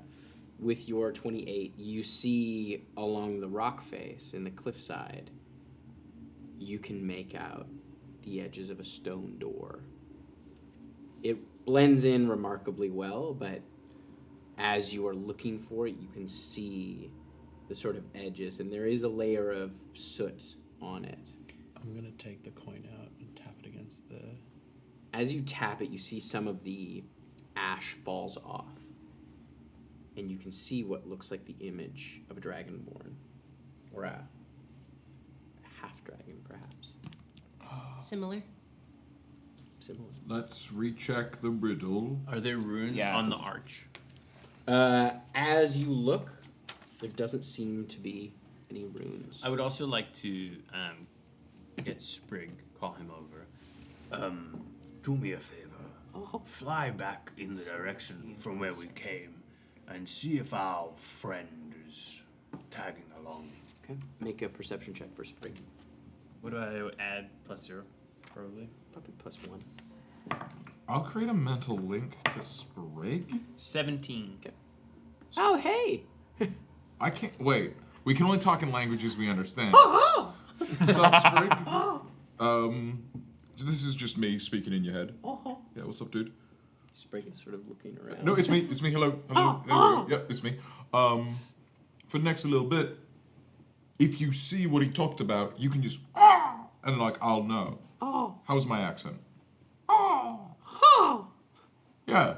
With your 28, you see along the rock face in the cliffside, you can make out the edges of a stone door. It blends in remarkably well, but as you are looking for it, you can see the sort of edges, and there is a layer of soot on it. I'm going to take the coin out and tap it against the... As you tap it, you see some of the ash falls off, and you can see what looks like the image of a dragonborn, or a half-dragon, perhaps. Similar. Similar. Let's recheck the riddle. Are there runes on the arch? As you look, there doesn't seem to be any runes. I would also like to get Sprig, call him over. Do me a favor. Fly back in the direction from where we came and see if our friend is tagging along. Okay. Make a perception check for Sprig. What do I add? +0, probably. Probably +1. I'll create a mental link to Sprig. 17. Okay. Oh, hey! I can't wait. We can only talk in languages we understand. What's up, Sprig? This is just me speaking in your head. Yeah, what's up, dude? Sprig is sort of looking around. No, it's me. It's me. Hello. Hello. There we go. Yeah, it's me. For the next little bit, if you see what he talked about, you can just and like I'll know. How's my accent? Yeah.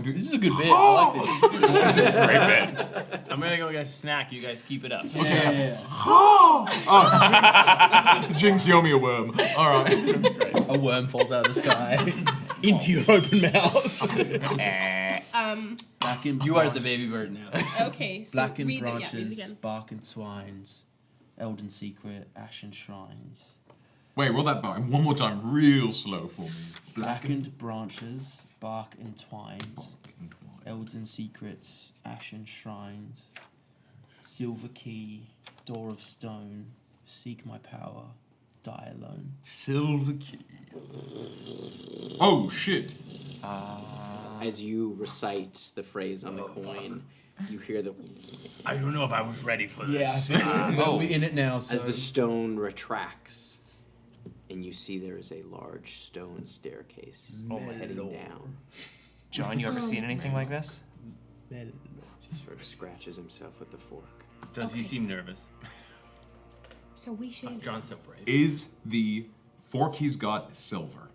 This is a good bit. I like this. This is a great bit. I'm gonna go get a snack. You guys keep it up. Jinx, you owe me a worm. All right. That's great. A worm falls out of the sky into your open mouth. Blackened You are the baby bird now. Okay, so Blackened read branches, read it again. bark and swines, elden secret, ashen shrines. Wait, roll that back one more time, real slow for me. Blackened branches, bark entwines, elden secrets, ashen shrines, silver key, door of stone, seek my power, die alone. Silver key. Oh shit. As you recite the phrase on the coin, you hear the... I don't know if I was ready for this. Yeah, I think we're in it now. So. As the stone retracts, and you see there is a large stone staircase heading down. John, you ever seen anything like this? He sort of scratches himself with the fork. Does he seem nervous? So we should. John's so brave. Is the fork he's got silver?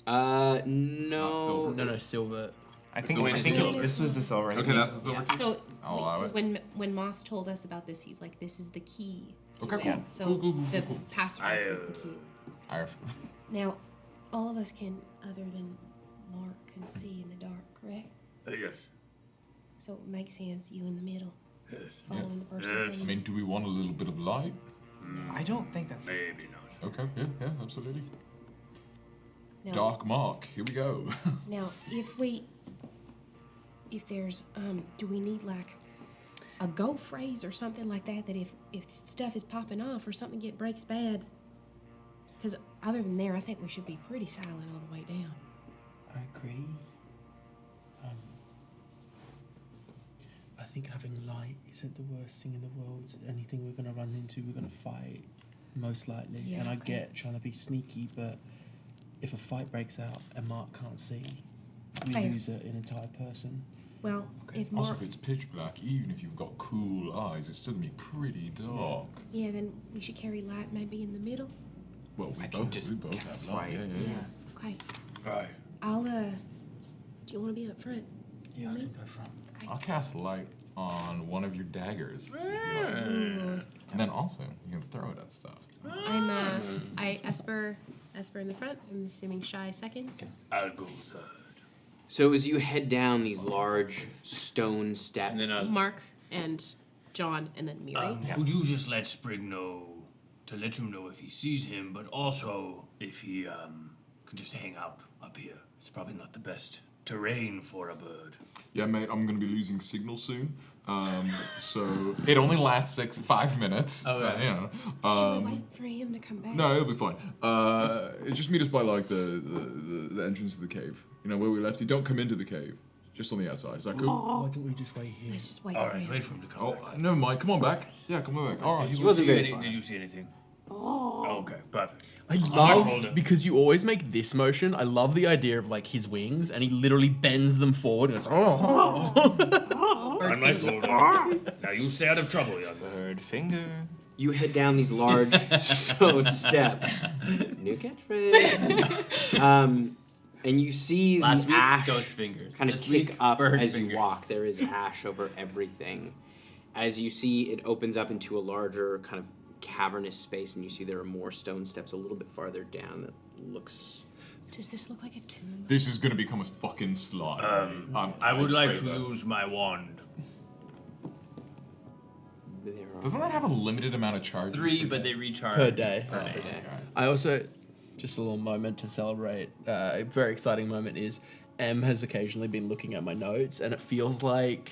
No. No, silver. I think silver. this was the silver. Okay, that's the silver key. So I'll allow because it. when Moss told us about this, he's like, "This is the key." to Okay, it." cool. So Cool. the passphrase was the key. I've- Now, all of us can, other than Mark, can see in the dark, correct? Yes. So it makes sense. You in the middle, Yes. following the person. Yes. I mean, do we want a little bit of light? I don't think that's. Maybe not. Okay, yeah, absolutely. Now, Dark Mark, here we go. Now, if there's, do we need like a go phrase or something like that? That if stuff is popping off or something breaks bad, because other than there, I think we should be pretty silent all the way down. I agree. I think having light isn't the worst thing in the world. Anything we're going to run into, we're going to fight, most likely. Yeah, and I okay. get trying to be sneaky, but if a fight breaks out and Mark can't see, we Fair. lose an entire person. Well, if Also, Mark, if it's pitch black, even if you've got cool eyes, it's still gonna be pretty dark. yeah, then we should carry light maybe in the middle. Well, we I can both, just we both cast have light. light. Yeah. Okay, Right. I'll do you want to be up front? Yeah, I can go front. Okay. I'll cast light on one of your daggers. So you like, and then also, you can throw it at stuff. I'm Esper in the front. I'm assuming Shy second. I'll go third. So as you head down these large stone steps, And then Mark and John and then Miri. Would you just let Sprig know to let him know if he sees him, but also if he could just hang out up here. It's probably not the best terrain for a bird. Yeah, mate, I'm gonna be losing signal soon. So it only lasts 5 minutes. Okay. So, you know. Should we wait for him to come back? No, it'll be fine. Just meet us by like the entrance to the cave. You know where we left you. Don't come into the cave. Just on the outside. Is that cool? Why don't we just wait here? Let's just wait All for right, him. wait for him to come Oh, back. never mind. Come on back. Yeah, come on back. All right. Did you, wasn't see very any, far. did you see anything? Oh, okay, perfect. I shoulder. love because you always make this motion. I love the idea of like his wings, and he literally bends them forward and goes, oh. On my shoulder. Now you stay out of trouble, young man. Bird finger. You head down these large stone steps. New catchphrase. And you see Last the week, ash ghost fingers. kind of This kick week, up bird as fingers. you walk. There is ash over everything. As you see, it opens up into a larger kind of cavernous space, and you see there are more stone steps a little bit farther down that looks... Does this look like a tomb? This is gonna become a fucking slime. I would like pray to that. use my wand. Doesn't that have a limited amount of charge? 3, but they recharge Per day. Per day. Okay. I also, just a little moment to celebrate, a very exciting moment is Em has occasionally been looking at my notes, and it feels like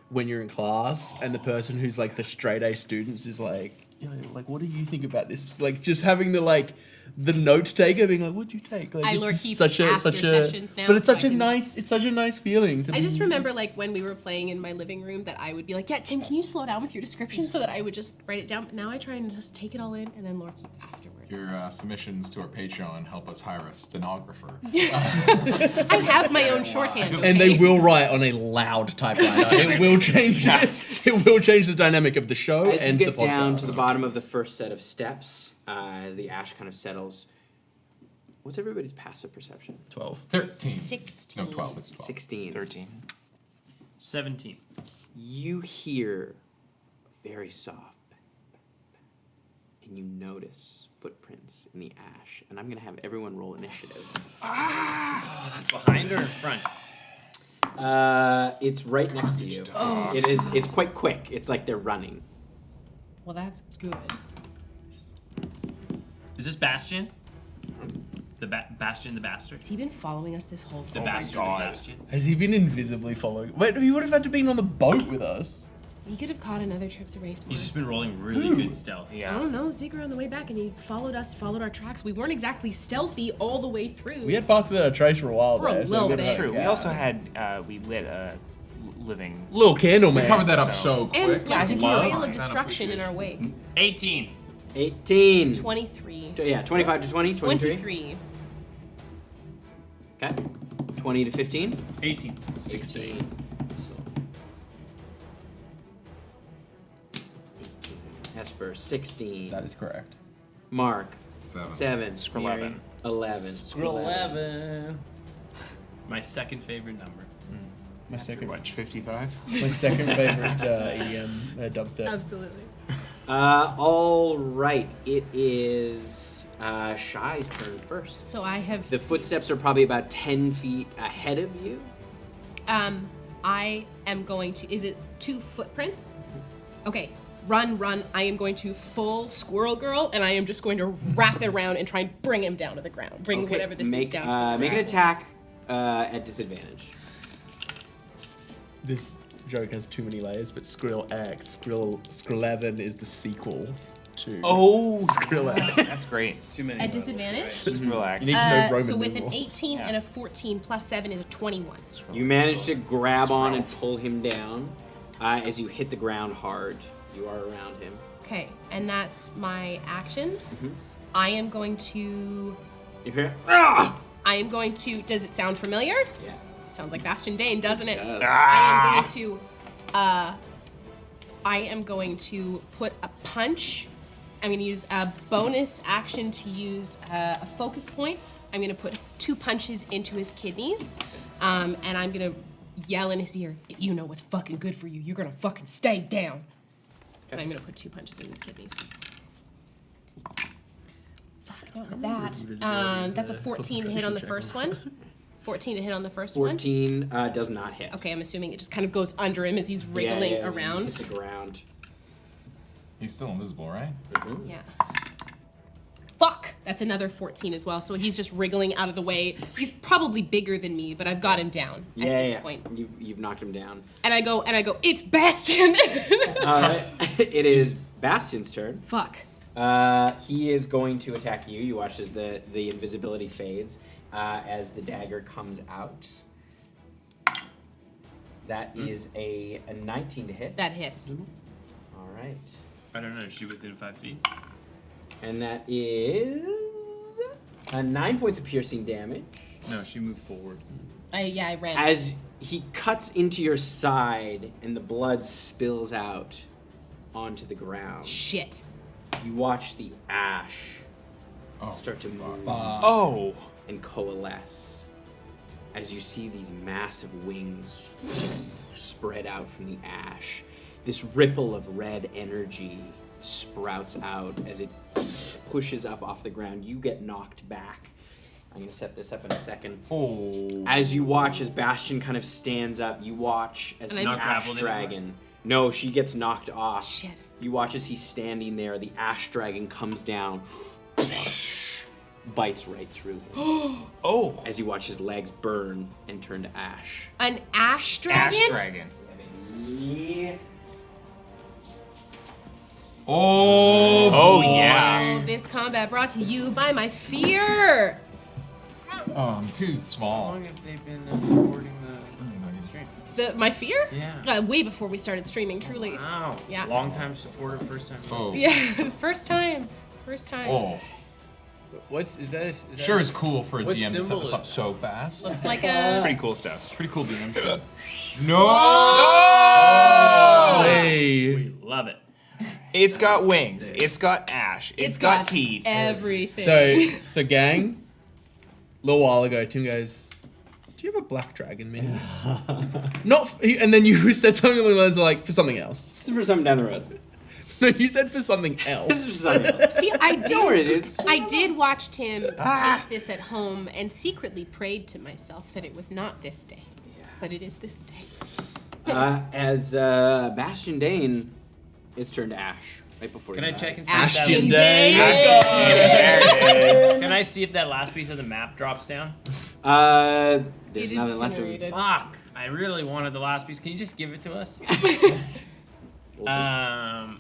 when you're in class and the person who's like the straight A students is like, like, what do you think about this? It's like just having the note taker being like, what'd you take? Like, I it's lure just keep such after a, sessions now, but it's so such I a can- nice feeling. To I just be- remember like when we were playing in my living room that I would be like, yeah, Tim, can you slow down with your description so that I would just write it down? But now I try and just take it all in and then lore keep afterwards. Your submissions to our Patreon help us hire a stenographer. I have my own shorthand. Okay? And they will write on a loud typewriter. It will change it. It will change the dynamic of the show As and you the get podcast. down to the bottom of the first set of steps, as the ash kind of settles, what's everybody's passive perception? 12. 13. 16. No, 12. It's 12. 16. 13. 17. You hear very soft, and you notice footprints in the ash. And I'm going to have everyone roll initiative. That's behind or in front? It's right next to you. Oh. It's quite quick. It's like they're running. Well, that's good. Is this Bastion? The Bastion the Bastard? Has he been following us this whole The time? Bastard the Bastion? Has he been invisibly following? Wait, he would have had to been on the boat with us. He could have caught another trip to Wraithmore. He's just been rolling really good stealth. I don't know. Zigger on the way back, and he followed us, followed our tracks. We weren't exactly stealthy all the way through. We had parked without a trace for a while For a there. so little we bit. had True. a- We also had we lit a living. Little candle man. We covered that up So- so quick. and left a Love. trail of Kind destruction in our wake. 18. 18. 23. Yeah, 25 to 20. 23. 23. Okay. 20 to 15. 18. 16. 18. Esper, 16. That is correct. Mark, 7. 7. Scroll Miri, 11. 11. Scroll 11. My second favorite number. My second, Watch 55. my second favorite EDM dubstep. Absolutely. All right. It is Shy's turn first. So I have. The footsteps are probably about 10 feet ahead of you. I am going to. Is it 2 footprints? Okay. Run. I am going to full squirrel girl, and I am just going to wrap it around and try and bring him down to the ground. Bring Okay, whatever this make, is down to the ground. Make an attack at disadvantage. This joke has too many layers, but Skrill X, Skrill11 is the sequel to Skrillex. That's great. Too many. At disadvantage? Relax. You need to know Roman So with an numerals. 18 and a 14 plus 7 is a 21. You manage to grab on and pull him down. As you hit the ground hard, you are around him. Okay, and that's my action. Mm-hmm. I am going to. You hear? Ah! I am going to. Does it sound familiar? Yeah. Sounds like Bastion Dane, doesn't it? does. I am going to. I am going to put a punch. I'm going to use a bonus action to use a focus point. I'm going to put 2 punches into his kidneys, and I'm going to yell in his ear, "If you know what's fucking good for you, you're going to fucking stay down." And I'm going to put 2 punches in his kidneys. Fuck, not with that. That's a 14 to hit on the first one. 14 to hit on the first one. 14 does not hit. Okay, I'm assuming it just kind of goes under him as he's wriggling As he around. hits the ground. He's still invisible, right? Yeah. That's another 14 as well. So he's just wriggling out of the way. He's probably bigger than me, but I've got him down at this point. You've knocked him down. And I go, it's Bastion. It is Bastion's turn. Fuck. He is going to attack you. You watch as the invisibility fades as the dagger comes out. That is a 19 to hit. That hits. All right. I don't know. Is she within 5 feet? And that is 9 points of piercing damage. No, she moved forward. I ran. As he cuts into your side and the blood spills out onto the ground. Shit. You watch the ash start to move and coalesce as you see these massive wings spread out from the ash. This ripple of red energy sprouts out as it pushes up off the ground. You get knocked back. I'm going to set this up in a second. As you watch as Bastion kind of stands up, you watch as the ash dragon... No, she gets knocked off. Shit. You watch as he's standing there, the ash dragon comes down, bites right through him. As you watch his legs burn and turn to ash. An ash dragon? Ash dragon. Yeah. Oh yeah. This combat brought to you by my fear. Oh, I'm too How small. long have they been supporting the stream? My fear? Yeah. Way before we started streaming, truly. Wow. Yeah. Long time supporter, first time. Oh. Yeah, first time. Oh. Is that? Sure is cool for a what DM to set symbol this is up that? so fast. Looks like It's a... pretty cool stuff. Pretty cool DM. Hey. We love it. It's got wings. It's got ash. It's got teeth. Everything. So gang. A little while ago, Tim goes, "Do you have a black dragon mini?" And then you said something along the lines of like for something else. This is for something down the road. No, you said for something else. This is for something else. See, I Don't worry, it is. did watch Tim make this at home and secretly prayed to myself that it was not this day, but it is this day. As Bastion Dane is turned to ash right before Can you I check and see Ashton if Day. There it is. Can I see if that last piece of the map drops down? There's It nothing left of incinerated. it. Fuck! I really wanted the last piece. Can you just give it to us? We'll see.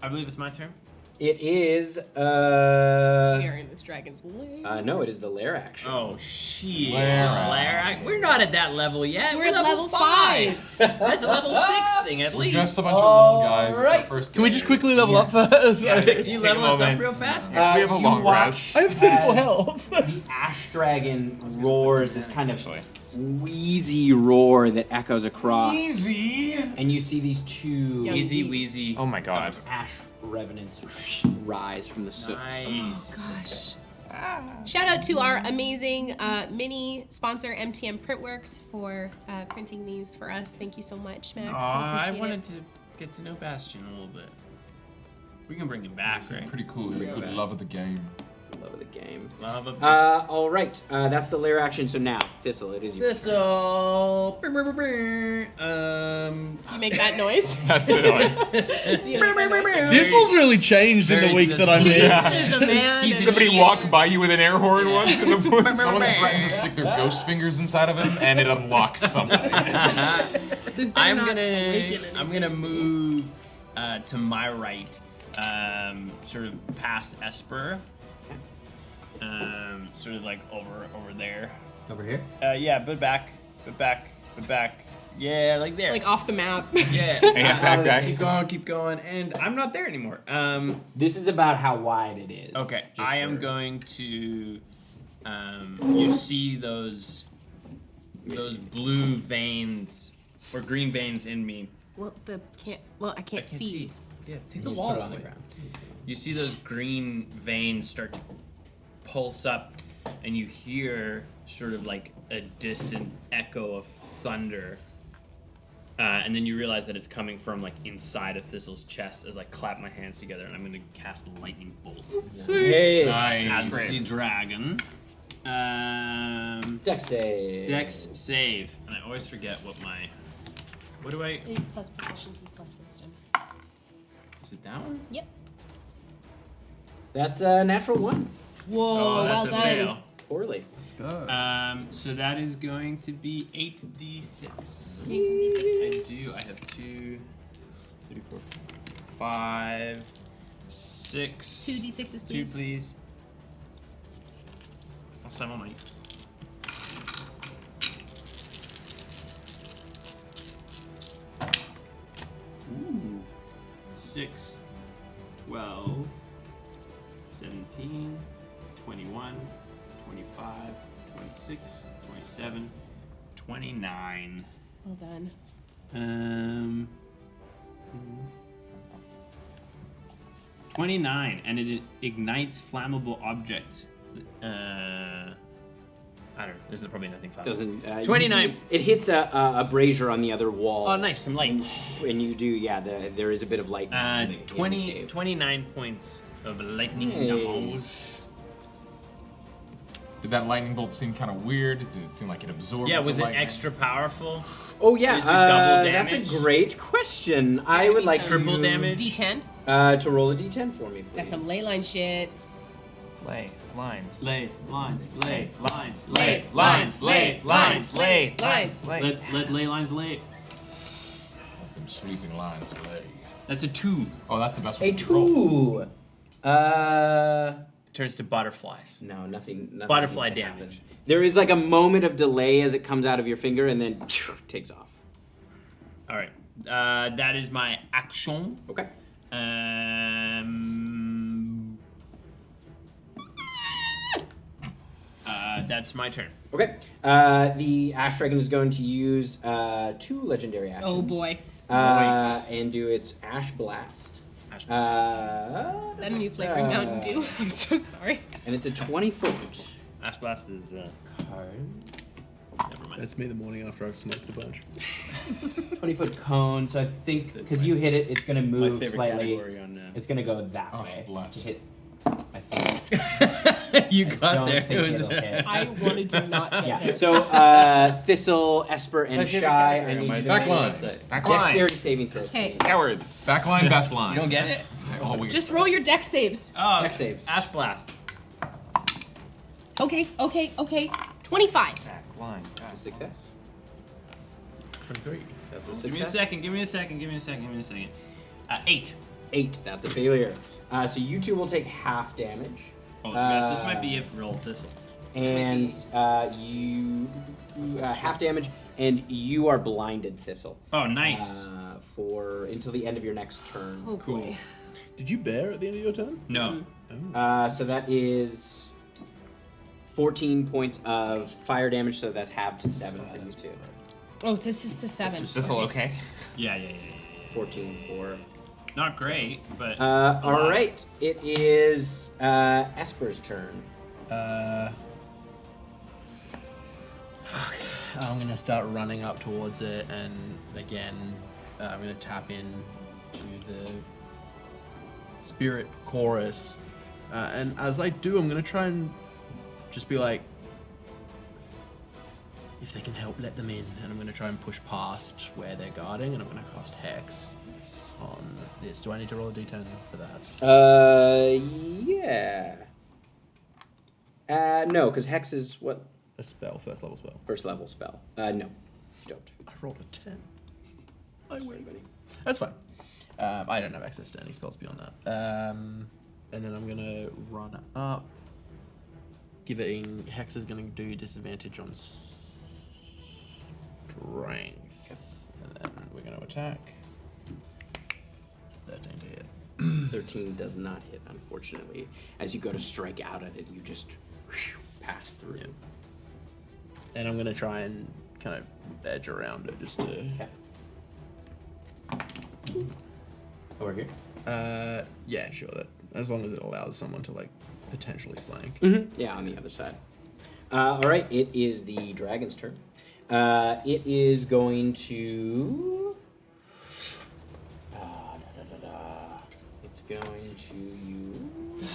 I believe it's my turn. It is. We are in this dragon's lair. No, it is the lair action. Oh shit! Lair. We're not at that level yet. We're at level 5. That's a level 6 thing at We're least. just a bunch of little guys. It's our first Can we game. just quickly level up first? Yeah, can you Take level a us up moment. real fast? We have a You long watch rest. I have 34 as health. The ash dragon roars this kind of wheezy roar that echoes across. Easy. And you see these two Easy wheezy. Oh my god. ash revenants rise from the soot. Nice. Shout out to our amazing mini sponsor, MTM Printworks, for printing these for us. Thank you so much, Max. We I appreciate wanted it. to get to know Bastion a little bit. We can bring him back, right? Pretty cool. Pretty good love of the game. Love of the game. Love of All right, that's the lair action. So now, Thistle, it is your turn. Thistle. You make that noise? That's the noise. Do you make that noise? Thistle's really changed in the week that I'm in. This is a man. and Somebody he- walked by you with an air horn once in the woods. Someone threatened to stick their ghost fingers inside of him, and it unlocks something. This better I'm not gonna awaken I'm gonna move to my right, sort of past Esper. Sort of like over there. Over here? Yeah, but back. Yeah, like there. like off the map. Yeah. back. Keep going, and I'm not there anymore. This is about how wide it is. Okay, just I am for- going to. You see those blue veins or green veins in me. Well, I can't see. Yeah, take You the just walls put it on the away. ground. You see those green veins start to pulse up, and you hear sort of like a distant echo of thunder. And then you realize that it's coming from like inside of Thistle's chest as I clap my hands together, and I'm going to cast Lightning Bolt Yes. as the dragon. Dex save. Dex save, and I always forget what my. What do I? 8 plus proficiency plus wisdom. Is it that one? Yep. That's a natural 1. Whoa, that's well a done. fail. Poorly. So that is going to be 8d6. Make some D6s. I do. I have 2, 3, 4, 5, 6. 2 D6s, 2, please. please. I'll summon my. Ooh. 6, 12, 17, 21, 25, 26, 27, 29. Well done. 29, and it ignites flammable objects. I don't know. There's probably nothing flammable. Doesn't 29. It hits a brazier on the other wall. Oh, nice, some light. And you do, yeah. There is a bit of light. in the 29 points of lightning cave. damage. Did that lightning bolt seem kind of weird? Did it seem like it absorbed? Yeah, the was it lightning? extra powerful? Oh yeah, Did it do double that's a damage? great question. I would like Triple you, damage? D10. to roll a d10 for me, please. Got some ley line shit. Lay lines. Lay lines, lay lines, Lay Lines. Lay lines. Lay lines. lay. Let ley lines lay. Let them sweeping lines lay. That's a 2. Oh, that's the best one. A 2. It turns to butterflies. No, nothing. Butterfly seems to damage. happen. There is like a moment of delay as it comes out of your finger and then takes off. All right. That is my action. Okay. That's my turn. Okay. The Ash Dragon is going to use 2 legendary actions. Oh boy. Nice. And do its Ash Blast. Ash blast. Is that a new flavor of Mountain Dew? I'm so sorry. And it's a 20-foot. Ash blast is card. Never mind. That's me the morning after I've smoked a bunch. 20-foot cone. So I think because you hit it, it's going to My move favorite slightly. category on. It's going to go that Oh, way. bless. To hit. I think. You I got don't there. think It was it'll hit. I wanted to not get Yeah. there. So Thistle, Esper, and My favorite Shy. I category on need my you to Back make line. dexterity saving throws. Okay. please. Cowards. Backline, best line. You don't get it? Oh, we Just roll your dex saves. Oh, Dex saves. Ash blast. Okay. 25. Back line. That's a success. 23. That's a Give me a success. second. Give me a second. 8. 8. That's a failure. So you two will take half damage. Oh, guys, this might be it for old Thistle. And you half damage, and you are blinded, Thistle. Oh, nice. For until the end of your next turn. Oh boy. Did you bear at the end of your turn? No. So that is 14 points of fire damage. So that's halved to 7 for you two. Oh, this is to 7. Is this all okay? Yeah. 14 for. Not great, but All right, it is Esper's turn. Fuck. I'm gonna start running up towards it, and again, I'm gonna tap in to the spirit chorus, and as I do, I'm gonna try and just be like, if they can help, let them in, and I'm gonna try and push past where they're guarding, and I'm gonna cast Hex on this. Do I need to roll a d10 for that? Yeah. No, because Hex is what? A spell, first level spell. First level spell. No, you don't. I rolled a 10. I win. Anybody. That's fine. I don't have access to any spells beyond that. And then I'm gonna run up. Giving Hex is gonna do disadvantage on strength, and then we're gonna attack. It's a 13 to hit. 13 does not hit, unfortunately. As you go to strike out at it, you just pass through. Yeah. And I'm gonna try and kind of edge around it just to. Okay. Over here? Yeah, sure. That as long as it allows someone to like potentially flank. Mm-hmm. Yeah, on the other side. All right, it is the dragon's turn. It is going to. It's going to use.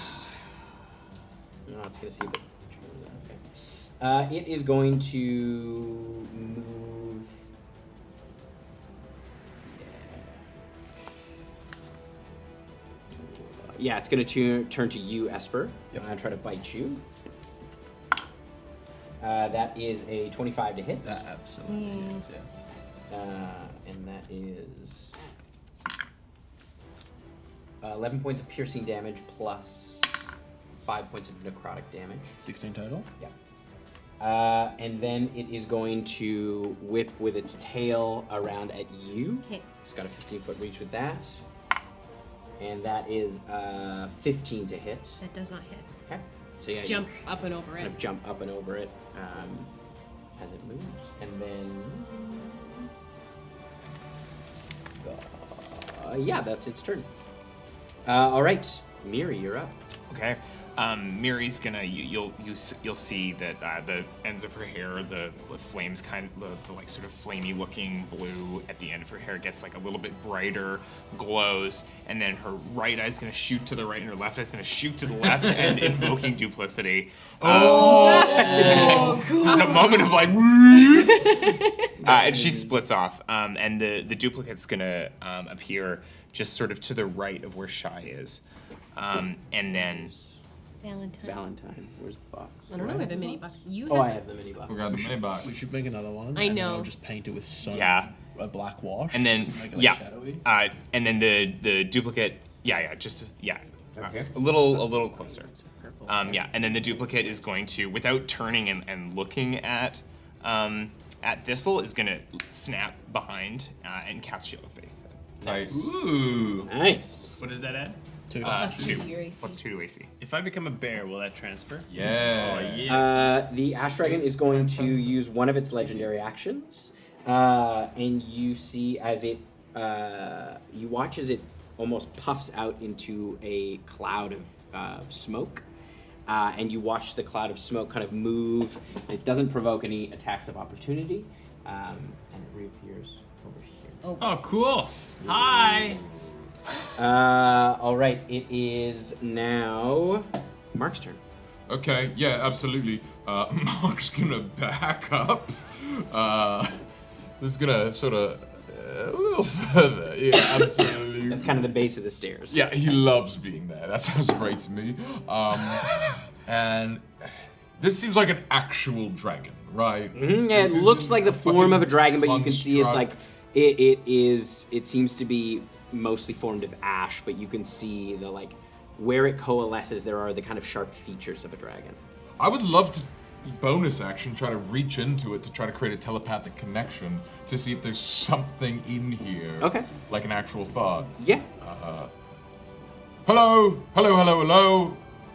No, it's going to see if it. Okay. It is going to move. Yeah, it's going to turn to you, Esper. Yep. And try to bite you. That is a 25 to hit. That absolutely is, yeah. And that is 11 points of piercing damage plus 5 points of necrotic damage. 16 total? Yeah. And then it is going to whip with its tail around at you. Okay. It's got a 15-foot reach with that. And that is 15 to hit. That does not hit. Okay. So yeah, Jump up and over kind it. of jump up and over it as it moves. And then... yeah, that's its turn. All right. Miri, you're up. Okay. Miri's gonna you'll see that the ends of her hair, the flames the like sort of flamey looking blue at the end of her hair gets like a little bit brighter, glows, and then her right eye's gonna shoot to the right and her left eye's gonna shoot to the left and invoking duplicity. Oh, cool. This is a moment of like and she splits off. And the duplicate's gonna appear just sort of to the right of where Shy is. And then Valentine. Where's the box? I don't know where the mini box. You Oh, I have have the mini box. We got the mini box. We should make another one. I and then know. I'll just paint it with so Yeah. much black wash. and then to make it, like, shadowy. and then the duplicate Okay. a little closer. And then the duplicate is going to, without turning and looking at Thistle, is going to snap behind and cast Shield of Faith. Nice. Ooh. Nice. What does that add? 2. Plus 2 2. to your AC. Plus 2 to AC. If I become a bear, will that transfer? Yeah. Oh, yes. The Ash Dragon is going to use one of its legendary actions, and you see as it, you watch as it almost puffs out into a cloud of smoke, and you watch the cloud of smoke kind of move. It doesn't provoke any attacks of opportunity, and it reappears over here. Oh, cool. Hi. All right, it is now Mark's turn. Okay, yeah, absolutely. Mark's gonna back up. This is gonna sort of a little further. Yeah, absolutely. That's kind of the base of the stairs. Yeah, he loves being there. That sounds great to me. And this seems like an actual dragon, right? Mm-hmm, yeah, This it looks isn't like the form fucking of a dragon, but you can see it's like construct. it seems to be mostly formed of ash, but you can see the like where it coalesces. There are the kind of sharp features of a dragon. I would love to bonus action try to reach into it to try to create a telepathic connection to see if there's something in here. Okay. Like an actual thought. Yeah. Hello.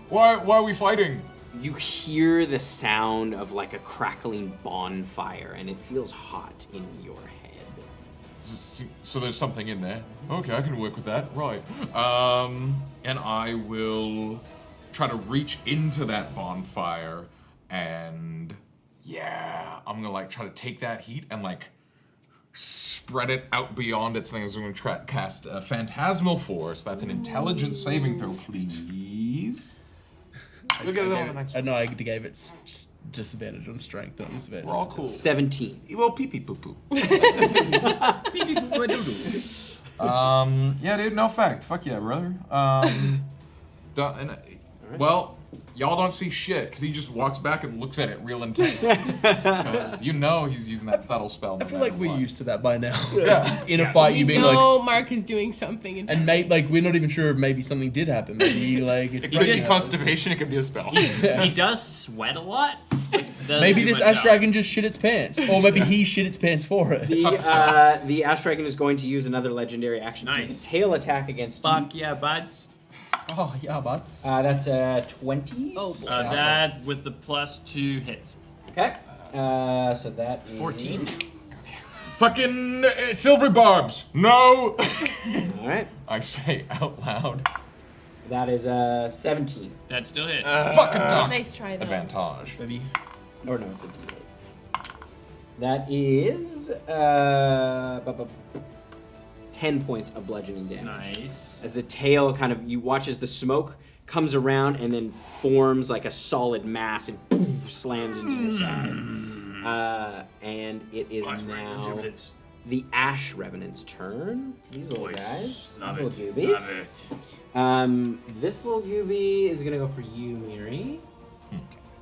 Why are we fighting? You hear the sound of like a crackling bonfire, and it feels hot in your head. So there's something in there. Okay, I can work with that. Right. And I will try to reach into that bonfire and yeah, I'm gonna like try to take that heat and like spread it out beyond its thing. So I'm gonna cast Phantasmal Force. That's an intelligence saving throw, please. Look at that next one. No, I gave it disadvantage on strength, not disadvantage. We're all cool. 17. Well, pee pee poo poo. Yeah, dude, no fact. Fuck yeah, brother. Well, y'all don't see shit because he just walks back and looks at it real intent. Because you know he's using that subtle spell. I feel like we're used to that by now. Yeah. In a fight, you being like, Mark is doing something. and like we're not even sure if maybe something did happen. Maybe like it's It could be constipation, it could be a spell. He does sweat a lot. Maybe this ash dragon just shit its pants, or maybe he shit its pants for it. The ash dragon is going to use another legendary action. Nice. To tail attack against you. Fuck yeah, buds. Oh yeah, bud. That's a 20. Oh boy. That with the +2 hits. Okay. So that's 14. Fucking silver barbs. No. All right. I say out loud. That is 17. That still hit. Fucking duck. Nice try though. Advantage. Maybe. Or no, it's a D8. That is 10 points of bludgeoning damage. Nice. As the tail kind of, you watch as the smoke comes around and then forms like a solid mass and slams into your side. And it is now the Ash Revenant's turn. These little guys. Love These it. little goobies. Love it. This little gooby is gonna go for you, Miri.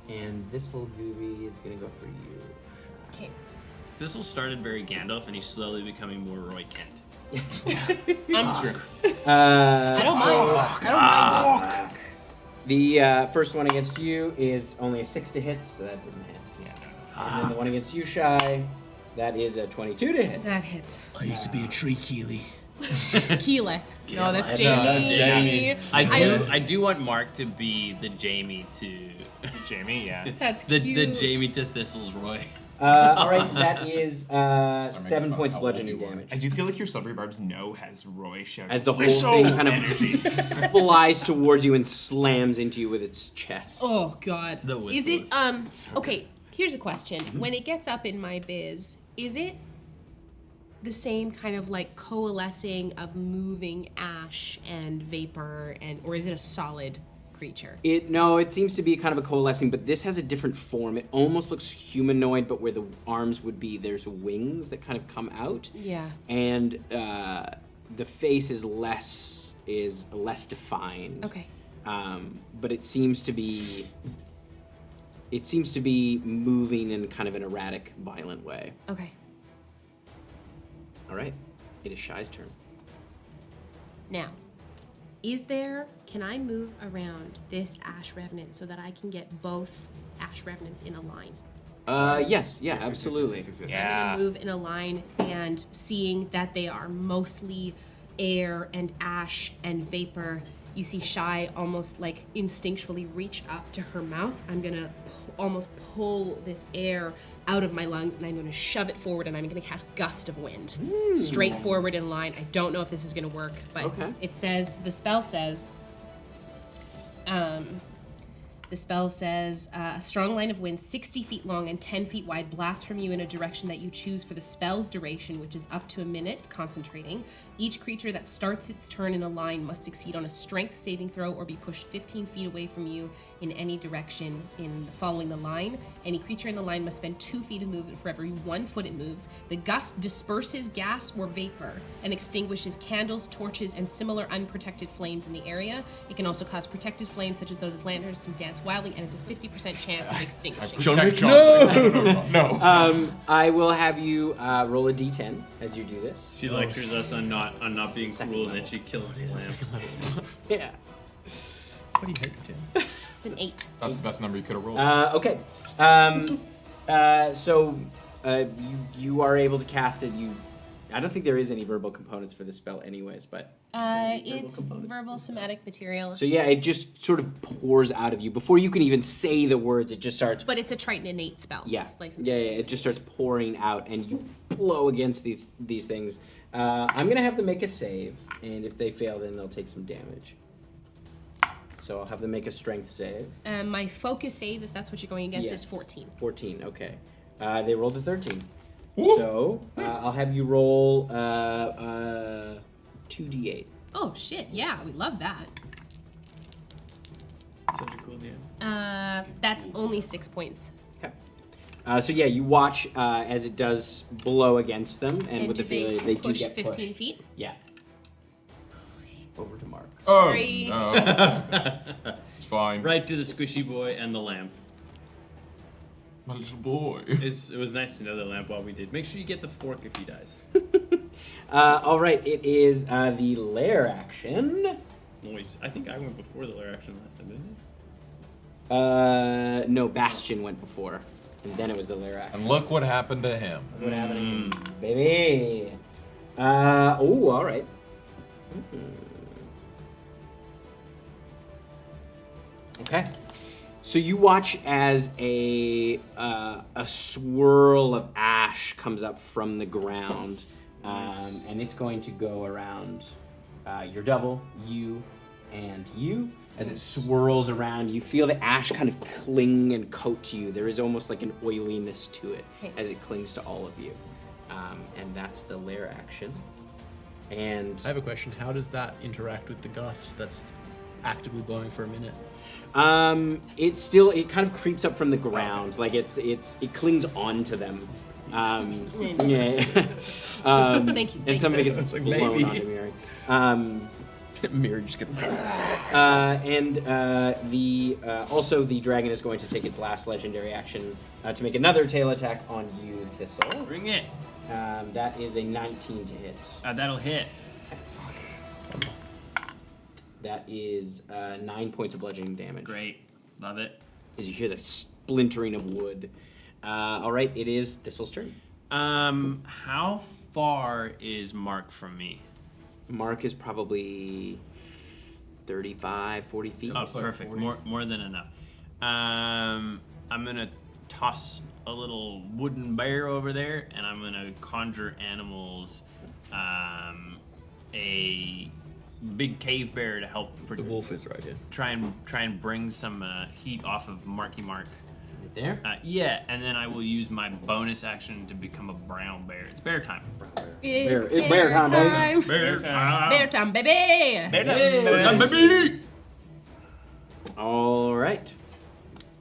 And this little gooby is gonna go for you. Okay. Thistle started very Gandalf, and he's slowly becoming more Roy Kent. I I don't mind. I don't mind. The first one against you is only a 6 to hit, so that didn't hit. Yeah. And then the one against you, Shy, that is a 22 to hit. That hits. I used to be a tree Keely. Keela. No, that's No, Jamie. that's Jamie. I do want Mark to be the Jamie to Jamie, yeah. That's the cute. Jamie to Thistle's Roy. All right, that is 7 making points fun of how bludgeoning old you are. damage. I do feel like your Silvery Barb's no has Roy shouting. As the whole thing kind of flies towards you and slams into you with its chest. Oh God. The Is it whistles. okay, here's a question. When it gets up in my biz, is it the same kind of like coalescing of moving ash and vapor or is it a solid creature? It seems to be kind of a coalescing, but this has a different form. It almost looks humanoid, but where the arms would be, there's wings that kind of come out. Yeah. And the face is less defined. Okay. But it seems to be moving in kind of an erratic, violent way. Okay. All right, it is Shy's turn. Now, can I move around this Ash Revenant so that I can get both Ash Revenants in a line? Yes, absolutely. So I'm gonna move in a line and seeing that they are mostly air and ash and vapor, you see Shy almost like instinctually reach up to her mouth. I'm gonna almost pull this air out of my lungs and I'm gonna shove it forward and I'm gonna cast Gust of Wind. Straight forward in line. I don't know if this is gonna work, but Okay. the spell says, a strong line of wind 60 feet long and 10 feet wide blasts from you in a direction that you choose for the spell's duration, which is up to a minute, concentrating. Each creature that starts its turn in a line must succeed on a strength saving throw or be pushed 15 feet away from you in any direction following the line. Any creature in the line must spend 2 feet of movement for every 1 foot it moves. The gust disperses gas or vapor and extinguishes candles, torches, and similar unprotected flames in the area. It can also cause protected flames, such as those as lanterns, to dance wildly, and it's a 50% chance of extinguishing. No! I will have you roll a d10 as you do this. She lectures us on not being cool, and then she kills the lamp. Yeah. What do you hope, Jim? It's an 8. That's the best number you could have rolled. Okay. So you are able to cast it. I don't think there is any verbal components for this spell anyways, but... It's verbal somatic material. So yeah, it just sort of pours out of you. Before you can even say the words, it just starts... But it's a Triton innate spell. Yeah, It's like it just starts pouring out, and you blow against these things. I'm going to have them make a save, and if they fail, then they'll take some damage. So I'll have them make a strength save. My focus save, if that's what you're going against, Yes. is 14. 14, okay. They rolled a 13. So I'll have you roll 2d8. Oh, shit. Yeah, we love that. Such a cool name. That's only 6 points. Okay. So yeah, you watch as it does blow against them, and with do the feeling they do push get 15 pushed. feet? Yeah. Over to Mark. Sorry. Oh, no. It's fine. Right to the squishy boy and the lamp. My little boy. It was nice to know the lamp while we did. Make sure you get the fork if he dies. All right, it is the lair action. Noise. I think I went before the lair action last time, didn't No, Bastion went before, and then it was the lair action. And look what happened to him. Look what happened to him, baby. All right. Okay. So you watch as a swirl of ash comes up from the ground, and it's going to go around your double, you, and you. As it swirls around, you feel the ash kind of cling and coat to you. There is almost like an oiliness to it as it clings to all of you. And that's the lair action. And I have a question. How does that interact with the gust that's actively blowing for a minute? it kind of creeps up from the ground, like it clings onto them, Yeah. Thank you. And some of it gets It's like, blown maybe. onto Miri. Mirror just gets. Also the dragon is going to take its last legendary action to make another tail attack on you, Thistle. Bring it. That is a 19 to hit. That'll hit. That is 9 points of bludgeoning damage. Great. Love it. As you hear the splintering of wood. All right, it is Thistle's turn. How far is Mark from me? Mark is probably 35, 40 feet. Oh, perfect. More than enough. I'm gonna toss a little wooden bear over there, and I'm gonna conjure animals. A big cave bear to help. The wolf is right here. Try and bring some heat off of Marky Mark. Right there. Yeah, and then I will use my bonus action to become a brown bear. It's bear time. It's Bear bear time, time. Bear time. Bear time, baby. Bear time, baby. All right.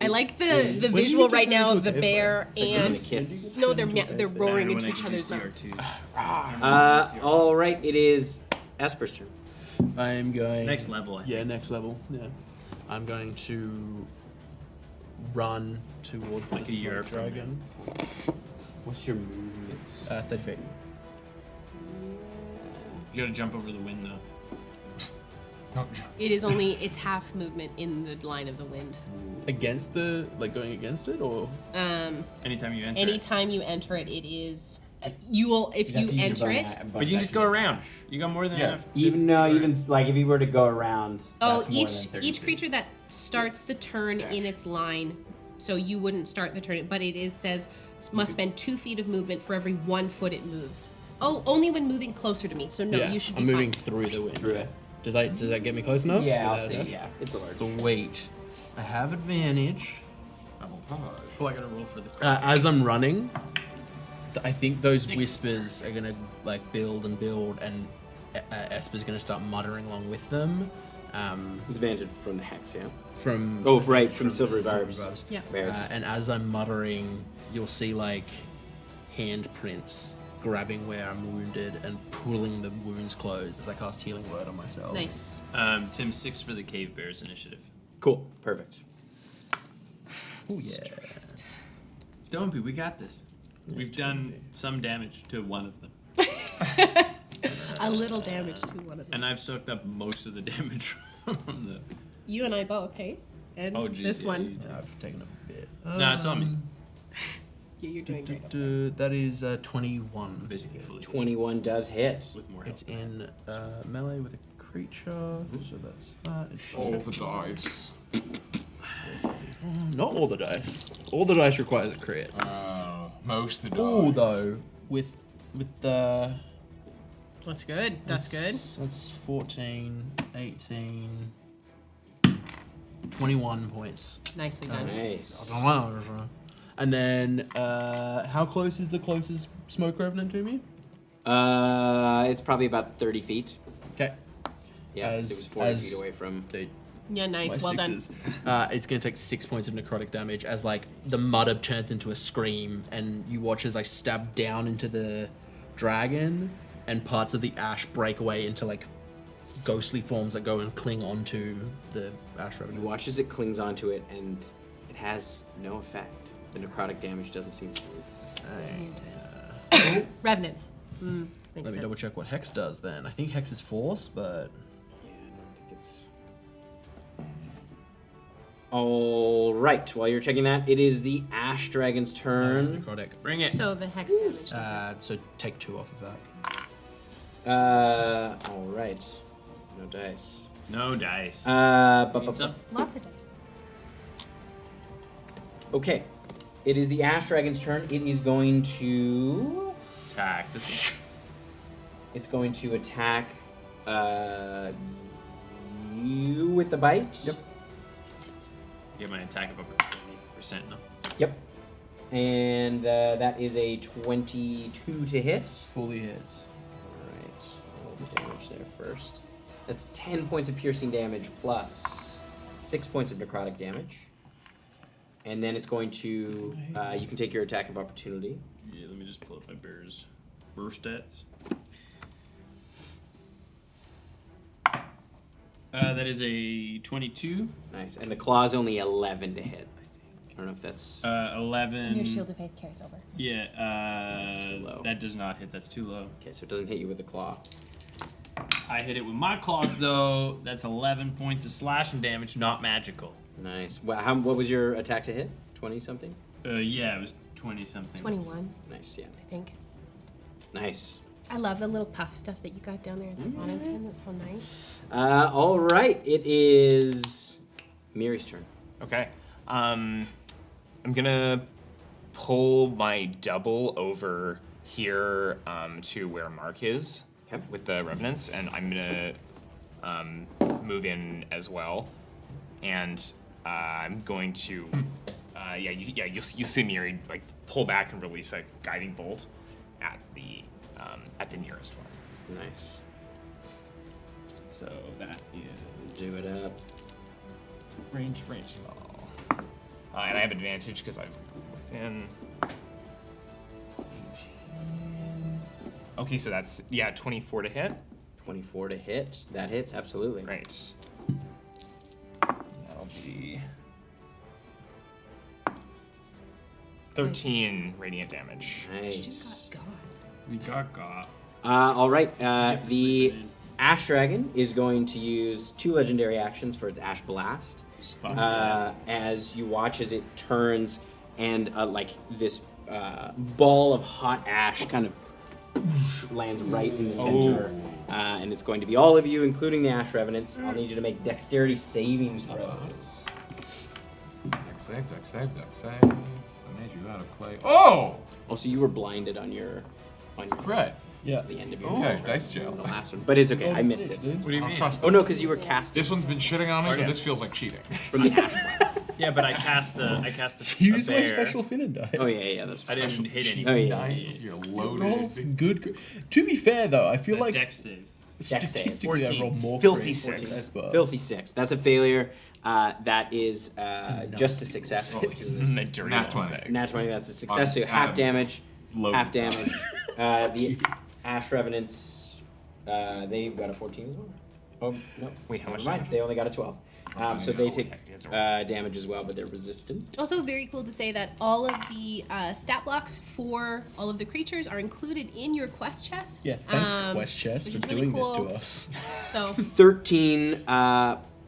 I like the When do visual you get right to now do of the the bear It's like giving a and kiss. no, they're roaring When into I each do other's mouths. CR2s. All right, it is Esper's turn. I'm going. Next level, I think. Yeah, next level. Yeah. I'm going to run towards Like the a year smoke from dragon. What's your movement? 30 feet. You gotta jump over the wind though. It is only it's half movement in the line of the wind. Against the going against it or Anytime you enter. Anytime you enter it, it is you will if you enter it. But you can just go around. You got more than enough. distance to go around. Like if you were to go around. Oh, that's more than 30 each feet. creature that starts the turn in its line, so you wouldn't start the turn, but it says must spend 2 feet of movement for every 1 foot it moves. Oh, only when moving closer to me. So no, yeah, you should be I'm moving fine. through the wind. Through it. Does that get me close enough? Yeah, I'll Without a say dash? yeah. It's a large. Sweet. I have advantage. Oh, I gotta roll for the. As I'm running, I think those whispers are gonna build and build, and Esper's gonna start muttering along with them. It's advantage from the hex, yeah. From from Silver the Barbs. Yeah. Bears. and as I'm muttering, you'll see handprints grabbing where I'm wounded and pulling the wounds closed as I cast Healing Word on myself. Nice. Tim 6 for the Cave Bears initiative. Cool. Perfect. Oh yeah. Don't be. We got this. We've done some damage to one of them, A little damage to one of them. and I've soaked up most of the damage from the. You and I both, hey? And Oh, geez, this yeah, one. you did. I've taken a bit. No, it's on me. Yeah, you're doing great. That is 21. Basically fully. 21 does hit. With more help. It's in melee with a creature, so that's that. It's All the dice. Not all the dice. All the dice requires a crit. Most of the dice. Oh, though, with the That's good. That's good. That's 14, 18, 21 points. Nicely done. Nice. And then, how close is the closest smoke revenant to me? It's probably about 30 feet. Okay. Yeah, it was 40 feet away from. Yeah, nice. My Well done. sixes. It's going to take 6 points of necrotic damage as the mutter turns into a scream, and you watch as I stab down into the dragon, and parts of the ash break away into ghostly forms that go and cling onto the ash revenant. You watch as it clings onto it, and it has no effect. The necrotic damage doesn't seem to move. Revenants. Makes Let me sense. double check what Hex does then. I think Hex is force, but Yeah, I don't think it's. All right. While you're checking that, it is the Ash Dragon's it's turn. necrotic. Bring it. So the hex damage. does So take 2 off of that. All right. No dice. No dice. But it. Lots of dice. okay. It is the Ash Dragon's turn. It is going to. Attack. This It's going to attack you with the bite. Yep. Get my attack of opportunity for Sentinel. Yep. And that is a 22 to hit. Fully hits. Alright, I'll roll the damage there first. That's 10 points of piercing damage plus 6 points of necrotic damage. And then it's going to, you can take your attack of opportunity. Yeah, let me just pull up my bear's stats. That is a 22. Nice. And the claw's only 11 to hit. I don't know if that's 11. And your shield of faith carries over. Yeah, That's too low. that does not hit. That's too low. Okay, so it doesn't hit you with the claw. I hit it with my claws though. That's 11 points of slashing damage, not magical. Nice. What was your attack to hit? 20 something? Yeah, it was 20 something. 21, Nice, yeah. I think. Nice. I love the little puff stuff that you got down there at the Bonington. That's so nice. All right, it is Miri's turn. Okay. I'm gonna pull my double over here to where Mark is with the revenants, and I'm gonna move in as well. And I'm going to, you'll see Miri like pull back and release a guiding bolt at the nearest one. Nice. So that is Do it up. range spell. And I have advantage because I'm within 18. Okay, so that's 24 to hit. 24 to hit. That hits, absolutely. Right. That'll be 13 radiant damage. Nice. We got God. All right. The Ash Dragon is going to use 2 legendary actions for its Ash Blast. As you watch as it turns and like this ball of hot ash kind of lands right in the center. And it's going to be all of you, including the Ash Revenants. I'll need you to make dexterity saving throws. Dex save, dex save, dex save. I made you out of clay. Oh! Also, you were blinded on your Right. Yeah. the end of your Okay, turn. dice jail. The last one, but it's okay. I missed it. What do you I don't mean? trust Oh no, this. because you were casting This one's been shitting on me, Okay. but this feels like cheating. from the Ash Blast. Yeah, but I cast a Use my bear. special Finnan dice. Oh yeah, that's I didn't hit any. Oh yeah. Nice, you're Rolls loaded. good. To be fair though, I feel like Dex save. Dex save. statistically I 14. roll more Filthy crits than 6. Esper. Filthy 6. That's a failure. That is just a success. The dirty Nat little 20. six. Nat 20, that's a success. So half damage. Loaded. Half damage. The Ash Revenants, they've got a 14 as well. Oh, no. Wait, how Never much mind. damage? They only got a 12. So they take Yeah, damage as well, but they're resistant. Also, very cool to say that all of the stat blocks for all of the creatures are included in your quest chest. Yeah, thanks QuestChests which for is really doing cool. this to us. So 13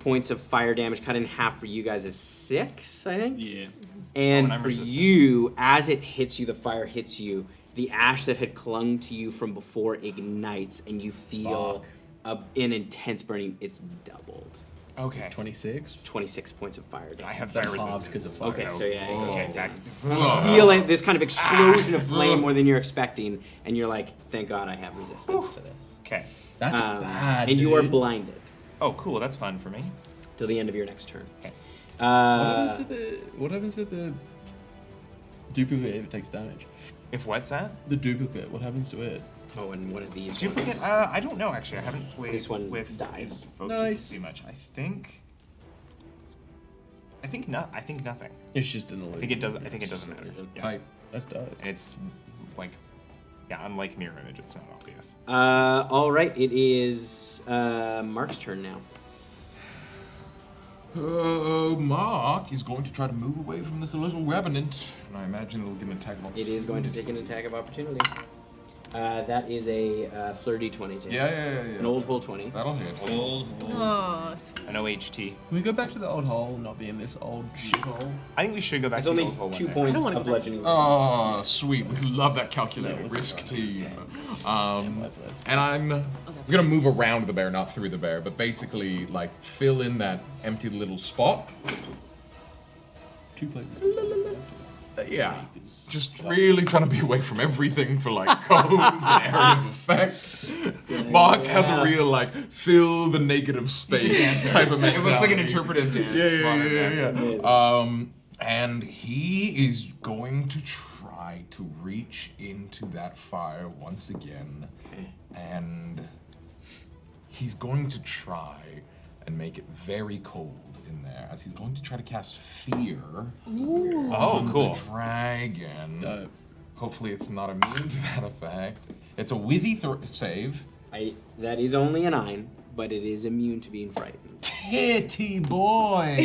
points of fire damage cut in half for you guys is 6, I think. Yeah. And and I'm for resistant. you, as it hits you, the fire hits you, the ash that had clung to you from before ignites, and you feel an intense burning. It's doubled. Okay. 26. 26 points of fire damage. I have fire Halved resistance. because of fire. Okay, so yeah, Okay, yeah. back. Feel it, this kind of explosion of flame more than you're expecting, and you're like, thank God I have resistance to this. Okay. That's bad. And you are dude. blinded Oh, cool. That's fun for me. till the end of your next turn. Okay. What happens to the duplicate if it takes damage? If what's that? The duplicate, what happens to it? Oh, and one of these ones. Duplicate? I don't know actually. I haven't played This one with dies. Folk Nice. too much. I think nothing. It's just an illusion. I think it doesn't matter. Yeah. Type. That's dope. And it's like, unlike mirror image, it's not obvious. All right, it is Mark's turn now. Mark is going to try to move away from this little revenant, and I imagine it'll give him an attack of It opportunity. is going to take an attack of opportunity. That is a flirty 20. Yeah. An old hole 20. That'll hit. oh, sweet. An OHT. Can we go back to the old hole, not be in this old shithole? I think we should go back It's to the only old hole 2 one points I don't wanna of go back to bludgeoning. Oh, sweet. We love that That calculated was risk right, team. my And bless. I'm gonna move around the bear, not through the bear, but basically like fill in that empty little spot. 2 places. Yeah. Just really trying to be away from everything for like codes and area of effect. Mark has a real like fill the negative space type of mentality. It looks like an interpretive dance. Yeah. And he is going to try to reach into that fire once again. And he's going to try and make it very cold in there, as he's going to try to cast fear Oh, on cool. the dragon. Dope. Hopefully it's not immune to that effect. It's a whizzy save. That is only a 9, but it is immune to being frightened. Titty boy!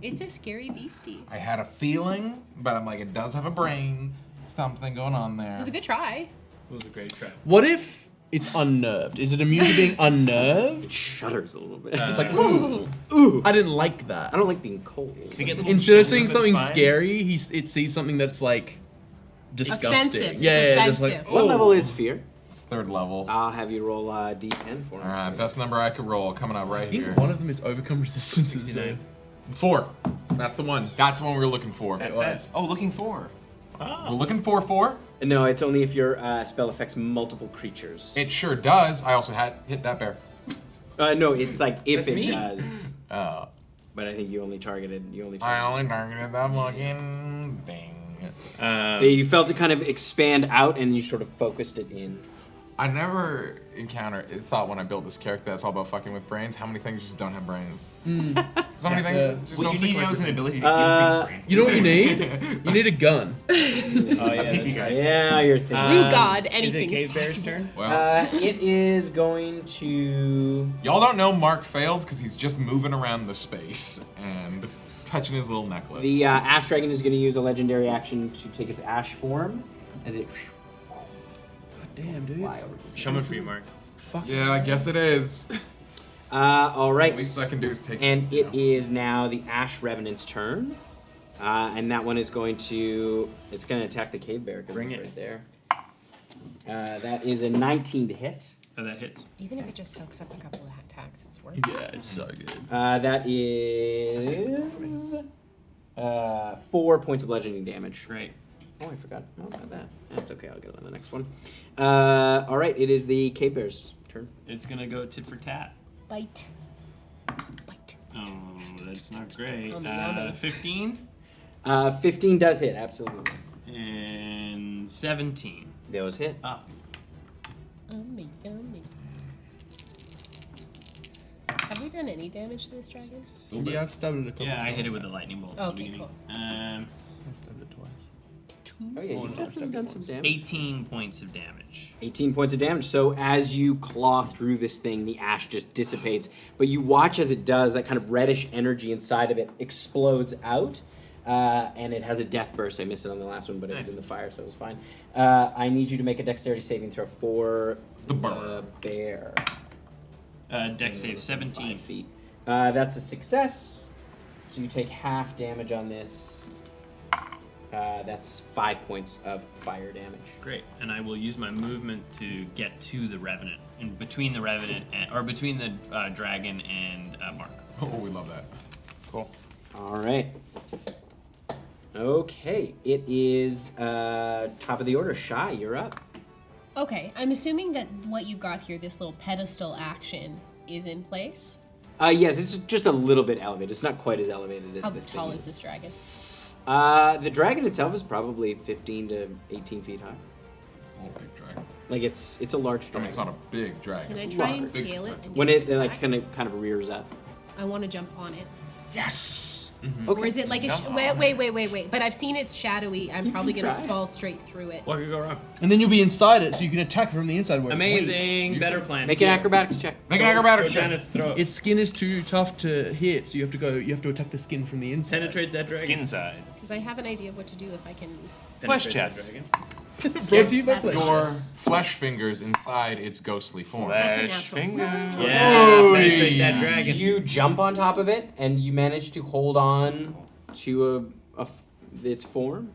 It's a scary beastie. I had a feeling, but I'm like, it does have a brain. Something going on there. It was a good try. It was a great try. What if it's unnerved? Is it immune to being unnerved? It shudders a little bit. It's like, ooh, I didn't like that. I don't like being cold. Instead of seeing something scary, it sees something that's like disgusting. Offensive. Yeah, It's just like, offensive. What level is fear? It's 3rd level. I'll have you roll a d10 for me. Alright, best number I could roll coming up right I think here. one of them is overcome resistances. 69. 4. That's the one. That's the one we were looking for. That's it. Oh, looking for. We're looking for 4. No, it's only if your spell affects multiple creatures. It sure does. I also had hit that bear. No, it's like if That's it me. does. Oh. But I think you only targeted. I only targeted that fucking thing. You felt it kind of expand out, and you sort of focused it in. I never thought when I built this character that's all about fucking with brains. How many things just don't have brains? So many things that just What don't you think need like now is an brains. ability to give things brains. You know what you need? You need a gun. Oh yeah, that's right. Yeah, you're thinking. Through God, Is it anything is Cave Bear's possible. turn? Well, It is going to. y'all don't know Mark failed because he's just moving around the space and touching his little necklace. The Ash Dragon is going to use a legendary action to take its Ash form as it Damn, dude. fly over. Coming for you, Mark. Fuck. Yeah, I guess it is. All right. The least I can do is take And this it now. is now the Ash Revenant's turn. And that one is going to. It's going to attack the Cave Bear because Bring it's it. right there. That is a 19 to hit. Oh, that hits. Even if it just soaks up a couple of attacks, it's worth it. Yeah, it's so good. That is 4 points of bludgeoning damage. Great. Oh, I forgot. Oh, about that. That's okay. I'll get it on the next one. All right. It is the Cave Bear's turn. It's gonna go tit for tat. Bite. Bite. Oh, that's not great. Oh, yummy. 15 15 does hit. Absolutely. and 17. Those hit. Up. Yummy, yummy. Have we done any damage to this dragon? Yeah, I've stabbed it a couple Yeah, I times. hit it with a lightning bolt. at the Okay, beginning. cool. I stabbed it twice. Oh yeah, you've definitely done some damage. 18 points of damage. 18 points of damage. So as you claw through this thing, the ash just dissipates. But you watch as it does, that kind of reddish energy inside of it explodes out. And it has a death burst. I missed it on the last one, but it was in the fire, so it was fine. I need you to make a dexterity saving throw for The bear. bear. Dex save 17. 5 feet. That's a success. So you take half damage on this. That's 5 points of fire damage. Great. And I will use my movement to get to the Revenant. In between the Revenant or between the dragon and Mark. Oh, we love that. Cool. All right. Okay, it is top of the order. Shy, you're up. Okay, I'm assuming that what you got here, this little pedestal action, is in place. Yes, it's just a little bit elevated. It's not quite as elevated as How this tall thing is this dragon? The dragon itself is probably 15 to 18 feet high. Oh, big dragon. Like it's a large I mean, dragon. it's not a big dragon. Can I it's try large. and Big scale it? dragon. and When get it an like attack? kind of rears up. I want to jump on it. Yes! Or is it like a Jump wait? But I've seen it's shadowy. I'm probably can gonna try. fall straight through it. What could go wrong? And then you'll be inside it, so you can attack from the inside. Where it's weak. Amazing. Better plan. Make an acrobatics check. Make an acrobatics Go down check. its throat. Its skin is too tough to hit, so you have to attack the skin from the inside. Penetrate that dragon. Skin side. Because I have an idea of what to do if I can. Penetrate that QuestChests. dragon. Brought to you by That's Flesh. Your flesh fingers inside its ghostly form. That's a Flesh natural. finger. Yeah, penetrate that dragon. You jump on top of it, and you manage to hold on to its form.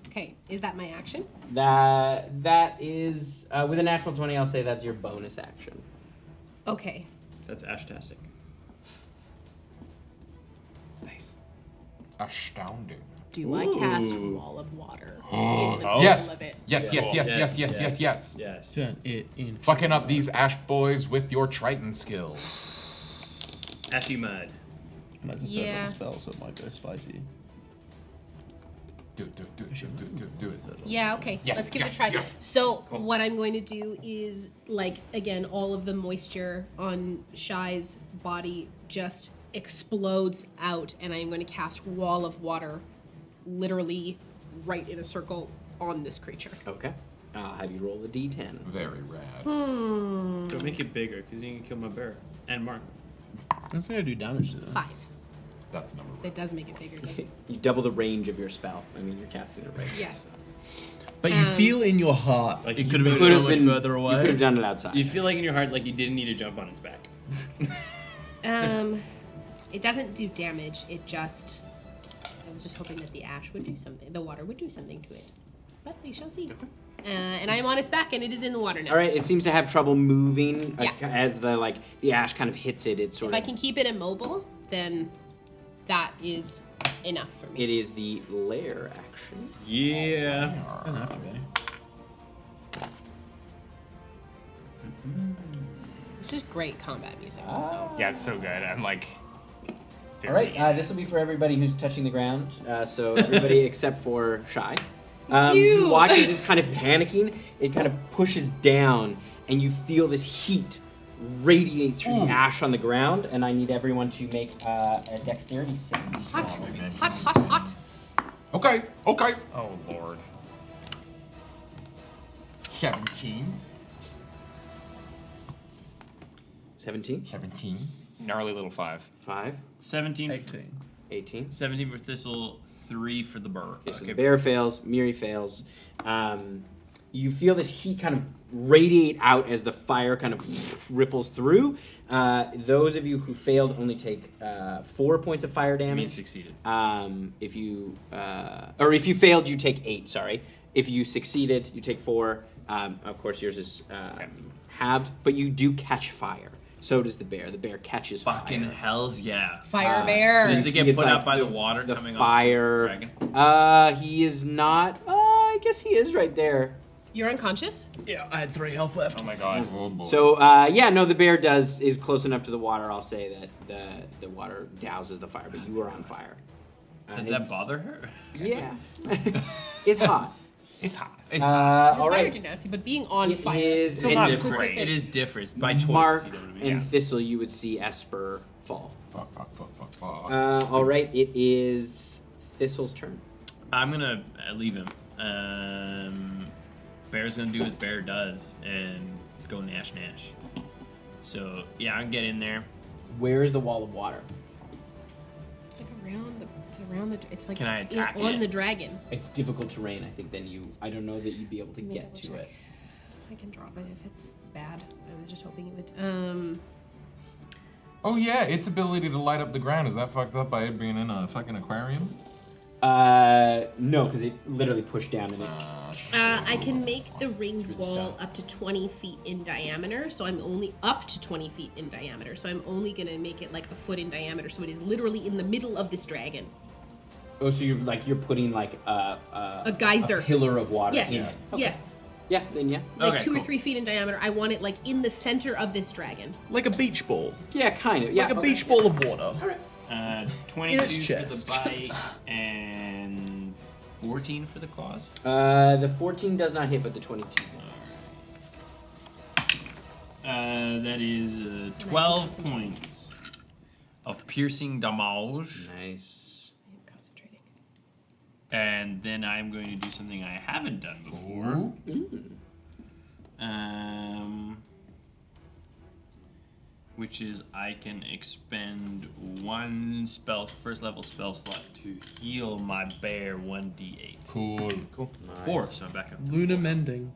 Okay, is that my action? That is with a natural 20. I'll say that's your bonus action. Okay. That's Ashtastic. Nice. Astounding. Do I cast Wall of Water in the middle Yes. of it? Yes, yes, yes, yes, yes, yes, yes. Yes. Turn it in. Fucking up these ash boys with your Triton skills. Ashy mud. And that's a third Yeah. level spell, so it might go spicy. Do it. Yeah, okay. Yes, Let's give it yes, a try. yes. So what I'm going to do is, like, again, all of the moisture on Shy's body just explodes out, and I'm going to cast Wall of Water literally right in a circle on this creature. Okay. I'll have you roll the d10. Very rad. Don't make it bigger, because you can kill my bear. And Mark. That's gonna do damage to them. 5. That's the number. It does make it bigger, doesn't it? You double the range of your spell. I mean, you're casting it right. Yes. But you feel in your heart Like it you could have been could so have much been- further away. You could have done it outside. You feel like in your heart like you didn't need to jump on its back. It doesn't do damage. It just. I was just hoping that the ash would do something. The water would do something to it. But we shall see. And I am on its back, and it is in the water now. All right. It seems to have trouble moving Yeah. as the ash kind of hits it. It's sort If of. I can keep it immobile, then that is enough for me. It is the lair action. Yeah. Doesn't have to be. It's just great combat music. Ah. So. Yeah, it's so good. I'm like. All right. This will be for everybody who's touching the ground. So everybody except for Shy. You watch as it's kind of panicking. It kind of pushes down, and you feel this heat radiate through the ash on the ground. And I need everyone to make a dexterity save. Hot, hot, hot, hot. Okay. Oh lord. 17. 17. Gnarly little 5. 5. 17. 18. 17 for Thistle, 3 for the burr. Okay, so the bear fails, Miri fails. You feel this heat kind of radiate out as the fire kind of ripples through. Those of you who failed only take 4 points of fire damage. mean succeeded. If you failed, you take 8. Sorry. If you succeeded, you take 4. Of course, yours is halved, but you do catch fire. So does the bear. The bear catches Fucking fire. hells yeah. Fire bear. Does it get It's put like out by the water the coming fire. off the dragon? He is not. I guess he is right there. You're unconscious? Yeah, I had 3 health left. Oh my god. Oh boy. So the bear is close enough to the water. I'll say that the water douses the fire, but you are on fire. Does that bother her? Yeah, it's hot. It's hot. All right. Fire Genasi, but being on It fire. is so not specific. great. It is different. It's by choice. Mark you know what I mean? and Yeah. Thistle. You would see Esper fall. Fuck. All right. It is Thistle's turn. I'm gonna leave him. Bear's gonna do as Bear does and go Nash. So yeah, I can get in there. Where is the wall of water? It's like around the. It's around the. It's like Can I attack on it? the dragon. It's difficult terrain. I think. I don't know that you'd be able to Let me get double to check. it. I can drop it if it's bad. I was just hoping it would. Oh yeah, its ability to light up the ground, is that fucked up by it being in a fucking aquarium? No, because it literally pushed down and it. I can make the ringed wall up to 20 feet in diameter, so I'm only up to 20 feet in diameter. So I'm only gonna make it like a foot in diameter, so it is literally in the middle of this dragon. Oh, so you're putting like A geyser. a pillar of water. Yes. in it. Okay. Yes. Yeah. Then yeah. Like Okay, 2 or cool. 3 feet in diameter. I want it like in the center of this dragon. Like a beach ball. Yeah, kind of. Yeah. Like a okay. beach ball of water. All right. 22 its for the chest. bite and 14 for the claws. The 14 does not hit, but the 22 does. That is 12 points of piercing damage. Nice. I am concentrating. And then I'm going to do something I haven't done before. Which is I can expend 1 first level spell slot to heal my bear 1d8. Cool. Nice. 4, so I'm back up to Luna 4. mending.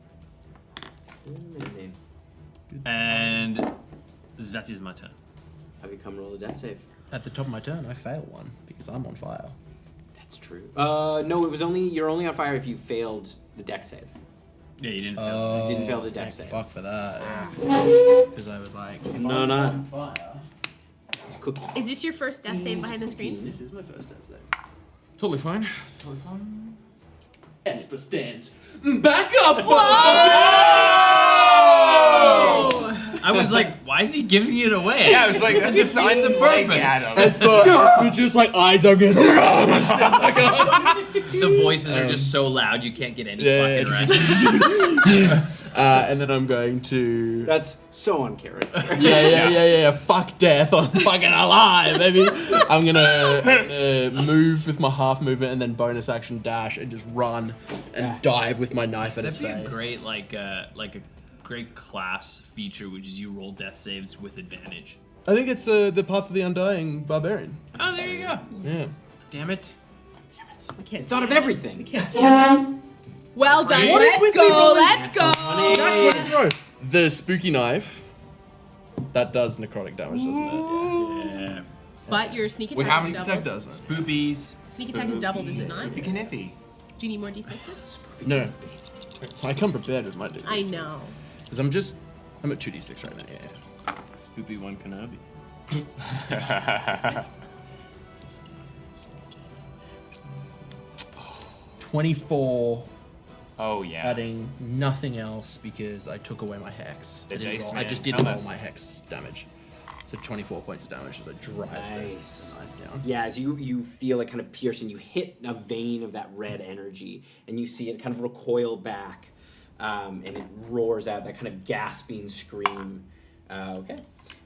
And that is my turn. Have you come roll a death save? At the top of my turn, I fail one because I'm on fire. That's true. No, it was you're only on fire if you failed the dex save. Yeah, you didn't fail. You didn't fail the dex thank save. Fuck for that. Because I was like, if No, I'm no. on fire. It's cookie. Is this your first death save behind the screen? This is my first death save. Totally fine. Esper stands back up. I was like, why is he giving it away? Yeah, I was like, that's Defeats the the like purpose. Esper just like eyes are going. The voices are just so loud you can't get any Yeah, fucking rest. And then I'm going to. That's so on character. Yeah. Fuck death. I'm fucking alive, baby. I'm gonna move with my half movement and then bonus action dash and just run and dive with my knife at his face. That'd be a great like a great class feature, which is you roll death saves with advantage. I think it's the Path of the Undying Barbarian. Oh, there you go. Yeah. Damn it. We thought of everything. Well done. What is with me Let's go. Not 20 in a row. The spooky knife. That does necrotic damage, doesn't it? Yeah. But your sneak Wait, how attack is many doubled. Doesn't. Spoopies. Sneak attack is doubled, is it not? Spoopy Kniffy. Do you need more d6s? No. I come prepared with my d6. I know. Because I'm at 2d6 right now, yeah. Spoopy one Kenobi. 24. Oh yeah. Adding nothing else because I took away my hex. The I didn't dice roll- I man. just didn't Hell roll no. my hex damage. So 24 points of damage as I drive Nice. the knife down. Yeah, as you feel it kind of pierce and you hit a vein of that red energy and you see it kind of recoil back and it roars out that kind of gasping scream. Okay.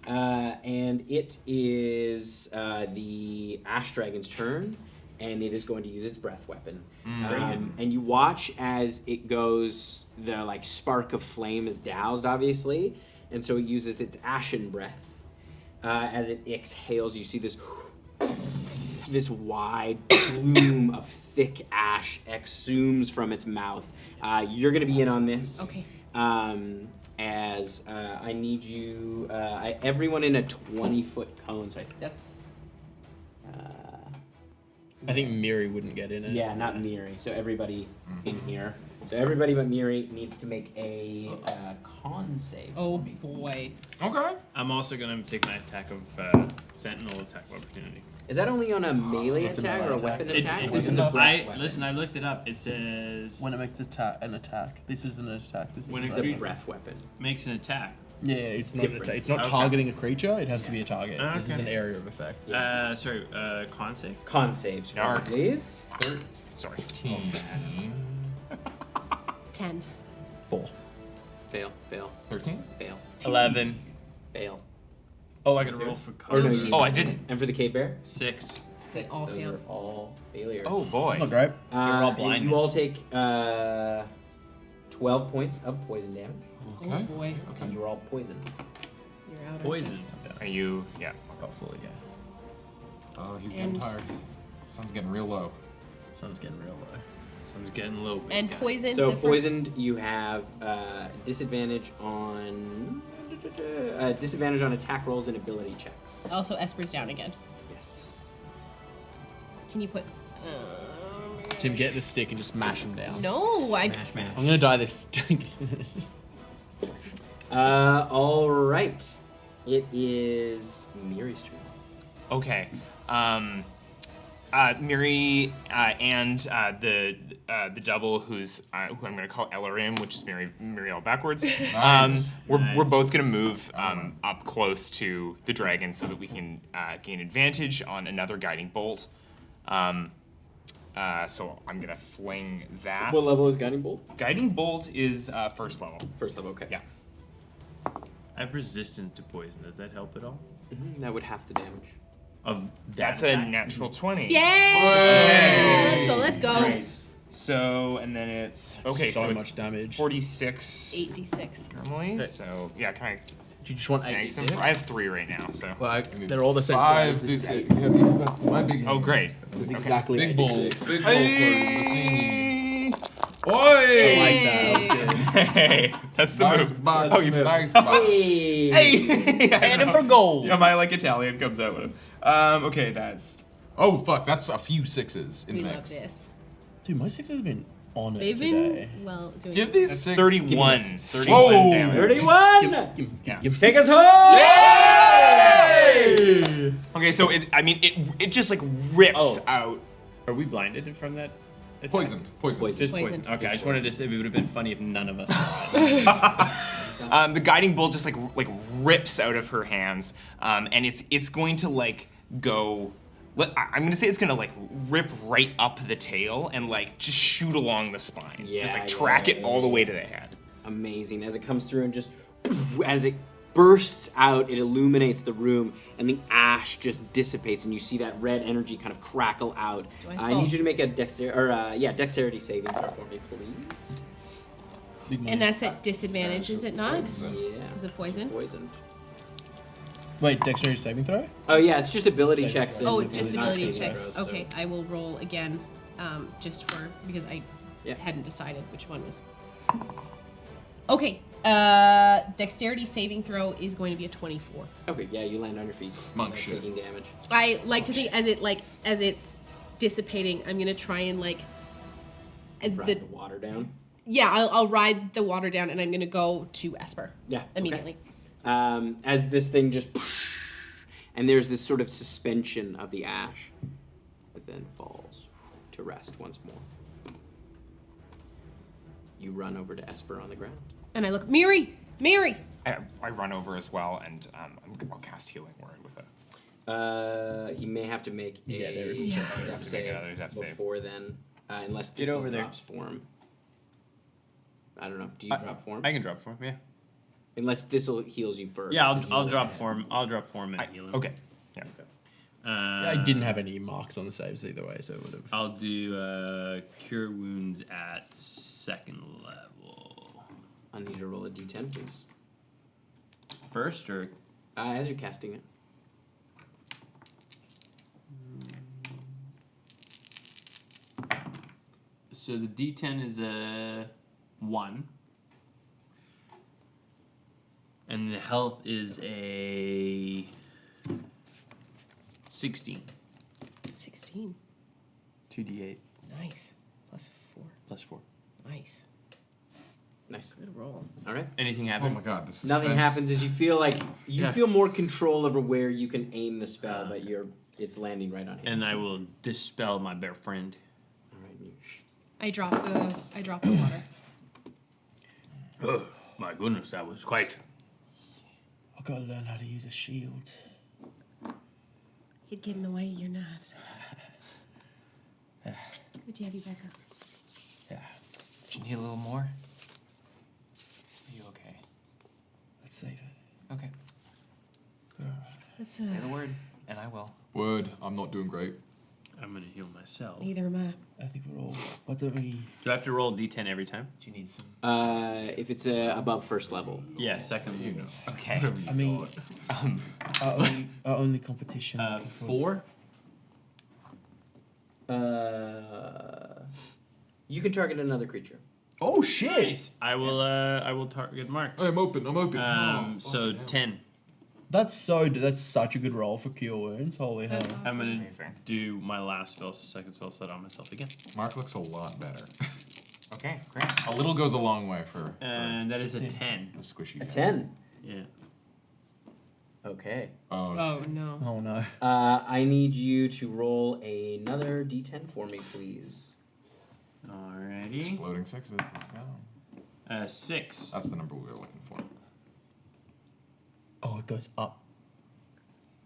And it is the Ash Dragon's turn and it is going to use its breath weapon. And you watch as it goes, the like spark of flame is doused obviously, and so it uses its Ashen breath. As it exhales, you see this wide plume of thick ash exhumes from its mouth. You're gonna be in on this. Okay. As I need you, everyone in a 20-foot cone. So I think that's. I think Miri wouldn't get in it. Yeah, not Miri. So everybody in here. So everybody but Miri needs to make a con save. Oh boy. Okay. I'm also gonna take my attack of Sentinel attack of opportunity. Is that only on a melee It's a attack melee or a attack. weapon It- attack? it- This is a breath weapon. Listen, I looked it up. It says When it makes an attack. This isn't an attack. This When is it It's a cre- breath weapon. makes an attack. Yeah, it's not an different. attack. It's not Okay. targeting a creature. It has to be a target. This is Okay. an area of effect. Sorry, con save. Con saves for me, Dark. please. Sorry. 10. 4. Fail, fail, 13? fail, 11. fail. Oh, I gotta roll for Or con. no, she's you- Oh, I didn't. And for the cave bear? 6. Six. all Those fail. are all failures. Oh boy. Not great. all and blind. you all take 12 points of poison damage. Oh boy. And you are all poisoned. You're out. Poison. Are you? Yeah. Got fully, yeah. Oh, he's getting And- tired. Sun's getting real low. Sun's getting real low. Sun's getting low. big And guy. poisoned. So the first- poisoned, you have disadvantage on attack rolls and ability checks. Also, Esper's down again. Yes. Can you put? Tim, get the stick and just mash him down. No, I. Mash, mash. I'm gonna die this stick. All right. It is Miri's turn. Okay. Miri and the double who I'm gonna call Elarim, which is Mirielle backwards. Nice. We're both gonna move up close to the dragon so that we can gain advantage on another guiding bolt. So I'm gonna fling that. What level is Guiding Bolt? Guiding bolt is first level. First level, okay. Yeah. I'm resistant to poison. Does that help at all? That would half the damage. Of that That's a attack? natural 20. Yay! Let's go. Let's go. Nice. So and then it's okay. so So much it's damage. 46 8d6. normally. Okay. So yeah, kind of. Do you just want Snakes 8d6? them. I have 3 right now, so. Well, they're all the same 5, size. this, that's my big Oh, great. It's Okay. exactly Big 96. bowl. Big bowl for the Hey! Oi! I like that. That was good. Hey, that's the Nice move. box, Oh, you nice box. Hey! Hey! And him for gold. Yeah, my like Italian comes out with him. Okay, that's. Oh, fuck, that's a few 6s in We the love mix. this. Dude, my 6 has been on it They've today. been well doing. Give these That's 6. 31. Give me this. 31 Whoa! damage. 31! Yeah. Take us home! Okay, so it just like rips out. Are we blinded from that? attack? Poisoned. Poisoned. Just Poisoned. poisoned. Okay, I just wanted to say it would have been funny if none of us saw it. The guiding bolt just like rips out of her hands, and it's going to like go. I'm gonna say it's gonna like rip right up the tail and like just shoot along the spine. Yeah, just like track it all the way to the head. Amazing. As it comes through and just as it bursts out, it illuminates the room, and the ash just dissipates, and you see that red energy kind of crackle out. I need you to make a dexterity saving throw for me, please. And that's at disadvantage, is it not? Yeah. Is it poison? Poisoned. Wait, dexterity saving throw? Oh yeah, it's just ability checks. Oh, and just not ability saving checks. throws, Okay, I will roll again, just for because I hadn't decided which one was. Okay, dexterity saving throw is going to be a 24. Okay, yeah, you land on your feet. Monk shit. Taking damage. I like to think as it's dissipating, I'm gonna try and as Ride the water down. Yeah, I'll ride the water down, and I'm gonna go to Esper. Yeah, immediately. As this thing just, and there's this sort of suspension of the ash, that then falls to rest once more. You run over to Esper on the ground. And I look, Miri. I run over as well, and I'll cast Healing Word with it. He may have to make a there's a death save before then, unless Get Thistle over there. drops form. I don't know. Do you drop form? I can drop form. Yeah. Unless Thistle heals you first. Yeah, because you I'll were drop ahead. form. I'll drop form and heal him. Okay. Yeah. I didn't have any marks on the saves either way, so it would have. I'll do cure wounds at 2nd level. I need you to roll a d10, please. First or as you're casting it. So the D10 is a 1. And the health is a 16. 16. 2d8 Nice. Plus 4. plus 4. Nice. Nice. Good roll. All right. Anything Oh happen? my god, this is Nothing happens as you feel like you Yeah. feel more control over where you can aim the spell, but it's landing right on him. And I will dispel my bear friend. All right. I drop the water. Oh, my goodness, that was quite. I've got to learn how to use a shield. He'd get in the way of your nerves. Good to have you back up. Yeah. Do you need a little more? Are you okay? Let's save it. Okay. Let's, Say the word, and I will. Word, I'm not doing great. I'm gonna heal myself. Neither am I. I think we're all. Why don't we? Do I have to roll a D10 every time? Do you need some? If it's above first level. Yeah, 2nd. You know. Okay. I mean, our only competition. 4. You can target another creature. Oh shit! Nice. I will target Mark. I'm open. So 10. That's such a good roll for cure wounds. Holy hell! That's I'm gonna Amazing. do my last spell, second spell slot on myself again. Mark looks a lot better. Okay, great. A little goes a long way for And that is a 10. a squishy A guy. 10. Yeah. Okay. Oh, Oh no. Oh no! I need you to roll another d10 for me, please. Alrighty. exploding sixes. Let's go. 6. That's the number we were looking for. Oh, it goes up.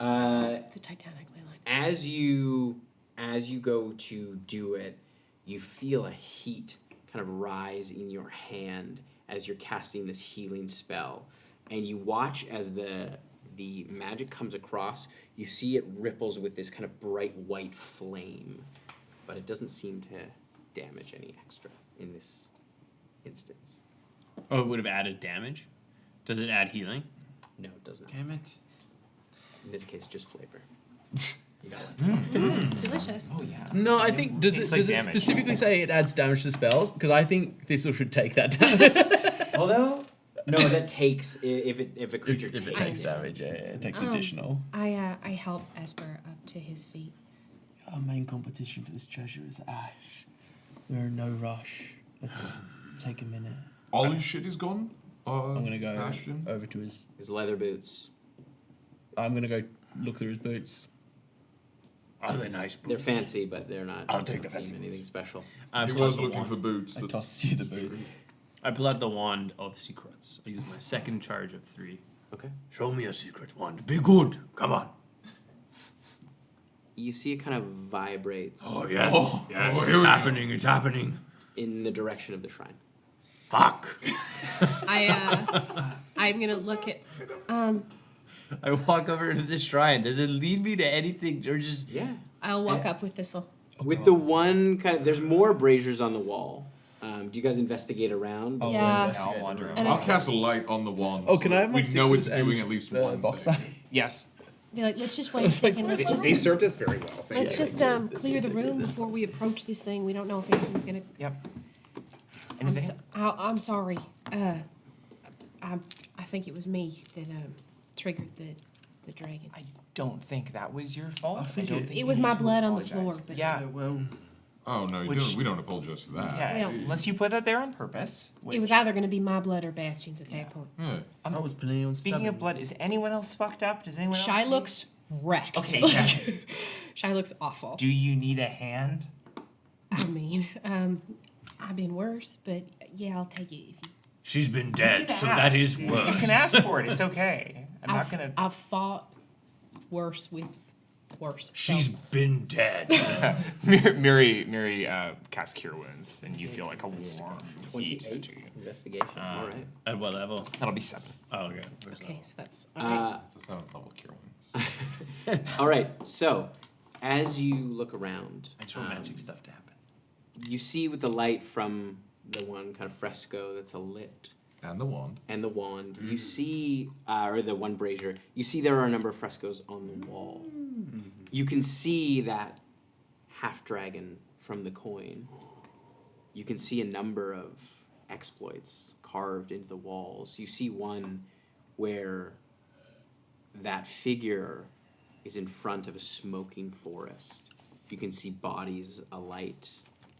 It's a Titanic ley line. As you go to do it, you feel a heat kind of rise in your hand as you're casting this healing spell, and you watch as the magic comes across. You see it ripples with this kind of bright white flame, but it doesn't seem to damage any extra in this instance. Oh, it would have added damage? Does it add healing? No, it does not. Damn it. In this case, just flavor. You got it. Delicious. Oh yeah. No, I think does Tastes it like does it damage. specifically say it adds damage to spells? Because I think Thistle should take that damage. Although, no, that takes if a creature If it takes takes damage, yeah, it takes additional. I help Esper up to his feet. Our main competition for this treasure is Ash. We're in no rush. Let's take a minute. All his shit is gone. I'm gonna go Ashen? over to his. His leather boots. I'm gonna go look through his boots. Are they nice boots? They're fancy, but they're not. I'll they take don't the fancy seem anything special. I He pull out was the looking wand. for boots. I That's- toss you the boots. I pull out the wand of secrets. I use my second charge of 3. Okay. Show me a secret wand. Be good. Come on. You see it kind of vibrates Oh, yes. Yes, here it's we go. happening. It's happening. in the direction of the shrine. Fuck. I I'm gonna look at. I walk over to the shrine. Does it lead me to anything, or just? Yeah. I'll walk up with Thistle. With the one kind of, there's more braziers on the wall. Do you guys investigate around? Yeah. I'll wander around. And I'll cast a light on the wand. Oh, can I have my we know it's sixes and doing at least the one box thing. back? Yes. Be like, let's just wait a second. Let's just served us very well. let's just clear the room before we approach this thing. We don't know if anything's gonna. Yep. I'm sorry. I think it was me that triggered the dragon. I don't think that was your fault. I think don't it- think It you was need my to blood on the apologize. floor, but- Yeah. Well, Oh no, we don't apologize for that. Yeah. Well- Unless you put that there on purpose. It was either gonna be my blood or Bastion's at that point. Yeah. I was planning on Speaking of blood, is anyone else fucked up? Does anyone else? Shy need- looks wrecked. Okay. Yeah. Shy looks awful. Do you need a hand? I mean, I've been worse, but yeah, I'll take it. If you, She's been You dead, can so ask. that is You worse. can ask for it. It's okay. I'm not gonna. I've fought worse with worse. She's so. been dead. Miri casts Cure Wounds, and you feel like a warm heat 28 into you. investigation. All right. At what level? That'll be 7. Oh, okay. Okay, so that's okay. It's a 7th level cure wounds. All right. So, as you look around, I just want magic stuff to happen. you see with the light from the one kind of fresco that's lit And the wand. and the wand, you see, or the one brazier, you see there are a number of frescoes on the wall. You can see that half dragon from the coin. You can see a number of exploits carved into the walls. You see one where that figure is in front of a smoking forest. You can see bodies alight,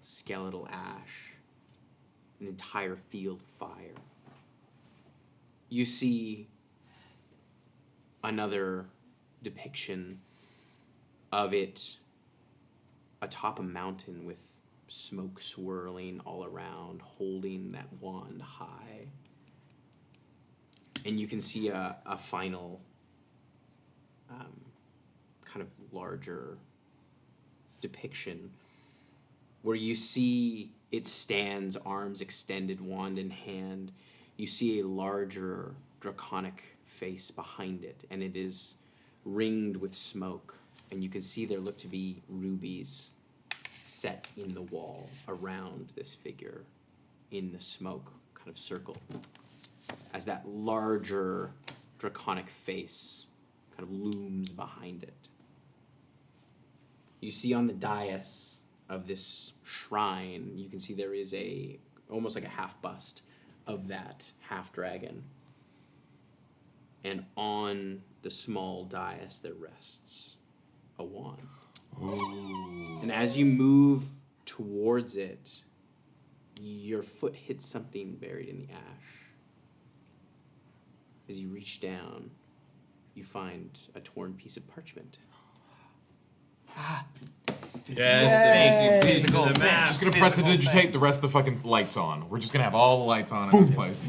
skeletal ash, an entire field of fire. You see another depiction of it atop a mountain with smoke swirling all around, holding that wand high. And you can see a final kind of larger depiction where you see it stands, arms extended, wand in hand. You see a larger draconic face behind it, and it is ringed with smoke. And you can see there look to be rubies set in the wall around this figure in the smoke kind of circle as that larger draconic face kind of looms behind it. You see on the dais of this shrine, you can see there is almost like a half bust of that half dragon. And on the small dais there rests a wand. Ooh. And as you move towards it, your foot hits something buried in the ash. As you reach down, you find a torn piece of parchment. Yes, Physical the thing. map. Just gonna press digitate the rest of the fucking lights on. We're just gonna have all the lights on in this place.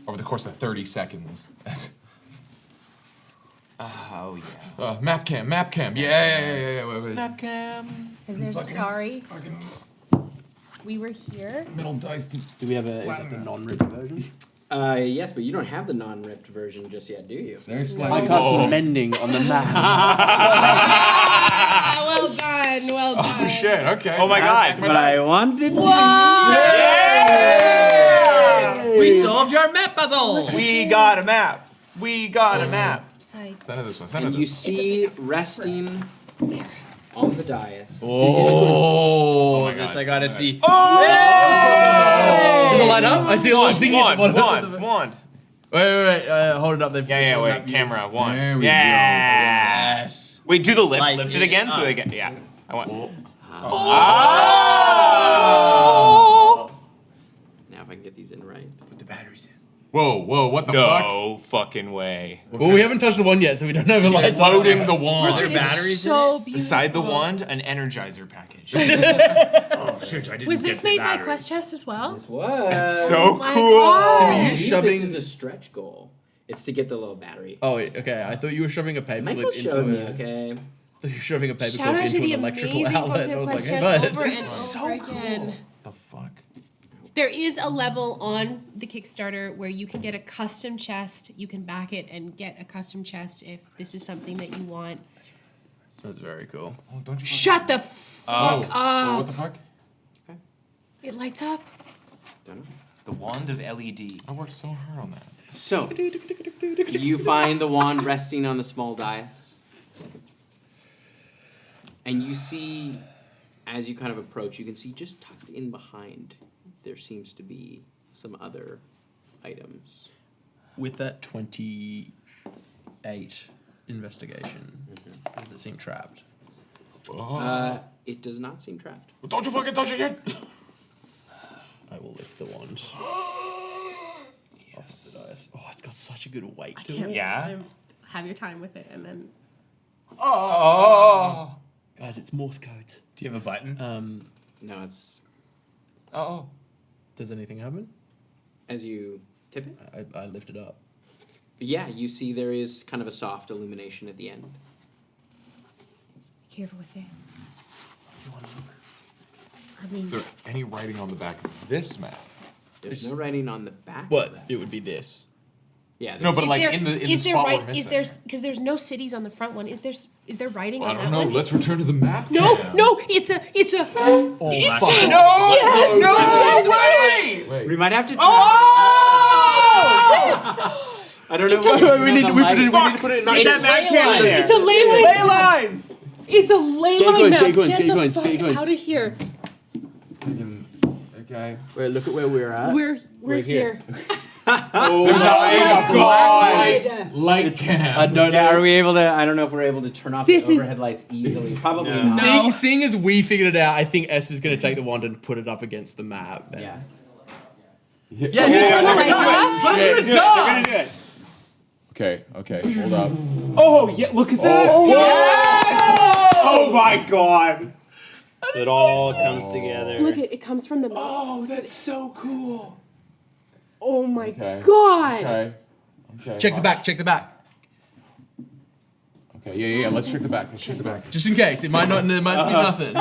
Over the course of 30 seconds. Oh yeah. Map cam. Yeah. Wait. Map cam. Because there's a sorry. We were here. Metal dice. Do we have a non-ripped version? Yes, but you don't have the non-ripped version just yet, do you? There's I like cast mending on the map. Well done. Well done. Oh shit. Okay. Oh my god. That's what I wanted to Yeah! We solved your map puzzle! We got a map. We got a map. Side. Send it this one. And you see resting on the dais. Oh, my this God. I gotta see. Oh! Does it light up? I see a little thingy at the bottom. Wand. Wait. Hold it up there. Yeah, wait. Camera, wand. There we Yes. Wait, do the lift. Light Lift it it again so up. they get. Yeah. I want. Oh. Oh! Now if I can get these in right. Put the batteries in. Whoa, what the fuck? No fucking way. Well, we haven't touched the one yet, so we don't know the lights on. Loading the wand. Were there batteries So in it? beautiful. Beside the wand, an energizer package. Oh shit! I didn't Was get this the made by batteries. QuestChests as well? This was. So my cool. God. Can we I use believe shoving? This is a stretch goal. It's to get the little battery. Oh wait, okay. I thought you were shoving a paperclip Michael into showed me, a. okay? I thought you were shoving a Shout paperclip out to into the an electrical amazing outlet. folks I at was like, QuestChests hey, bud. over and This is so over cool. again. The fuck? There is a level on the Kickstarter where you can get a custom chest. You can back it and get a custom chest if this is something that you want. That's very cool. Oh, don't you Shut the fuck up. Oh, what the fuck? It lights up. The wand of LED. I worked so hard on that. So, you find the wand resting on the small dais. And you see, as you kind of approach, you can see just tucked in behind, there seems to be some other items. With that 28 investigation, does it seem trapped? It does not seem trapped. Don't you fucking touch it yet! I will lift the wand. Yes. Off the dice. Oh, it's got such a good weight to it. Yeah. Have your time with it and then. Oh. Guys, it's Morse code. Do you have a button? No, it's... Oh. Does anything happen? As you tip it? I lift it up. Yeah, you see there is kind of a soft illumination at the end. Be careful with it. You want to look? I mean, Is there any writing on the back of this map? There's no writing on the back. What? It would be this. Yeah. No, but is like there, in the is there spot right, we're missing. is there because there's no cities on the front one. Is there writing I on don't that know. one? Let's return to the map. No, cam. no, it's a. It's a No! yes! No! Yes! Way! We might have to. Oh! I don't know. It's a- what we need to put it in It's that map camera there. It's a ley line. Ley lines! It's a ley line map. Get coins, Get get the coins, fuck get coins. out of here. Okay. Wait, look at where we're at. We're here. Oh There's a black God. light cam. I don't Yeah, know. are we able to? I don't know if we're able to turn off This the is- overhead lights easily. Probably No. not. No. Seeing as we figured it out, I think Esper's going to take the wand and put it up against the map. And- Yeah. Yeah, Can you turn the lights off? Put us in the They're dark! gonna do it. Okay, hold up. Oh, yeah, look at that. Oh, Oh my god. It all comes together. Look, it comes from the. Oh, that's so cool. Oh my Okay. God. Okay. Check the back, check the back. Okay, yeah. Let's check the back. Just in case. It might not. It might be nothing.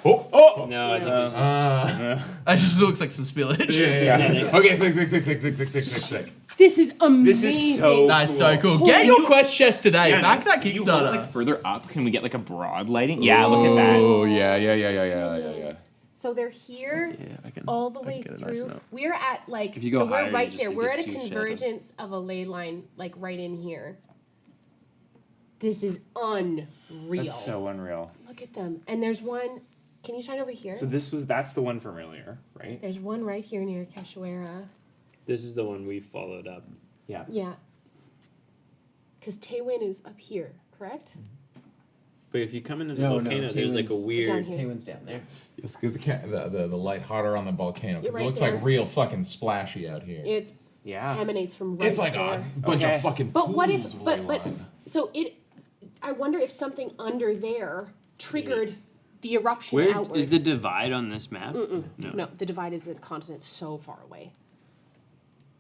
Oh! No, I think It just looks like some spillage. Yeah. Okay, six. This is amazing. This is so That's so cool. Get your quest chest today. Yeah, Back that you want, Kickstarter. like further up, can we get like a broad lighting? Yeah, look at that. Oh, yeah. So they're here Yeah, I can. all the I way can get a nice through. amount. We're at like If you go so higher, we're you right just there. think We're it's at a too shallow. convergence of a ley line like right in here. This is unreal. That's so unreal. Look at them. And there's one. Can you shine over here? So that's the one from earlier, right? There's one right here near Cachoeira. this is the one we followed up. Yeah. Yeah. Because Taywin is up here, correct? But if you come into the No, volcano, there's like a Taywin's weird. Down here. Taywin's down there. Let's get the light hotter on the volcano because Right it looks there. like real fucking splashy out here. It Yeah. emanates from right It's like there. a bunch Okay. of fucking But what if? pools of But ley line. so it. I wonder if something under there triggered the eruption Where outward. is the divide on this map? No, the divide is a continent so far away.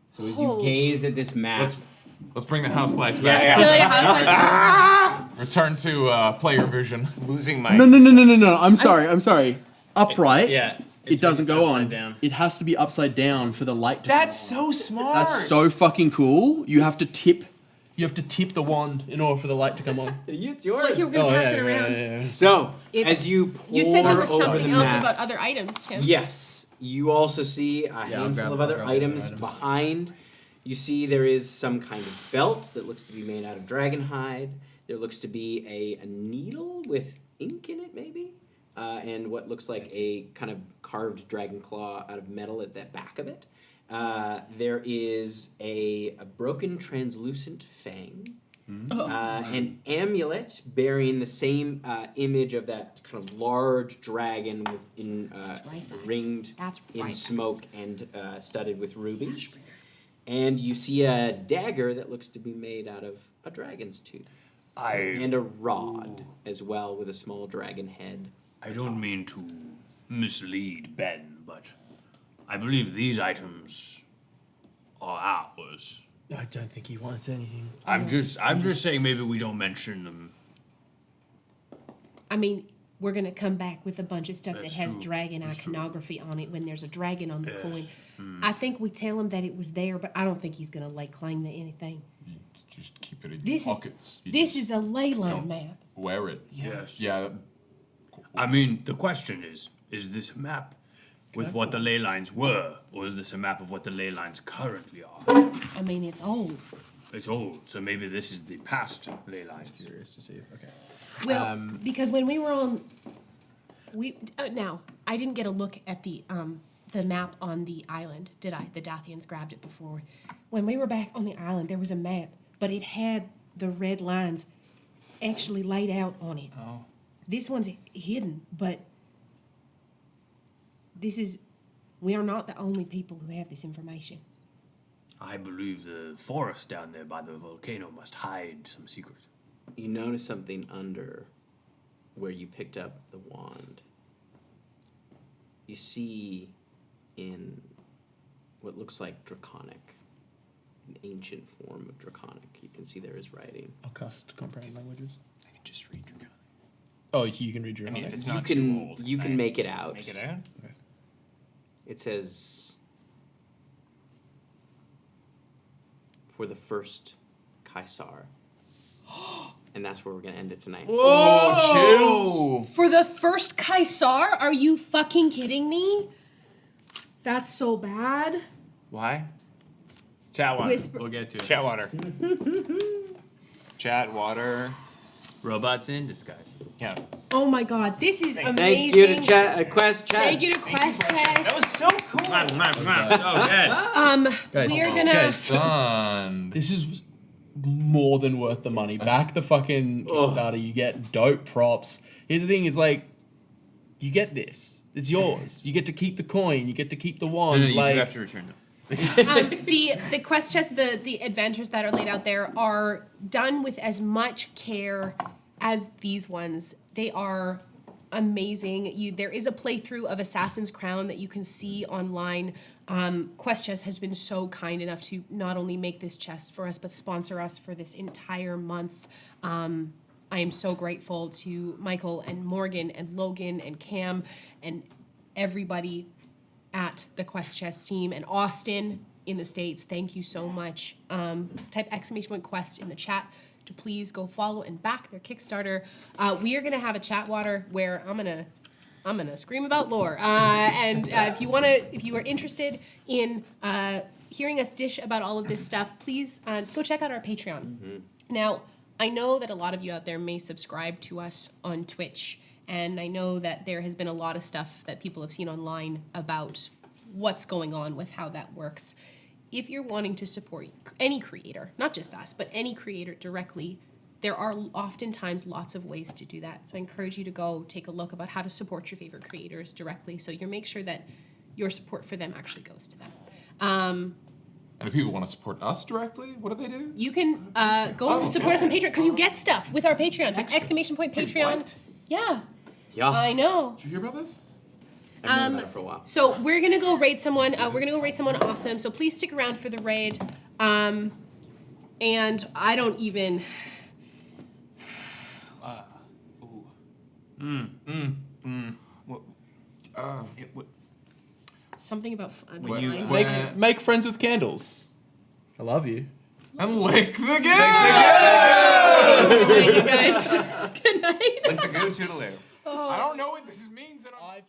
So as you gaze at this map, Let's bring the house lights back. Yeah. Feel like a house lights. Return to player vision. Losing my. No. I'm sorry. Upright. Yeah. It doesn't go upside on. down. It has to be upside down for the light to That's so smart. That's so fucking cool. You have to tip the wand in order for the light to come on. it's yours. Like you were gonna pass it around. So It's- as you pour You said there was over something the else map, about other items, Tim. yes, you also see a I'll handful grab- of I'll other grab the other items items. behind. You see there is some kind of belt that looks to be made out of dragon hide. There looks to be a needle with ink in it, maybe, and what looks like a kind of carved dragon claw out of metal at the back of it. There is a broken translucent fang. An amulet bearing the same image of that kind of large dragon ringed That's in right. smoke and studded with rubies. And you see a dagger that looks to be made out of a dragon's tooth. And a rod as well with a small dragon head. I don't mean to mislead Ben, but I believe these items are ours. I don't think he wants anything. I'm just saying maybe we don't mention them. I mean, we're gonna come back with a bunch of stuff That's that has true. dragon That's true. iconography on it when there's a dragon on the Yes. coin. I think we tell him that it was there, but I don't think he's gonna claim that anything. You just keep it in This your is pockets. You this just is a ley line don't map. wear it. Yes. Yeah. I mean, the question is this a map with what the ley lines were, or is this a map of what the ley lines currently are? I mean, it's old. It's old, so maybe this is the past ley lines. Curious to see if okay. Well, because when we were on, now I didn't get a look at the map on the island, did I? The Dathians grabbed it before. When we were back on the island, there was a map, but it had the red lines actually laid out on it. Oh. This one's hidden, but we are not the only people who have this information. I believe the forest down there by the volcano must hide some secret. You notice something under where you picked up the wand. You see in what looks like draconic, an ancient form of draconic. You can see there is writing. I'll cast comprehend languages. I can just read Draconic. Oh, you can read I Draconic. mean, if it's You not can too old. you can I make it out. make it out. It says, for the first Kaisar. And that's where we're going to end it tonight. Oh, For the first Kaisar? Are you fucking kidding me? That's so bad. Why? Chat water. Whisper- We'll get to it. Chat water. Chat water. Robots in disguise. Yeah. Oh my god, this is amazing. Thank you to QuestChests. Thank you to QuestChests. That was so cool. So good. Guys, We are gonna. guys, Son. this is more than worth the money. Back the fucking Kickstarter, you get dope props. Here's the thing: is you get this. It's yours. You get to keep the coin. You get to keep the wand. No, you do have to return them. The quest chests, the adventures that are laid out there are done with as much care as these ones. They are amazing. There is a playthrough of Assassin's Crown that you can see online. Quest Chest has been so kind enough to not only make this chest for us, but sponsor us for this entire month. I am so grateful to Michael and Morgan and Logan and Cam and everybody at the QuestChests team, and Austin in the States. Thank you so much. Type !Quest in the chat to please go follow and back their Kickstarter. We are gonna have a chat water where I'm gonna scream about lore. If you are interested in hearing us dish about all of this stuff, please go check out our Patreon. Now, I know that a lot of you out there may subscribe to us on Twitch, and I know that there has been a lot of stuff that people have seen online about what's going on with how that works. If you're wanting to support any creator, not just us, but any creator directly, there are oftentimes lots of ways to do that. So I encourage you to go take a look about how to support your favorite creators directly, so you make sure that your support for them actually goes to them. And if people want to support us directly, what do they do? You can go support us on Patreon, because you get stuff with our Patreon. Type !Patreon. What? Yeah, Yeah. I know. Did you hear about this? I've known about it for a while. So we're gonna go raid someone. We're gonna go raid someone awesome. So please stick around for the raid. And I don't even. What? Something about When you- line. when- Make friends with candles. I love you. And lick the game! Good night, you guys. Good night. Like the go-to. I don't know what this means, and I'm scared.